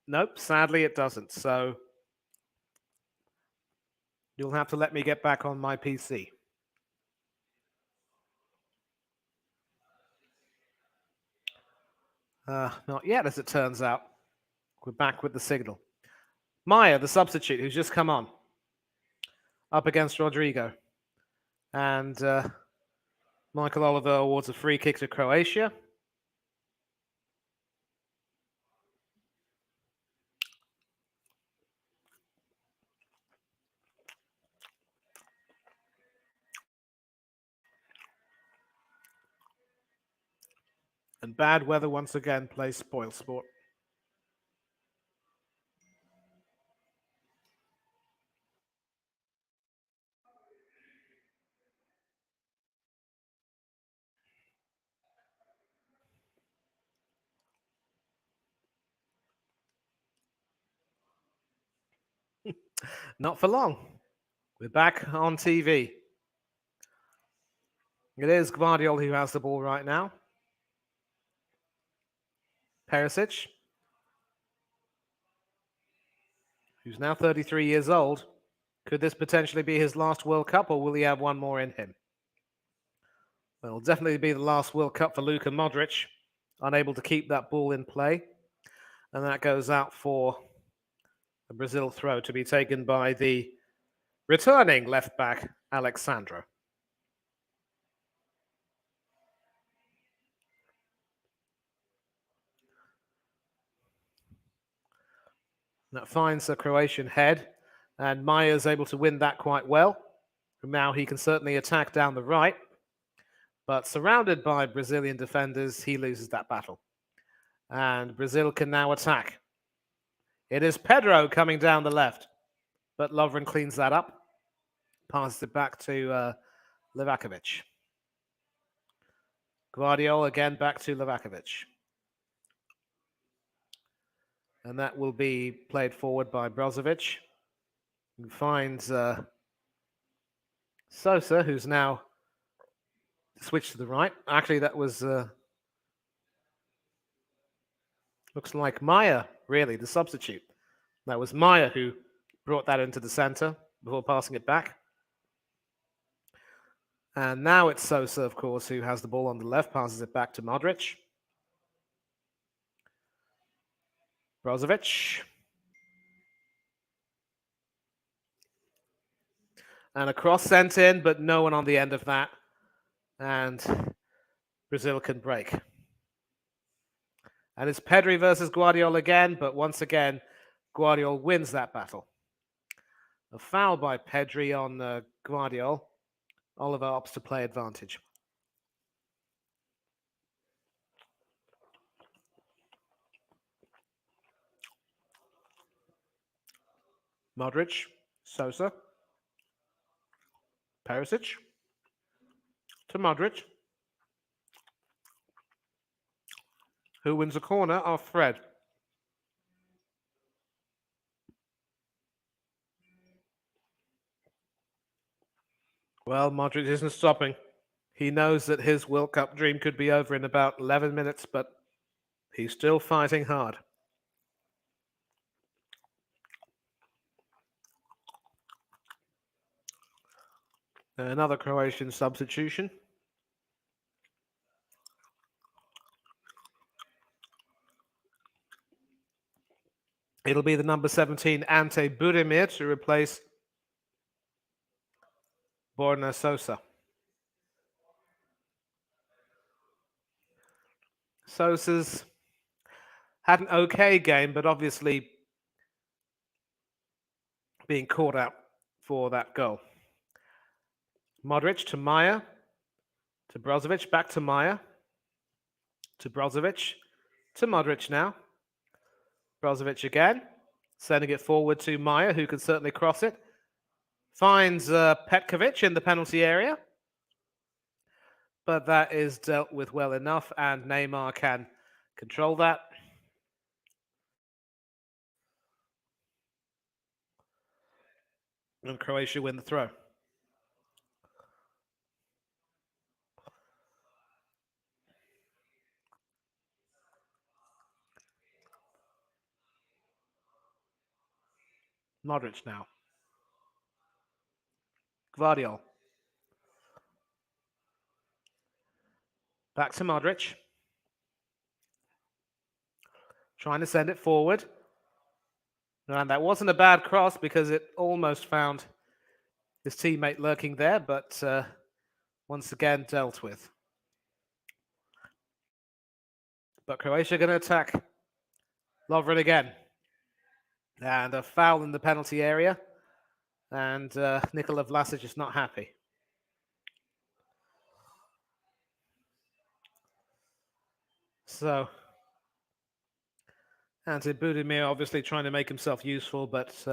Nope, sadly it doesn't. So you'll have to let me get back on my PC. Not yet, as it turns out. We're back with the signal. Maya, the substitute, who's just come on, up against Rodrigo. And Michael Oliver awards a free kick to Croatia. And bad weather once again plays spoil sport. Not for long. We're back on TV. It is Gvardiol who has the ball right now. Perisic. who's now 33 years old. Could this potentially be his last World Cup, or will he have one more in him? Well, it'll definitely be the last World Cup for Luka Modric, unable to keep that ball in play. And that goes out for a Brazil throw to be taken by the returning left-back, Alexandro. That finds the Croatian head, and Maya's able to win that quite well. Now he can certainly attack down the right, but surrounded by Brazilian defenders, he loses that battle. And Brazil can now attack. It is Pedro coming down the left, but Lovren cleans that up, passes it back to Livakovic. Guardiola again back to Livakovic. And that will be played forward by Brozovic, who finds Sosa, who's now switched to the right. Actually, that was looks like Maya, really, the substitute. That was Maya who brought that into the center before passing it back. And now it's Sosa, of course, who has the ball on the left, passes it back to Modric. Brozovic. And a cross sent in, but no one on the end of that. And Brazil can break. And it's Pedri versus Guardiola again, but once again, Guardiola wins that battle. A foul by Pedri on Guardiola. Oliver opts to play advantage. Modric, Sosa, Perisic, to Modric, who wins a corner off Fred. Well, Modric isn't stopping. He knows that his World Cup dream could be over in about 11 minutes, but he's still fighting hard. Another Croatian substitution. It'll be the number 17, Ante Budimir, to replace Borna Sosa. Sosa's had an okay game, but obviously being caught out for that goal. Modric to Maya, to Brozovic, back to Maya, to Brozovic, to Modric now. Brozovic again, sending it forward to Maya, who can certainly cross it. Finds Petkovic in the penalty area. But that is dealt with well enough, and Neymar can control that. And Croatia win the throw. Modric now. Gvardiol. Back to Modric. Trying to send it forward. And that wasn't a bad cross because it almost found his teammate lurking there, but once again dealt with. But Croatia going to attack Lovren again. And a foul in the penalty area. And Nikola Vlasic is not happy. So, Ante Budimir obviously trying to make himself useful, but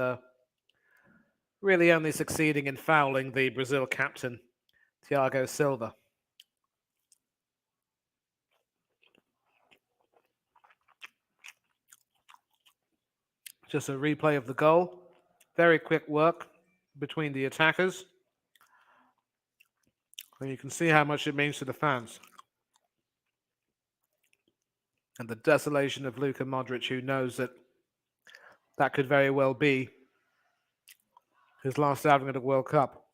really only succeeding in fouling the Brazil captain, Thiago Silva. Just a replay of the goal. Very quick work between the attackers. And you can see how much it means to the fans. And the desolation of Luka Modric, who knows that that could very well be his last outing at a World Cup.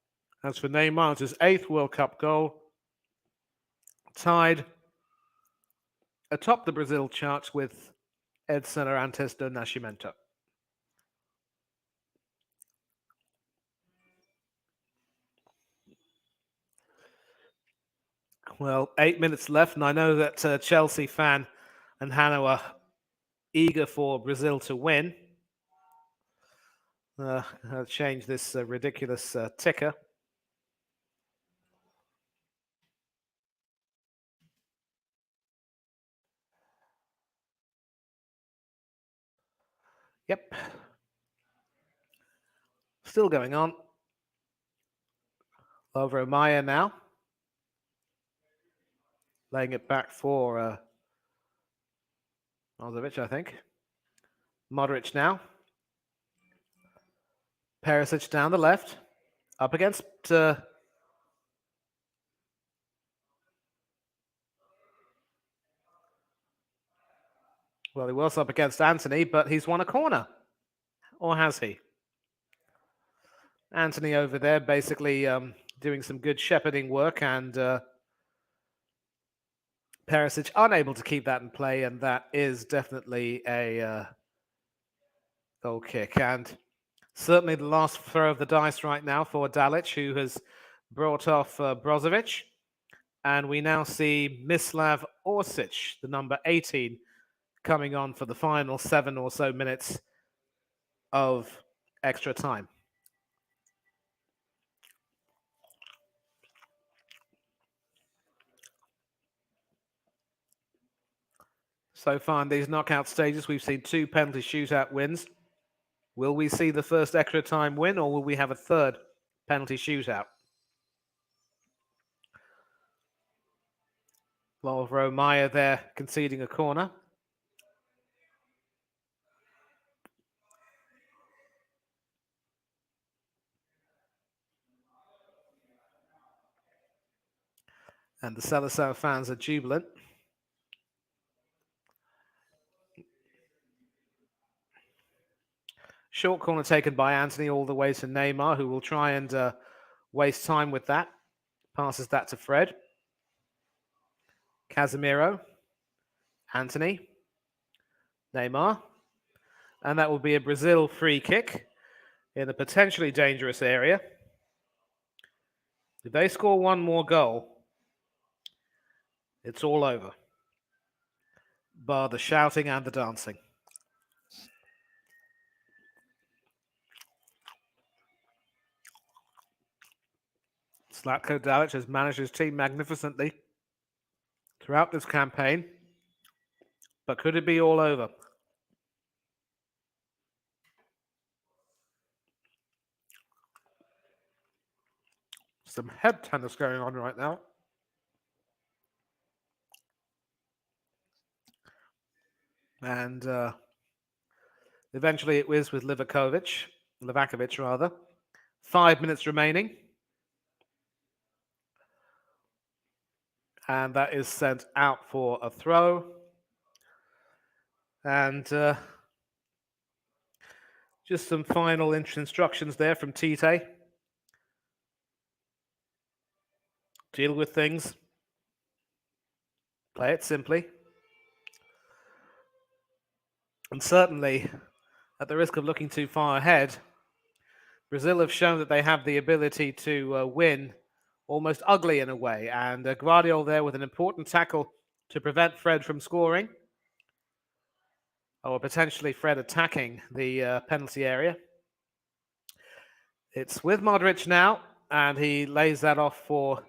As for Neymar, it's his 8th World Cup goal, tied atop the Brazil charts with Edson Arantes do Nascimento. Well, 8 minutes left, and I know that Chelsea fan and Hannah are eager for Brazil to win. I'll change this ridiculous ticker. Yep. Still going on. Over Maya now. Laying it back for Brozovic, I think. Modric now. Perisic down the left. Up against... well, he was up against Anthony, but he's won a corner. Or has he? Anthony over there basically doing some good shepherding work, and Perisic unable to keep that in play, and that is definitely a goal kick. And certainly the last throw of the dice right now for Dalic, who has brought off Brozovic. And we now see Mislav Orsic, the number 18, coming on for the final 7 or so minutes of extra time. So far in these knockout stages, we've seen 2 penalty shootout wins. Will we see the first extra time win, or will we have a third penalty shootout? Lovro Maya there conceding a corner. And the Seleção fans are jubilant. Short corner taken by Anthony all the way to Neymar, who will try and waste time with that. Passes that to Fred. Casemiro. Anthony. Neymar. And that will be a Brazil free kick in a potentially dangerous area. If they score one more goal, it's all over. Bar the shouting and the dancing. Zlatko Dalic has managed his team magnificently throughout this campaign. But could it be all over? Some head tennis going on right now. And eventually it was with Livakovic rather. 5 minutes remaining. And that is sent out for a throw. And just some final instructions there from Tite. Deal with things. Play it simply. And certainly, at the risk of looking too far ahead, Brazil have shown that they have the ability to win almost ugly in a way. And Guardiola there with an important tackle to prevent Fred from scoring. Or potentially Fred attacking the penalty area. It's with Modric now, and he lays that off for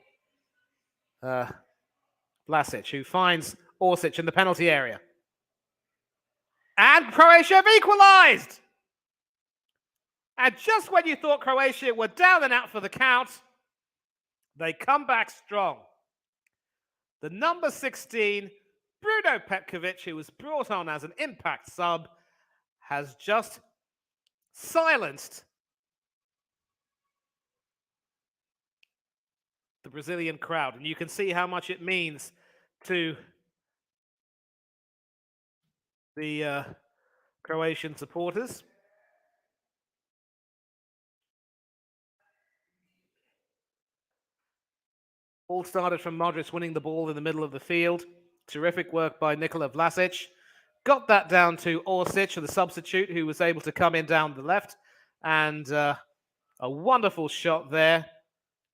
Vlasic, who finds Orsic in the penalty area. And Croatia have equalised! And just when you thought Croatia were down and out for the count, they come back strong. The number 16, Bruno Petkovic, who was brought on as an impact sub, has just silenced the Brazilian crowd. And you can see how much it means to the Croatian supporters. All started from Modric winning the ball in the middle of the field. Terrific work by Nikola Vlasic. Got that down to Orsic, the substitute, who was able to come in down the left. And a wonderful shot there.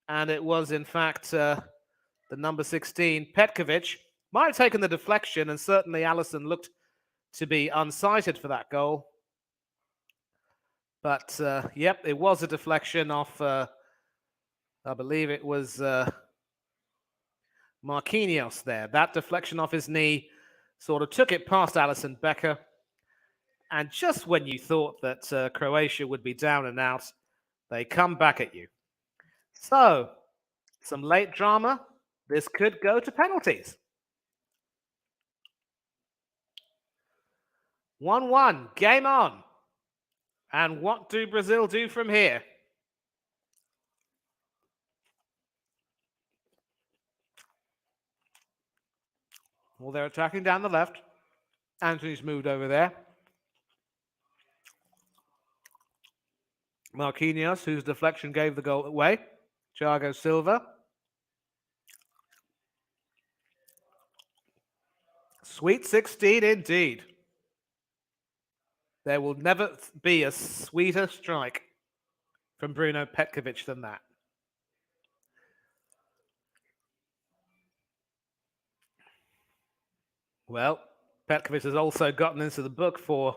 And it was, in fact, the number 16, Petkovic. Might have taken the deflection, and certainly Alisson looked to be unsighted for that goal. But, yep, it was a deflection off, I believe it was Marquinhos there. That deflection off his knee sort of took it past Alisson Becker. And just when you thought that Croatia would be down and out, they come back at you. So, some late drama. This could go to penalties. 1-1, game on. And what do Brazil do from here? Well, they're attacking down the left. Anthony's moved over there. Marquinhos, whose deflection gave the goal away. Thiago Silva. Sweet 16 indeed. There will never be a sweeter strike from Bruno Petkovic than that. Well, Petkovic has also gotten into the book for,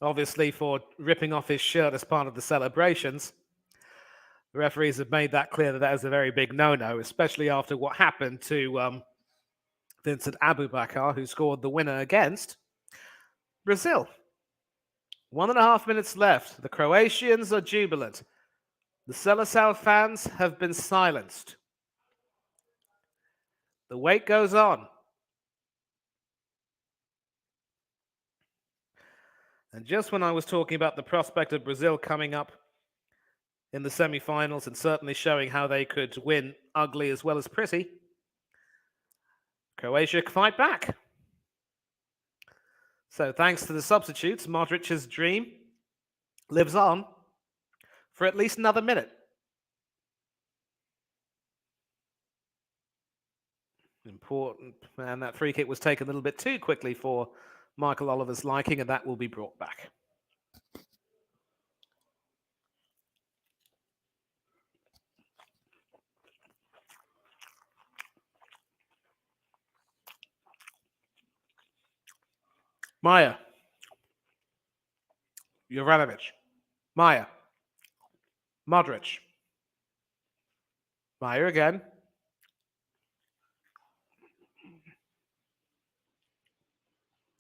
obviously, for ripping off his shirt as part of the celebrations. The referees have made that clear that is a very big no-no, especially after what happened to Vincent Aboubakar, who scored the winner against Brazil. 1.5 minutes left. The Croatians are jubilant. The Seleção fans have been silenced. The wait goes on. And just when I was talking about the prospect of Brazil coming up in the semi-finals and certainly showing how they could win ugly as well as pretty, Croatia fight back. So thanks to the substitutes, Modric's dream lives on for at least another minute. Important. And that free kick was taken a little bit too quickly for Michael Oliver's liking, and that will be brought back. Maya. Juranovic. Maya. Modric. Maya again.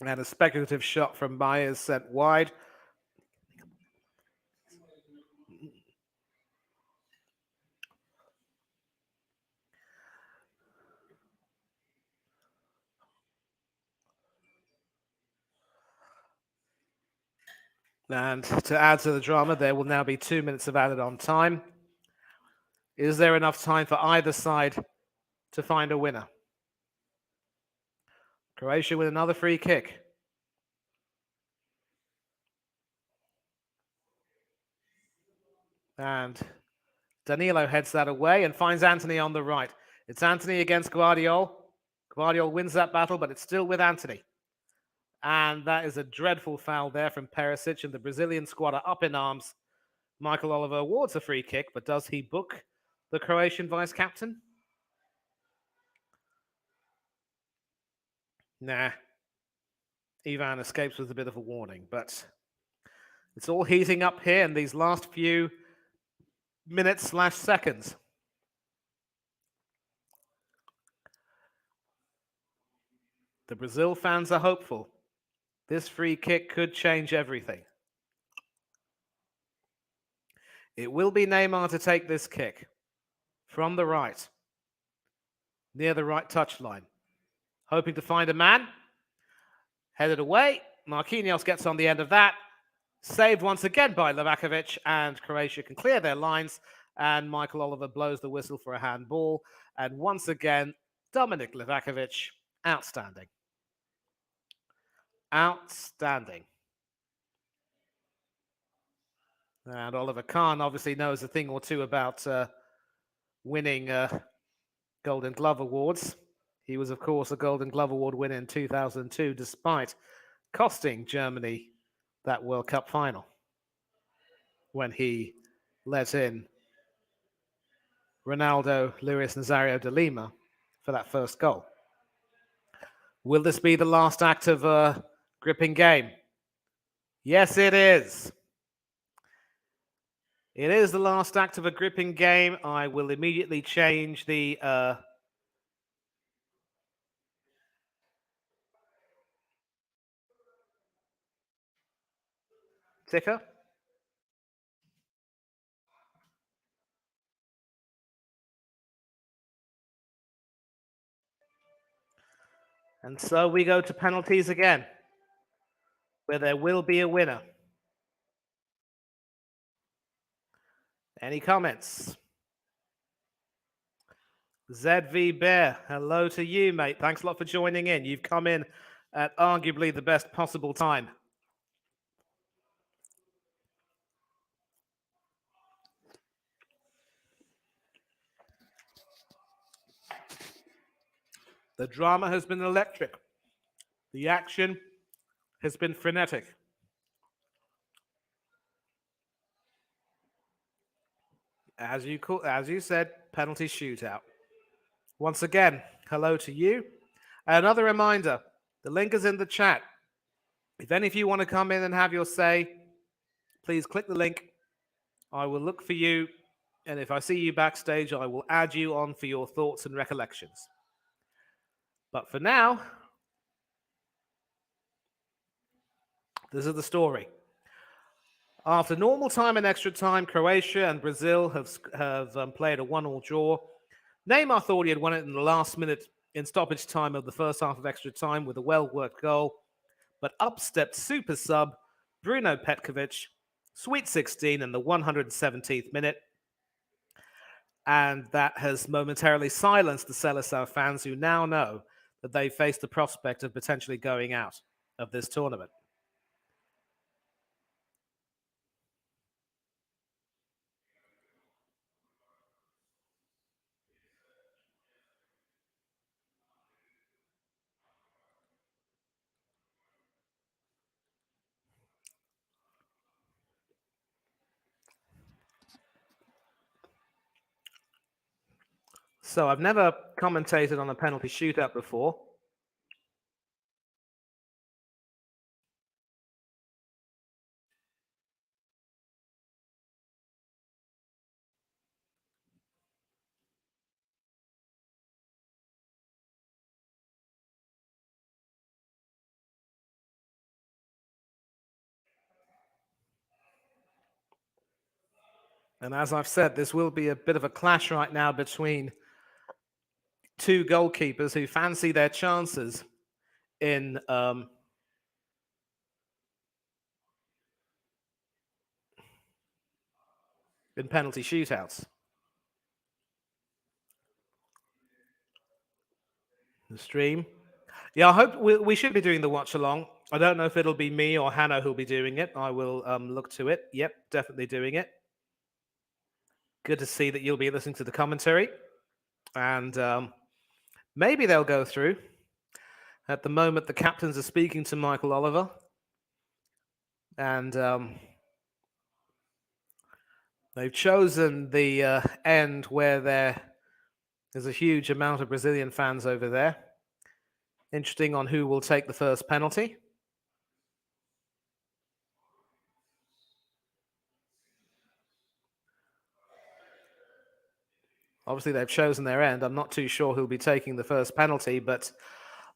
And a speculative shot from Maya is sent wide. And to add to the drama, there will now be 2 minutes of added on time. Is there enough time for either side to find a winner? Croatia with another free kick. And Danilo heads that away and finds Anthony on the right. It's Anthony against Guardiol. Guardiol wins that battle, but it's still with Anthony. And that is a dreadful foul there from Perisic, and the Brazilian squad are up in arms. Michael Oliver awards a free kick, but does he book the Croatian vice-captain? Nah. Ivan escapes with a bit of a warning, but it's all heating up here in these last few minutes/seconds. The Brazil fans are hopeful. This free kick could change everything. It will be Neymar to take this kick from the right, near the right touchline. Hoping to find a man. Headed away. Marquinhos gets on the end of that. Saved once again by Livakovic, and Croatia can clear their lines. And Michael Oliver blows the whistle for a handball. And once again, Dominic Livakovic, outstanding. Outstanding. And Oliver Kahn obviously knows a thing or two about winning Golden Glove Awards. He was, of course, a Golden Glove Award winner in 2002, despite costing Germany that World Cup final when he let in Ronaldo, Luis Nazario de Lima for that first goal. Will this be the last act of a gripping game? Yes, it is. It is the last act of a gripping game. I will immediately change the ticker. And so we go to penalties again, where there will be a winner. Any comments? ZV Bear, hello to you, mate. Thanks a lot for joining in. You've come in at arguably the best possible time. The drama has been electric. The action has been frenetic. As you said, penalty shootout. Once again, hello to you. Another reminder, the link is in the chat. If any of you want to come in and have your say, please click the link. I will look for you, and if I see you backstage, I will add you on for your thoughts and recollections. But for now, this is the story. After normal time and extra time, Croatia and Brazil have played a 1-1 draw. Neymar thought he had won it in the last minute in stoppage time of the first half of extra time with a well-worked goal. But up stepped super sub Bruno Petkovic, sweet 16 in the 117th minute. And that has momentarily silenced the Seleção fans who now know that they face the prospect of potentially going out of this tournament. So I've never commentated on a penalty shootout before. And as I've said, this will be a bit of a clash right now between two goalkeepers who fancy their chances in penalty shootouts. The stream. Yeah, I hope we should be doing the watch along. I don't know if it'll be me or Hannah who'll be doing it. I will look to it. Yep, definitely doing it. Good to see that you'll be listening to the commentary. And maybe they'll go through. At the moment, the captains are speaking to Michael Oliver. And they've chosen the end where there's a huge amount of Brazilian fans over there. Interesting on who will take the first penalty. Obviously, they've chosen their end. I'm not too sure who'll be taking the first penalty, but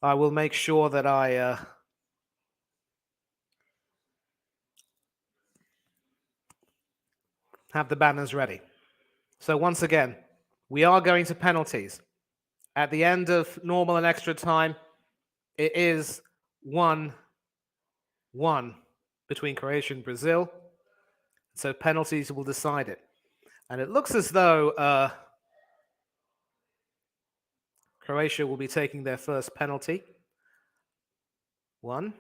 I will make sure that I have the banners ready. So once again, we are going to penalties. At the end of normal and extra time, it is 1-1 between Croatia and Brazil. So penalties will decide it. And it looks as though Croatia will be taking their first penalty. 1.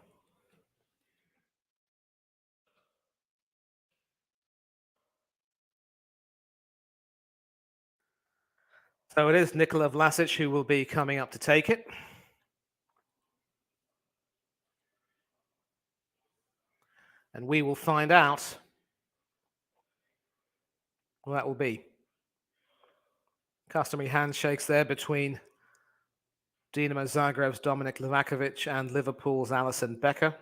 So it is Nikola Vlasic who will be coming up to take it. And we will find out who that will be. Customary handshakes there between Dinamo Zagreb's Dominik Livakovic and Liverpool's Alisson Becker.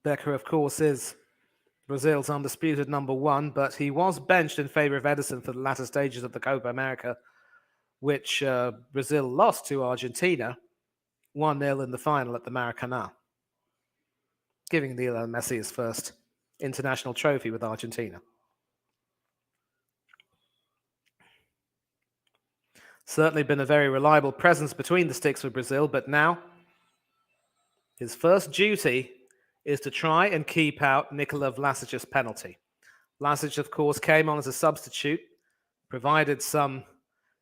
Becker, of course, is Brazil's undisputed #1, but he was benched in favor of Ederson for the latter stages of the Copa America, which Brazil lost to Argentina 1-0 in the final at the Maracanã, giving Lionel Messi his first international trophy with Argentina. Certainly been a very reliable presence between the sticks for Brazil, but now his first duty is to try and keep out Nikola Vlasic's penalty. Vlasic, of course, came on as a substitute, provided some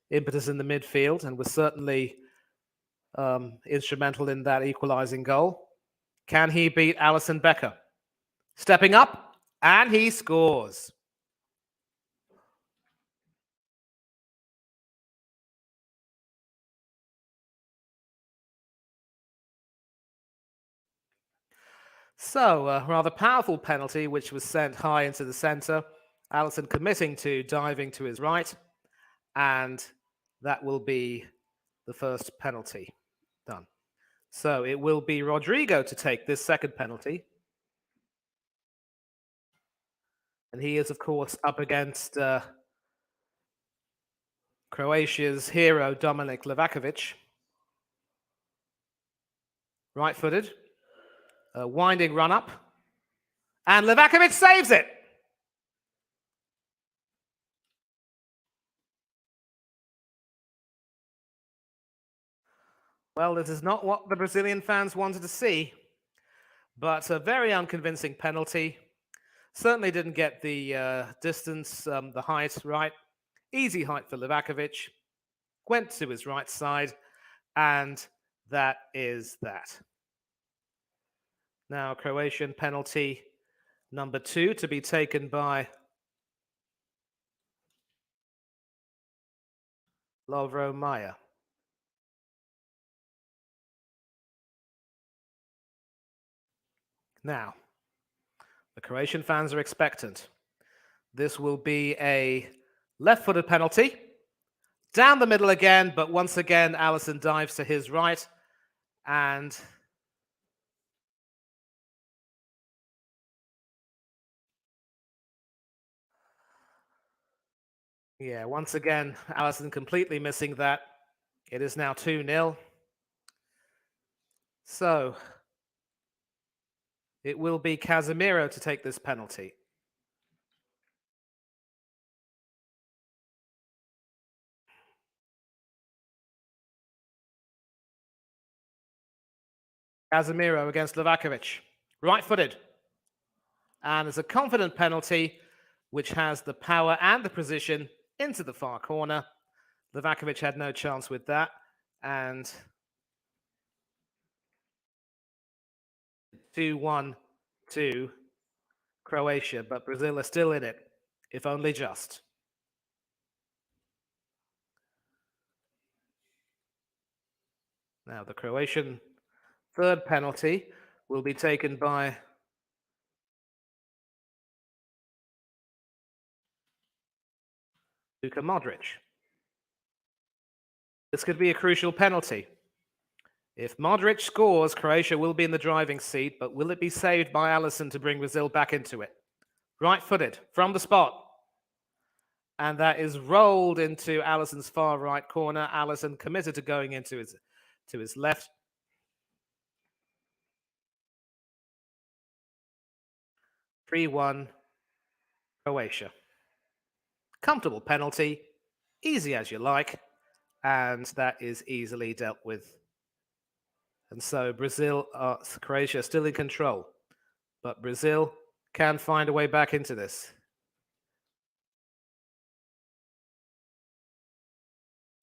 impetus in the midfield, and was certainly instrumental in that equalizing goal. Can he beat Alisson Becker? Stepping up, and he scores. So, a rather powerful penalty, which was sent high into the centre. Alisson committing to diving to his right, and that will be the first penalty done. So it will be Rodrigo to take this second penalty. And he is, of course, up against Croatia's hero, Dominik Livakovic. Right-footed. A winding run-up. And Livakovic saves it! Well, this is not what the Brazilian fans wanted to see, but a very unconvincing penalty. Certainly didn't get the distance, the height right. Easy height for Livakovic. Went to his right side, and that is that. Now, Croatian penalty #2 to be taken by Lovro Majer. Now, the Croatian fans are expectant. This will be a left-footed penalty. Down the middle again, but once again, Alisson dives to his right. And yeah, once again, Alisson completely missing that. It is now 2-0. So it will be Casemiro to take this penalty. Casemiro against Livakovic. Right-footed. And it's a confident penalty, which has the power and the precision into the far corner. Livakovic had no chance with that. And 2-1 to Croatia, but Brazil are still in it, if only just. Now, the Croatian third penalty will be taken by Luka Modric. This could be a crucial penalty. If Modric scores, Croatia will be in the driving seat, but will it be saved by Alisson to bring Brazil back into it? Right-footed from the spot. And that is rolled into Alisson's far right corner. Alisson committed to going into his left. (3-1) Croatia. Comfortable penalty, easy as you like, and that is easily dealt with. And so Croatia still in control, but Brazil can find a way back into this.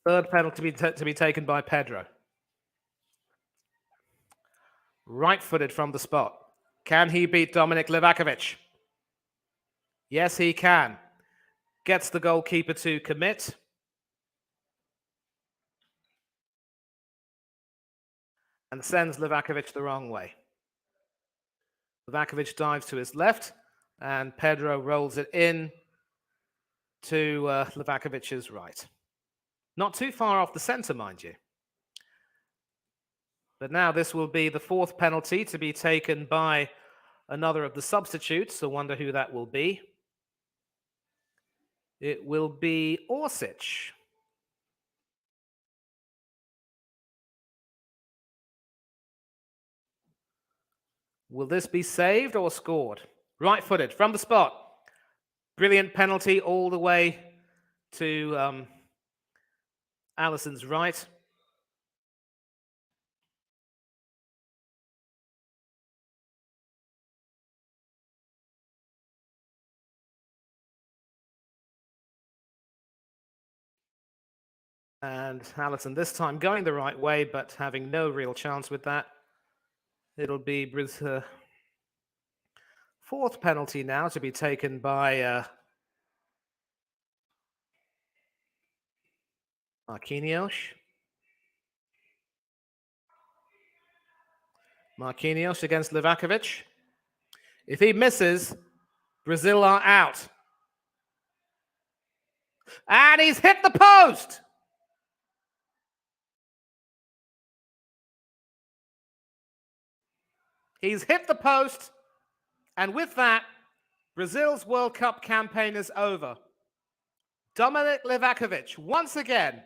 Third penalty to be taken by Pedro. Right-footed from the spot. Can he beat Dominik Livakovic? Yes, he can. gets the goalkeeper to commit. And sends Livakovic the wrong way. Livakovic dives to his left, and Pedro rolls it in to Livakovic's right. Not too far off the centre, mind you. But now this will be the fourth penalty to be taken by another of the substitutes. I wonder who that will be. It will be Orsic. Will this be saved or scored? Right-footed from the spot. Brilliant penalty all the way to Alisson's right. And Alisson this time going the right way, but having no real chance with that. It'll be Brazil's fourth penalty now to be taken by Marquinhos. Marquinhos against Livakovic. If he misses, Brazil are out. And he's hit the post! He's hit the post, and with that, Brazil's World Cup campaign is over. Dominik Livakovic, once again,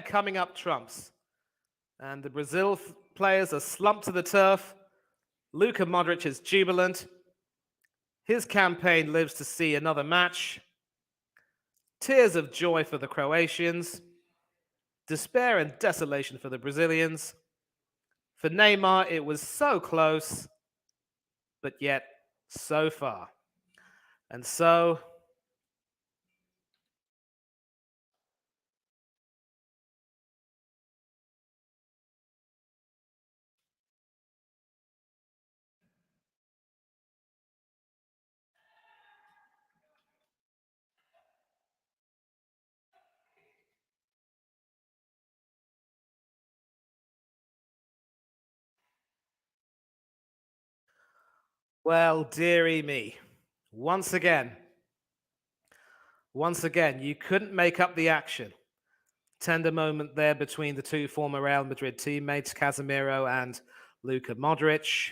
coming up trumps. And the Brazil players are slumped to the turf. Luka Modric is jubilant. His campaign lives to see another match. Tears of joy for the Croatians. Despair and desolation for the Brazilians. For Neymar, it was so close, but yet so far. And so, well, dearie me. Once again, you couldn't make up the action. Tender moment there between the two former Real Madrid teammates, Casemiro and Luka Modric.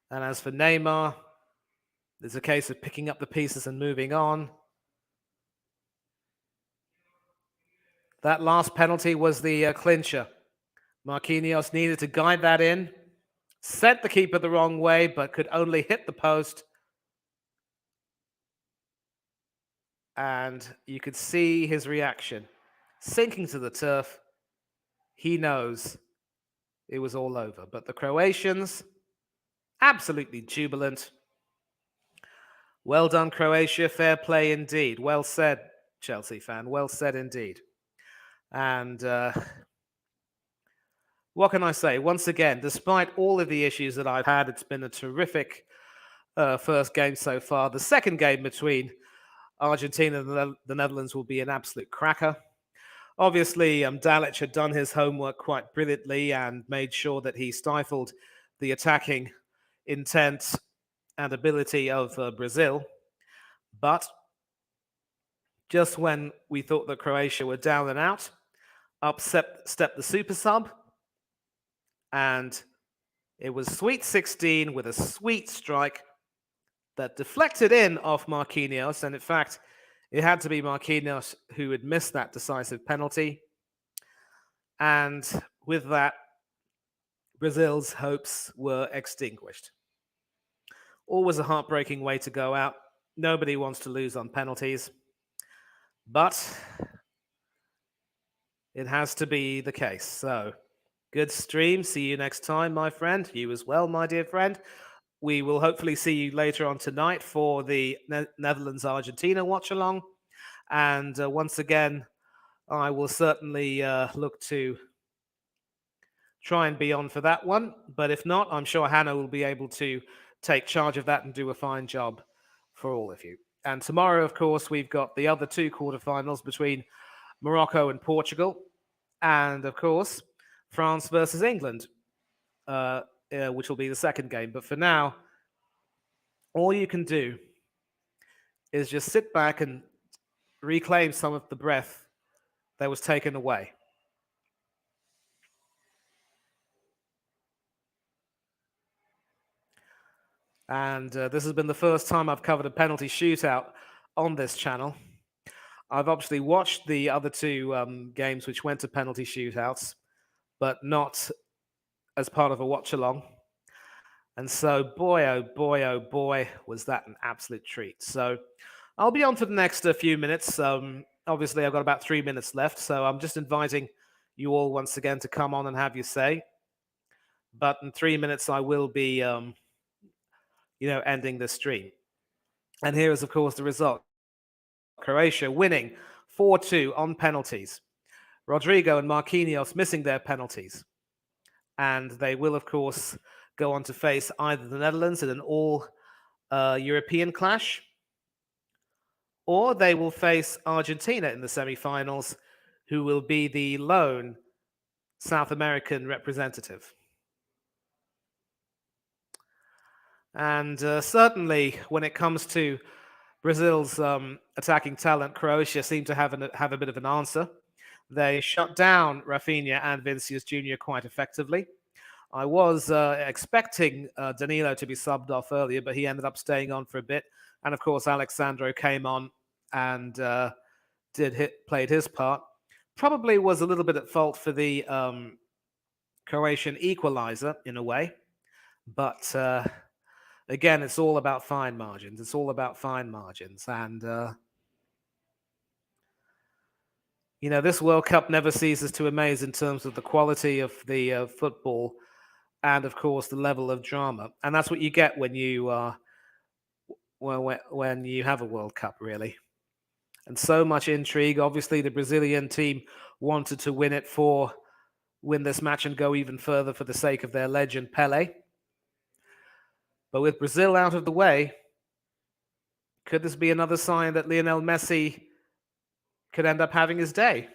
And as for Neymar, there's a case of picking up the pieces and moving on. That last penalty was the clincher. Marquinhos needed to guide that in, sent the keeper the wrong way, but could only hit the post. And you could see his reaction, sinking to the turf. He knows it was all over. But the Croatians, absolutely jubilant. Well done, Croatia. Fair play indeed. Well said, Chelsea fan. Well said indeed. And what can I say? Once again, despite all of the issues that I've had, it's been a terrific first game so far. The second game between Argentina and the Netherlands will be an absolute cracker. Obviously, Dalic had done his homework quite brilliantly and made sure that he stifled the attacking intent and ability of Brazil. But just when we thought that Croatia were down and out, up stepped the super sub. And it was Sweet 16 with a sweet strike that deflected in off Marquinhos. And in fact, it had to be Marquinhos who had missed that decisive penalty. And with that, Brazil's hopes were extinguished. Always a heartbreaking way to go out. Nobody wants to lose on penalties. But it has to be the case. So, good stream. See you next time, my friend. You as well, my dear friend. We will hopefully see you later on tonight for the Netherlands-Argentina watch-along. And once again, I will certainly look to try and be on for that one. But if not, I'm sure Hannah will be able to take charge of that and do a fine job for all of you. And tomorrow, of course, we've got the other two quarterfinals between Morocco and Portugal, and of course, France versus England, which will be the second game. But for now, all you can do is just sit back and reclaim some of the breath that was taken away. And this has been the first time I've covered a penalty shootout on this channel. I've obviously watched the other two games which went to penalty shootouts, but not as part of a watch-along. And so, boy, oh boy, was that an absolute treat. So I'll be on for the next few minutes. Obviously, I've got about 3 minutes left, so I'm just inviting you all once again to come on and have your say. But in 3 minutes, I will be, ending the stream. And here is, of course, the result. Croatia winning 4-2 on penalties. Rodrigo and Marquinhos missing their penalties. And they will, of course, go on to face either the Netherlands in an all-European clash, or they will face Argentina in the semi-finals, who will be the lone South American representative. And certainly, when it comes to Brazil's attacking talent, Croatia seemed to have a bit of an answer. They shut down Rafinha and Vinicius Jr. quite effectively. I was expecting Danilo to be subbed off earlier, but he ended up staying on for a bit. And of course, Alexandro came on and played his part. Probably was a little bit at fault for the Croatian equalizer in a way, but again, it's all about fine margins. It's all about fine margins, and this World Cup never ceases to amaze in terms of the quality of the football, and of course the level of drama. And that's what you get when you when you have a World Cup, really. And so much intrigue. Obviously, the Brazilian team wanted to win this match and go even further for the sake of their legend Pelé. But with Brazil out of the way, could this be another sign that Lionel Messi could end up having his day?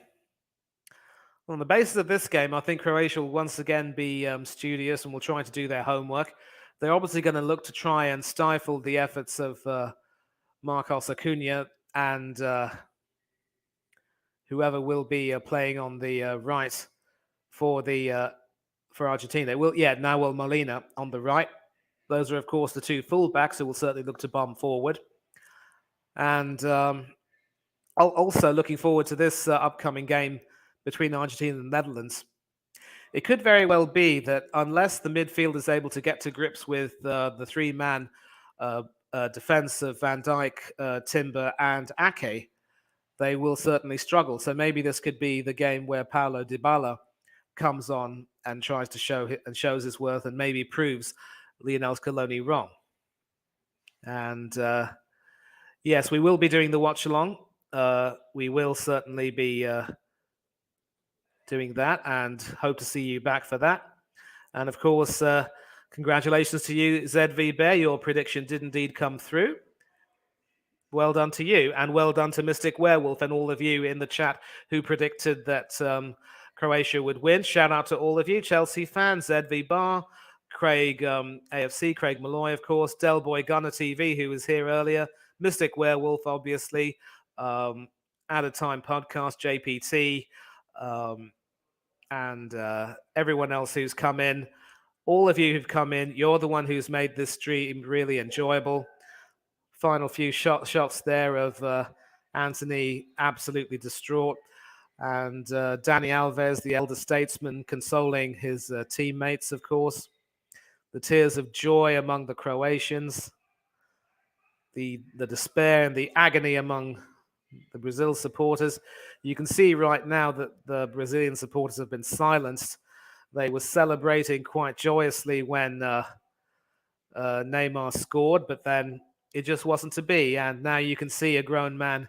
On the basis of this game, I think Croatia will once again be studious and will try to do their homework. They're obviously going to look to try and stifle the efforts of Marcos Acuna and whoever will be playing on the right for Argentina. Nahuel Molina on the right. Those are, of course, the two fullbacks who will certainly look to bomb forward. And also looking forward to this upcoming game between Argentina and the Netherlands. It could very well be that unless the midfield is able to get to grips with the three-man defense of Van Dijk, Timber, and Ake, they will certainly struggle. So maybe this could be the game where Paulo Dybala comes on and tries to shows his worth and maybe proves Lionel Scaloni wrong. And yes, we will be doing the watch along. We will certainly be doing that and hope to see you back for that. And of course, congratulations to you, ZV Bear. Your prediction did indeed come through. Well done to you, and well done to Mystic Werewolf and all of you in the chat who predicted that Croatia would win. Shout out to all of you, Chelsea fans, ZV Bar, Craig AFC, Craig Malloy, of course, Delboy Gunner TV, who was here earlier, Mystic Werewolf, obviously, At a Time Podcast, JPT, and everyone else who's come in. All of you who've come in, you're the one who's made this stream really enjoyable. Final few shots there of Anthony absolutely distraught, and Danny Alves, the elder statesman, consoling his teammates, of course. The tears of joy among the Croatians, the despair and the agony among the Brazil supporters. You can see right now that the Brazilian supporters have been silenced. They were celebrating quite joyously when Neymar scored, but then it just wasn't to be. And now you can see a grown man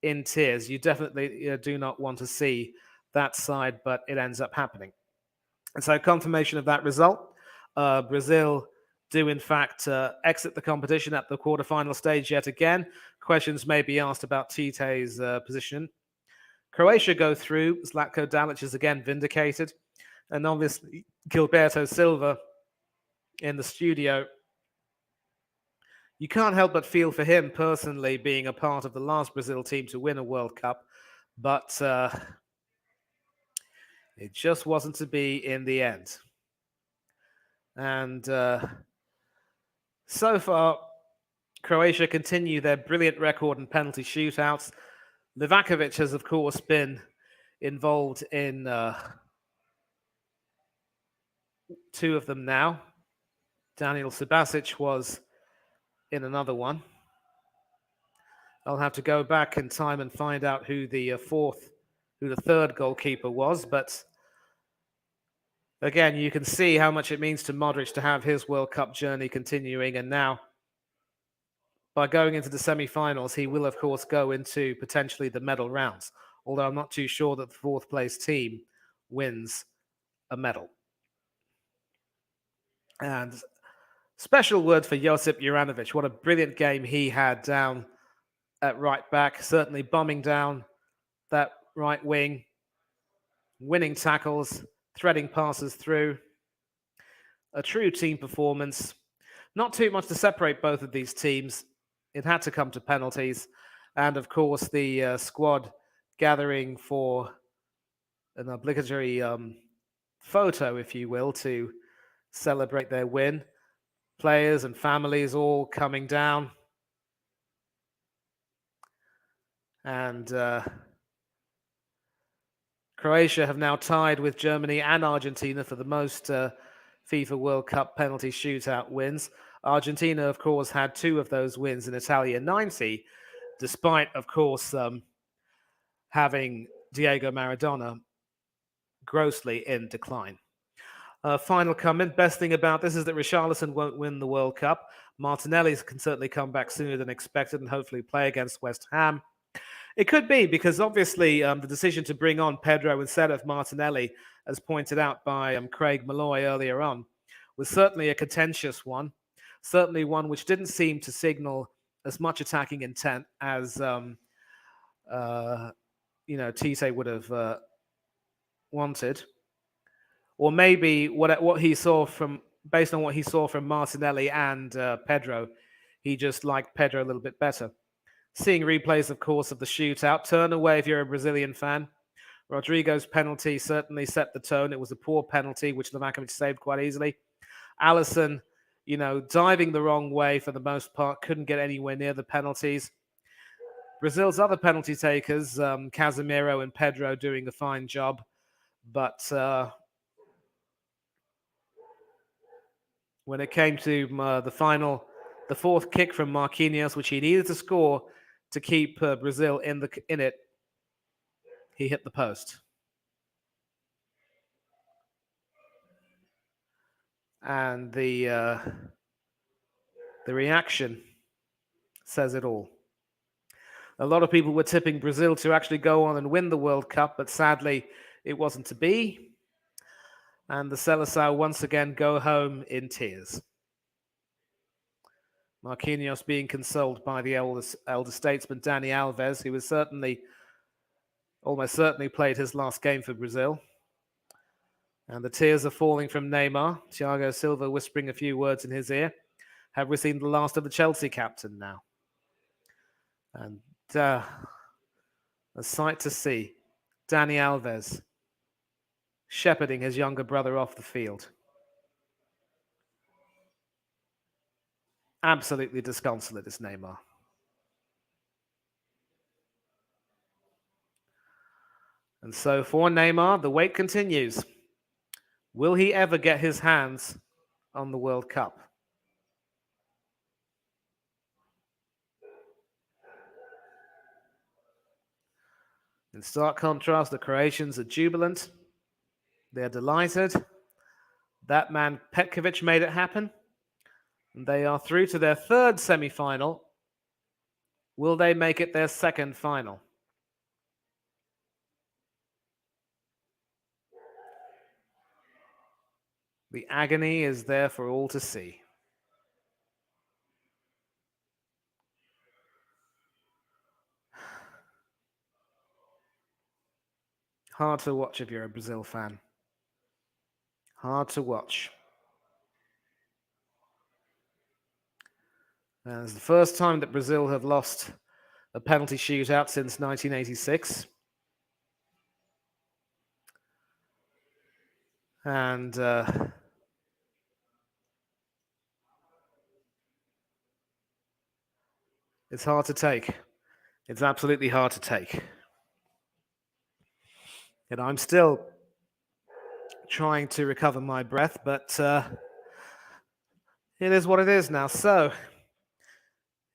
in tears. You definitely do not want to see that side, but it ends up happening. And so confirmation of that result. Brazil do in fact exit the competition at the quarterfinal stage yet again. Questions may be asked about Tite's position. Croatia go through. Zlatko Dalic is again vindicated. And obviously Gilberto Silva in the studio. You can't help but feel for him personally, being a part of the last Brazil team to win a World Cup. But it just wasn't to be in the end. And so far, Croatia continue their brilliant record in penalty shootouts. Livakovic has, of course, been involved in 2 of them now. Daniel Subasic was in another one. I'll have to go back in time and find out who the third goalkeeper was. But again, you can see how much it means to Modric to have his World Cup journey continuing. And now, by going into the semi-finals, he will, of course, go into potentially the medal rounds. Although I'm not too sure that the 4th place team wins a medal. And special word for Josip Juranovic. What a brilliant game he had down at right back. Certainly bombing down that right wing, winning tackles, threading passes through. A true team performance. Not too much to separate both of these teams. It had to come to penalties. And of course, the squad gathering for an obligatory photo, if you will, to celebrate their win. Players and families all coming down. And Croatia have now tied with Germany and Argentina for the most FIFA World Cup penalty shootout wins. Argentina, of course, had 2 of those wins in Italia 90, despite, of course, having Diego Maradona grossly in decline. Final comment. Best thing about this is that Richarlison won't win the World Cup. Martinelli can certainly come back sooner than expected and hopefully play against West Ham. It could be, because obviously the decision to bring on Pedro instead of Martinelli, as pointed out by Craig Malloy earlier on, was certainly a contentious one. Certainly one which didn't seem to signal as much attacking intent as Tite would have wanted. Or maybe what he saw based on what he saw from Martinelli and Pedro, he just liked Pedro a little bit better. Seeing replays, of course, of the shootout. Turn away if you're a Brazilian fan. Rodrigo's penalty certainly set the tone. It was a poor penalty, which Livakovic saved quite easily. Alisson, diving the wrong way for the most part, couldn't get anywhere near the penalties. Brazil's other penalty takers, Casemiro and Pedro, doing a fine job. But when it came to the 4th kick from Marquinhos, which he needed to score to keep Brazil in it, he hit the post. And the reaction says it all. A lot of people were tipping Brazil to actually go on and win the World Cup, but sadly, it wasn't to be. And the Seleção once again go home in tears. Marquinhos being consoled by the elder statesman Dani Alves, who was almost certainly played his last game for Brazil. And the tears are falling from Neymar. Thiago Silva whispering a few words in his ear. Have we seen the last of the Chelsea captain now? And a sight to see. Dani Alves shepherding his younger brother off the field. Absolutely disconsolate is Neymar. And so for Neymar, the wait continues. Will he ever get his hands on the World Cup? In stark contrast, the Croatians are jubilant. They're delighted. That man Petkovic made it happen. And they are through to their 3rd semi-final. Will they make it their 2nd final? The agony is there for all to see. Hard to watch if you're a Brazil fan. Hard to watch. And it's the first time that Brazil have lost a penalty shootout since 1986. And it's hard to take. It's absolutely hard to take. And I'm still trying to recover my breath, but it is what it is now. So,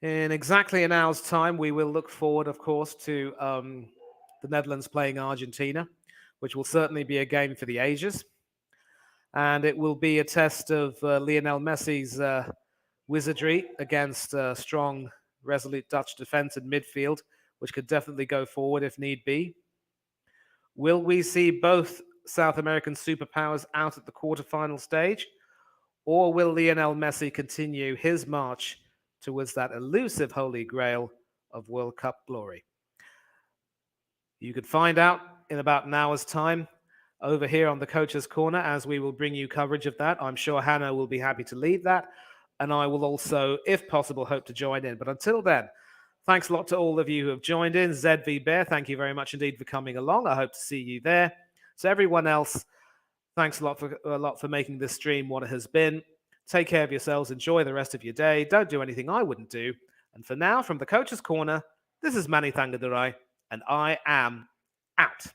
in exactly an hour's time, we will look forward, of course, to the Netherlands playing Argentina, which will certainly be a game for the ages. And it will be a test of Lionel Messi's wizardry against strong, resolute Dutch defense and midfield, which could definitely go forward if need be. Will we see both South American superpowers out at the quarterfinal stage? Or will Lionel Messi continue his march towards that elusive holy grail of World Cup glory? You could find out in about an hour's time over here on the Coach's Corner, as we will bring you coverage of that. I'm sure Hannah will be happy to lead that, and I will also, if possible, hope to join in. But until then, thanks a lot to all of you who have joined in. ZV Bear, thank you very much indeed for coming along. I hope to see you there. So everyone else, thanks a lot for making this stream what it has been. Take care of yourselves. Enjoy the rest of your day. Don't do anything I wouldn't do. And for now, from the Coach's Corner, this is Manny Thangadurai, and I am out.